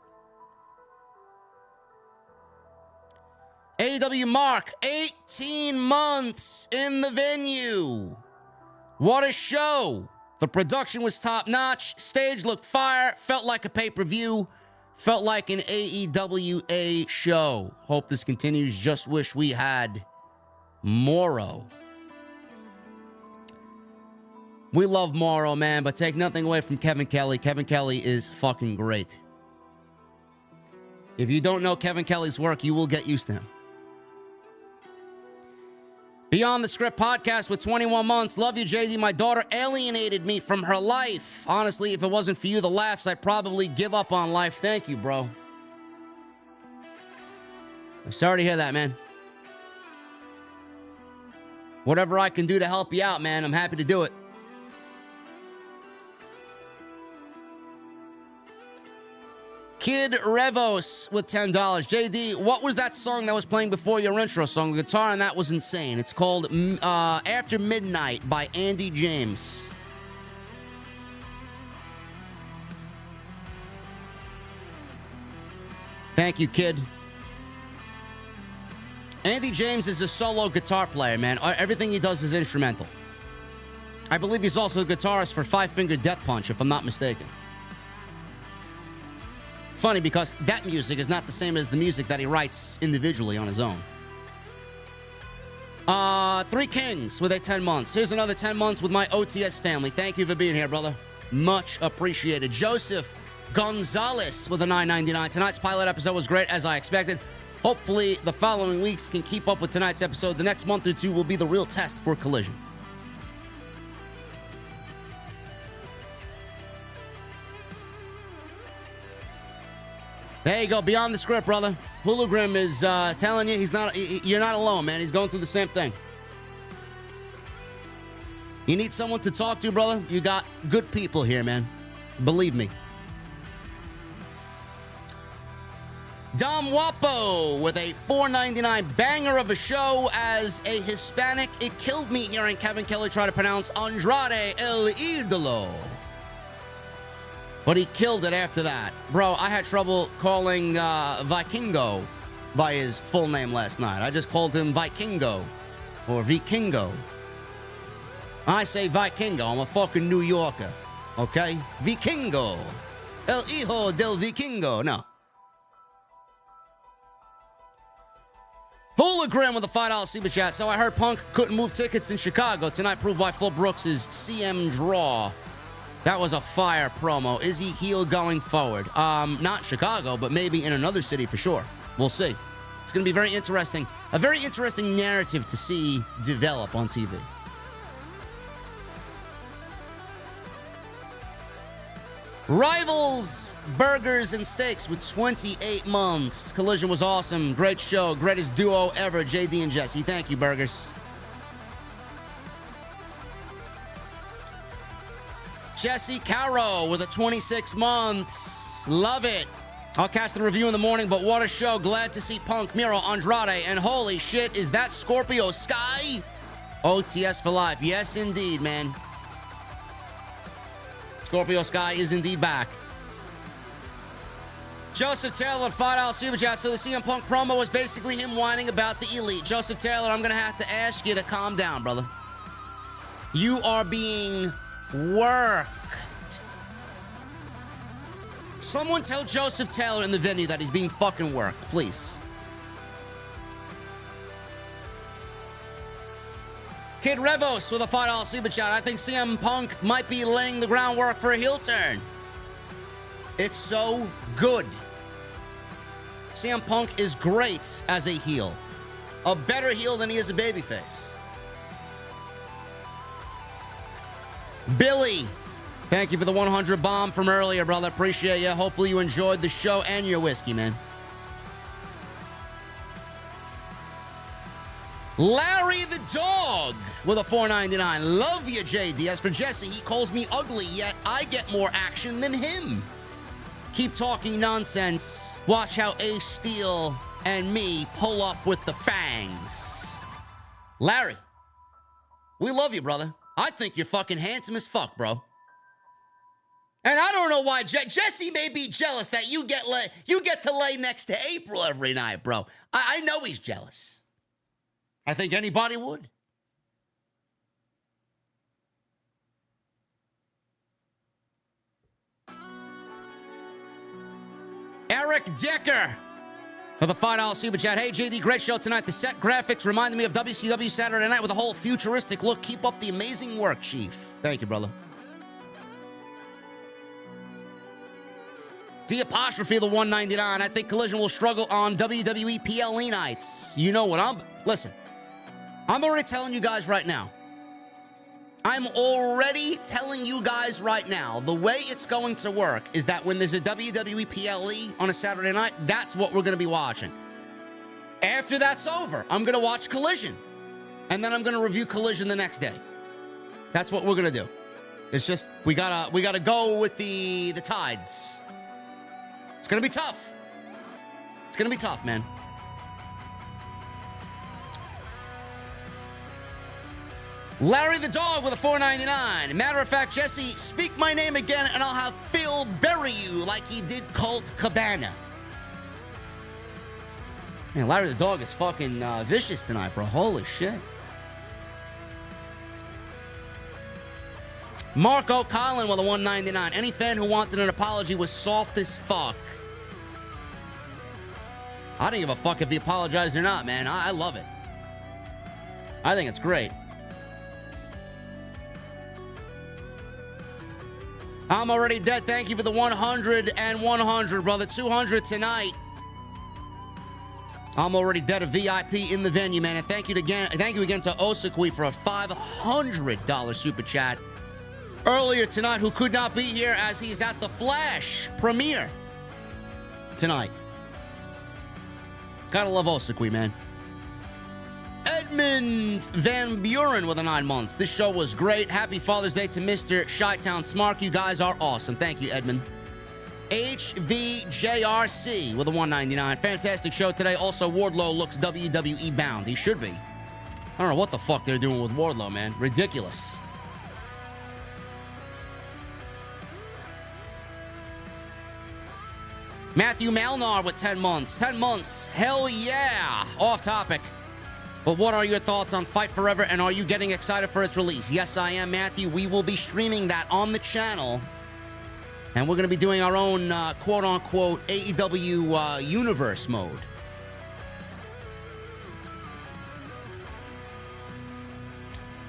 AEW Mark, 18 months in the venue. What a show. The production was top-notch. Stage looked fire. Felt like a pay-per-view. Felt like an AEWA show. Hope this continues. Just wish we had Miro. We love Miro, man, but take nothing away from Kevin Kelly. Kevin Kelly is fucking great. If you don't know Kevin Kelly's work, you will get used to him. Beyond the Script podcast with 21 months. Love you, JD. My daughter alienated me from her life. Honestly, if it wasn't for you, the laughs, I'd probably give up on life. Thank you, bro. I'm sorry to hear that, man. Whatever I can do to help you out, man, I'm happy to do it. Kid Revos with $10. JD, what was that song that was playing before your intro song? The guitar on that was insane. It's called After Midnight by Andy James. Thank you, kid. Andy James is a solo guitar player, man. Everything he does is instrumental. I believe he's also a guitarist for Five Finger Death Punch, if I'm not mistaken. Funny, because that music is not the same as the music that he writes individually on his own. Three Kings with a 10 months. Here's another 10 months with my OTS family. Thank you for being here, brother. Much appreciated. Joseph Gonzalez with a $9.99. Tonight's pilot episode was great, as I expected. Hopefully, the following weeks can keep up with tonight's episode. The next month or two will be the real test for Collision. There you go. Beyond the Script, brother. Hologram is telling you you're not alone, man. He's going through the same thing. You need someone to talk to, brother? You got good people here, man. Believe me. Dom Wapo with a $4.99 banger of a show. As a Hispanic, it killed me hearing Kevin Kelly try to pronounce Andrade El Idolo. But he killed it after that. Bro, I had trouble calling Vikingo by his full name last night. I just called him Vikingo or Vikingo. I say Vikingo. I'm a fucking New Yorker. Okay? Vikingo. El hijo del Vikingo. No. Hologram with a $5 super chat. So I heard Punk couldn't move tickets in Chicago. Tonight proved why Phil Brooks is CM draw. That was a fire promo. Is he heel going forward? Not Chicago, but maybe in another city for sure. We'll see. It's going to be very interesting. A very interesting narrative to see develop on TV. Rivals, Burgers, and Steaks with 28 months. Collision was awesome. Great show. Greatest duo ever, JD and Jesse. Thank you, Burgers. Jesse Caro with a 26 months. Love it. I'll catch the review in the morning, but what a show. Glad to see Punk, Miro, Andrade, and holy shit, is that Scorpio Skye? OTS for life. Yes, indeed, man. Scorpio Skye is indeed back. Joseph Taylor, $5 super chat. So the CM Punk promo was basically him whining about the Elite. Joseph Taylor, I'm going to have to ask you to calm down, brother. You are being worked. Someone tell Joseph Taylor in the venue that he's being fucking worked, please. Kid Revos with a $5 super chat. I think CM Punk might be laying the groundwork for a heel turn. If so, good. CM Punk is great as a heel. A better heel than he is a babyface. Billy, thank you for the 100 bomb from earlier, brother. Appreciate you. Hopefully you enjoyed the show and your whiskey, man. Larry the Dog with a $4.99. Love you, JD. As for Jesse, he calls me ugly, yet I get more action than him. Keep talking nonsense. Watch how Ace Steel and me pull up with the fangs. Larry, we love you, brother. I think you're fucking handsome as fuck, bro. And I don't know why Jesse may be jealous that you get to lay next to April every night, bro. I know he's jealous. I think anybody would. Eric Decker for the $5 super chat. Hey, JD, great show tonight. The set graphics reminded me of WCW Saturday Night with a whole futuristic look. Keep up the amazing work, Chief. Thank you, brother. D apostrophe the $1.99. I think Collision will struggle on WWE PLE nights. You know what listen, I'm already telling you guys right now. I'm already telling you guys right now, the way it's going to work is that when there's a WWE PLE on a Saturday night, that's what we're going to be watching. After that's over, I'm going to watch Collision. And then I'm going to review Collision the next day. That's what we're going to do. It's just, we gotta go with the tides. It's going to be tough. It's going to be tough, man. Larry the Dog with a $4.99. Matter of fact, Jesse, speak my name again and I'll have Phil bury you like he did Colt Cabana. Man, Larry the Dog is fucking vicious tonight, bro. Holy shit. Marco Collin with a $1.99. Any fan who wanted an apology was soft as fuck. I don't give a fuck if he apologized or not, man. I love it. I think it's great. I'm already dead. Thank you for the 100 and 100, brother. 200 tonight. I'm already dead. A VIP in the venue, man. And thank you again to Osakui for a $500 super chat earlier tonight, who could not be here as he's at the Flash premiere tonight. Gotta love Osakui, man. Edmund Van Buren with a 9 months. This show was great. Happy Father's Day to Mr. Chi-Town Smark. You guys are awesome. Thank you, Edmund. HVJRC with a $1.99. Fantastic show today. Also, Wardlow looks WWE bound. He should be. I don't know what the fuck they're doing with Wardlow, man. Ridiculous. Matthew Malnar with 10 months. 10 months. Hell yeah. Off topic. But what are your thoughts on Fight Forever, and are you getting excited for its release? Yes, I am, Matthew. We will be streaming that on the channel, and we're going to be doing our own quote-unquote AEW universe mode.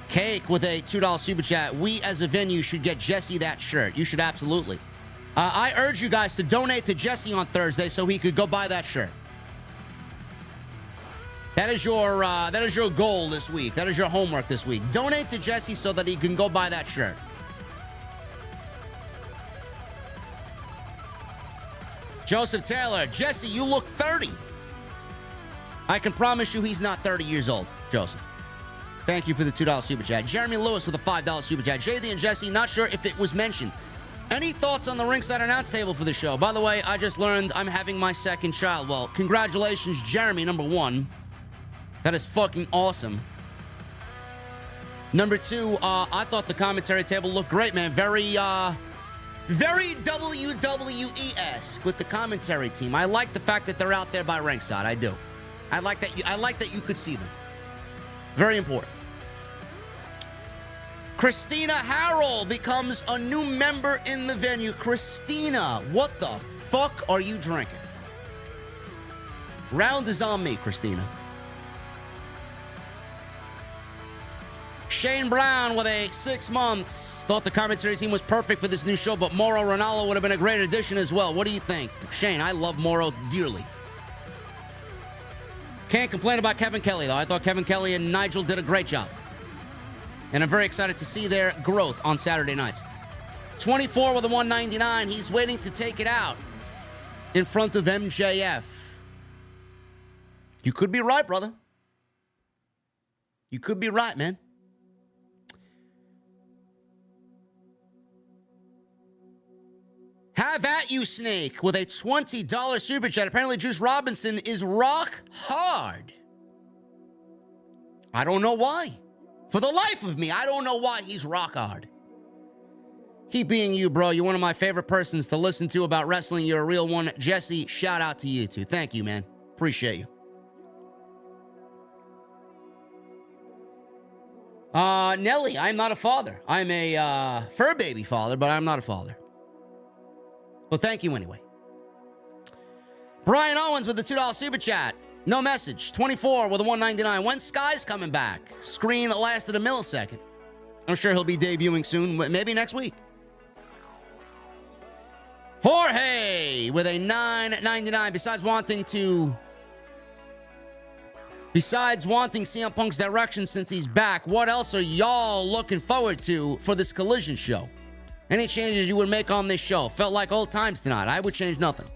Cake with a $2 super chat. We, as a venue, should get Jesse that shirt. You should absolutely. I urge you guys to donate to Jesse on Thursday so he could go buy that shirt. That is your goal this week. That is your homework this week. Donate to Jesse so that he can go buy that shirt. Joseph Taylor, Jesse, you look 30. I can promise you he's not 30 years old, Joseph. Thank you for the $2 super chat. Jeremy Lewis with a $5 super chat. JD and Jesse, not sure if it was mentioned. Any thoughts on the ringside announce table for the show? By the way, I just learned I'm having my second child. Well, congratulations, Jeremy, number one. That is fucking awesome. Number two, I thought the commentary table looked great, man. Very WWE-esque with the commentary team. I like the fact that they're out there by ringside. I do. I like that you could see them. Very important. Christina Harrell becomes a new member in the venue. Christina, what the fuck are you drinking? Round is on me, Christina. Shane Brown with a 6 months. Thought the commentary team was perfect for this new show, but Mauro Ranallo would have been a great addition as well. What do you think? Shane, I love Mauro dearly. Can't complain about Kevin Kelly, though. I thought Kevin Kelly and Nigel did a great job. And I'm very excited to see their growth on Saturday nights. 24 with a 199. He's waiting to take it out in front of MJF. You could be right, brother. You could be right, man. Have at you, Snake, with a $20 super chat. Apparently, Juice Robinson is rock hard. I don't know why. For the life of me, I don't know why he's rock hard. Keep being you, bro. You're one of my favorite persons to listen to about wrestling. You're a real one. Jesse, shout out to you, too. Thank you, man. Appreciate you. Nelly, I'm not a father. I'm a fur baby father, but I'm not a father. Well, thank you anyway. Brian Owens with the $2 super chat. No message. 24 with a 199. When Skye's coming back? Screen lasted a millisecond. I'm sure he'll be debuting soon, maybe next week. Jorge with a $9.99. Besides wanting CM Punk's direction since he's back, what else are y'all looking forward to for this Collision show? Any changes you would make on this show? Felt like old times tonight. I would change nothing.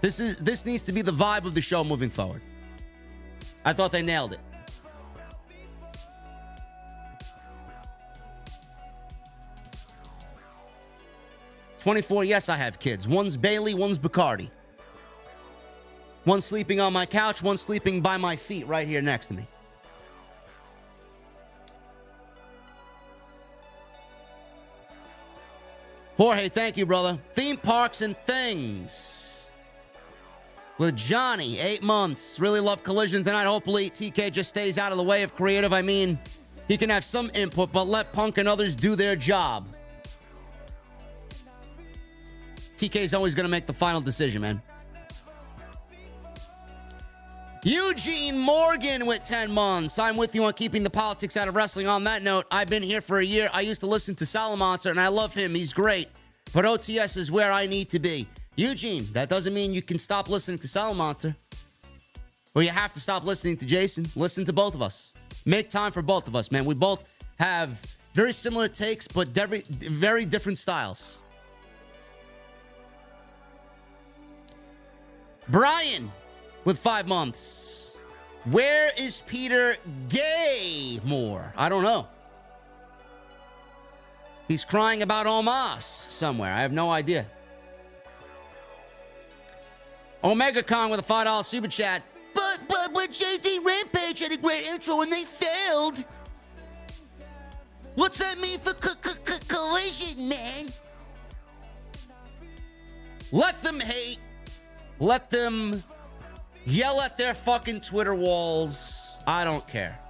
This needs to be the vibe of the show moving forward. I thought they nailed it. $24, yes, I have kids. One's Bailey, one's Bacardi. One sleeping on my couch, one sleeping by my feet right here next to me. Jorge, thank you, brother. Theme parks and things. With Johnny, 8 months. Really love Collision tonight. Hopefully, TK just stays out of the way of creative. I mean, he can have some input, but let Punk and others do their job. TK's always going to make the final decision, man. Eugene Morgan with 10 months. I'm with you on keeping the politics out of wrestling. On that note, I've been here for a year. I used to listen to Salamonster, and I love him. He's great. But OTS is where I need to be. Eugene, that doesn't mean you can stop listening to Salamonster. Or you have to stop listening to Jason. Listen to both of us. Make time for both of us, man. We both have very similar takes, but very different styles. Brian with 5 months. Where is Peter Gaymore? I don't know. He's crying about Omos somewhere. I have no idea. Omega Kong with a $5 super chat. But JD Rampage had a great intro and they failed. What's that mean for Collision, man? Let them hate. Let them yell at their fucking Twitter walls. I don't care.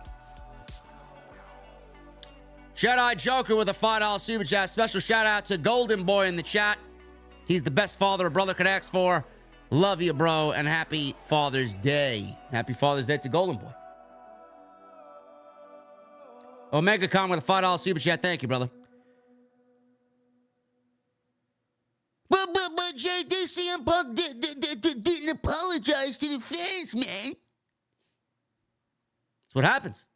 Jedi Joker with a $5 super chat. Special shout out to Golden Boy in the chat. He's the best father a brother could ask for. Love you, bro, and happy Father's Day. Happy Father's Day to Golden Boy. Omega Con with a $5 super chat. Thank you, brother. But JD CM Punk didn't apologize to the fans, man. That's what happens.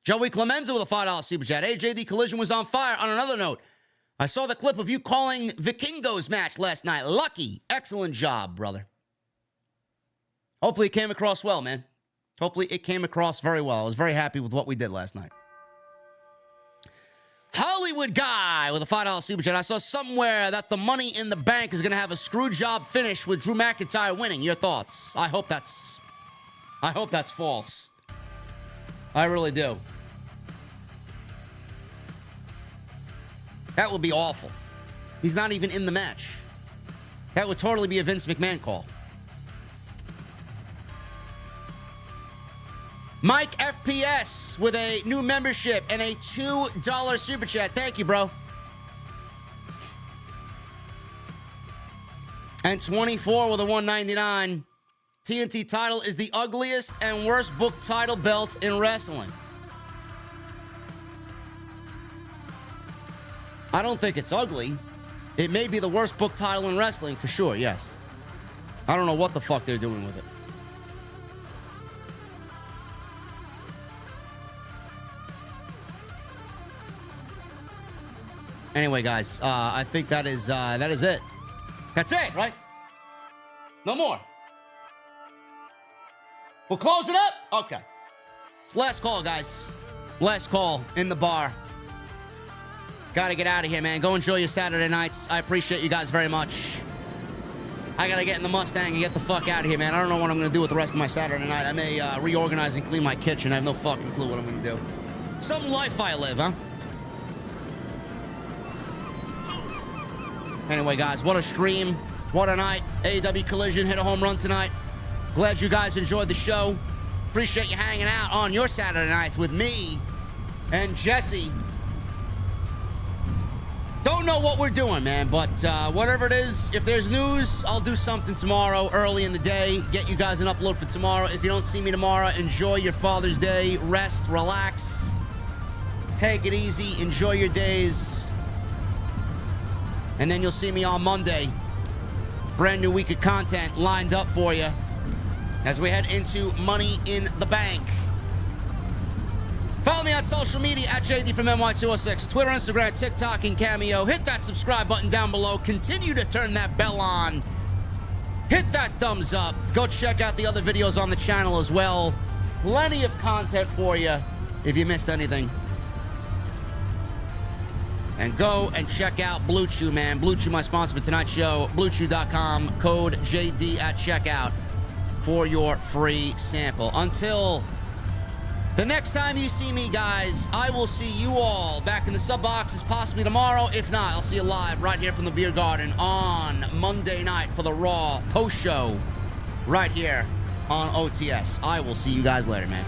Joey Clemenza with a $5 super chat. AEW Collision was on fire. On another note, I saw the clip of you calling Vikingos match last night. Lucky. Excellent job, brother. Hopefully it came across well, man. Hopefully it came across very well. I was very happy with what we did last night. Hollywood Guy with a $5 super chat. I saw somewhere that the Money in the Bank is going to have a screw job finish with Drew McIntyre winning. Your thoughts? I hope that's false. I really do. That would be awful. He's not even in the match. That would totally be a Vince McMahon call. Mike FPS with a new membership and a $2 super chat. Thank you, bro. And 24 with a 199. TNT title is the ugliest and worst booked title belt in wrestling. I don't think it's ugly. It may be the worst booked title in wrestling for sure, yes. I don't know what the fuck they're doing with it. Anyway, guys, I think that is it. That's it, right? No more. We'll close it up? Okay. Last call, guys. Last call in the bar. Gotta get out of here, man. Go enjoy your Saturday nights. I appreciate you guys very much. I gotta get in the Mustang and get the fuck out of here, man. I don't know what I'm gonna do with the rest of my Saturday night. I may reorganize and clean my kitchen. I have no fucking clue what I'm gonna do. Some life I live, huh? Anyway, guys, what a stream. What a night. AEW Collision hit a home run tonight. Glad you guys enjoyed the show. Appreciate you hanging out on your Saturday nights with me and Jesse. Don't know what we're doing, man, but whatever it is, if there's news, I'll do something tomorrow early in the day. Get you guys an upload for tomorrow. If you don't see me tomorrow, enjoy your Father's Day. Rest, relax. Take it easy. Enjoy your days. And then you'll see me on Monday. Brand new week of content lined up for you as we head into Money in the Bank. Follow me on social media at JDfromNY206, Twitter, Instagram, TikTok, and Cameo. Hit that subscribe button down below. Continue to turn that bell on. Hit that thumbs up. Go check out the other videos on the channel as well. Plenty of content for you if you missed anything. And go and check out Blue Chew, man. Blue Chew, my sponsor for tonight's show. BlueChew.com, code JD at checkout for your free sample. Until the next time you see me, guys, I will see you all back in the sub boxes possibly tomorrow. If not, I'll see you live right here from the Beer Garden on Monday night for the Raw post show right here on OTS. I will see you guys later, man.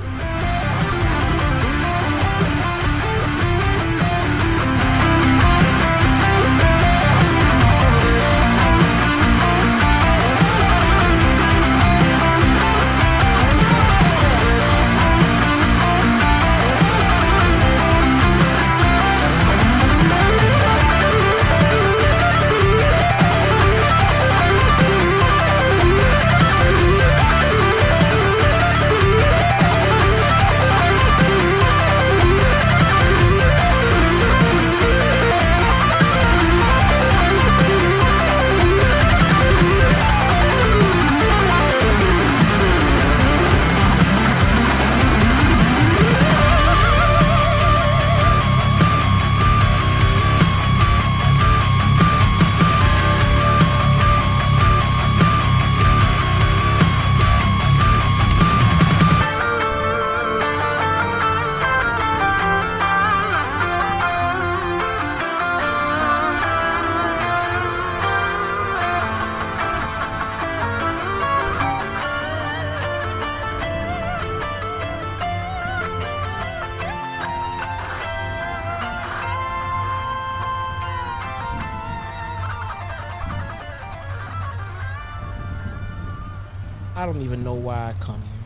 I don't even know why I come here.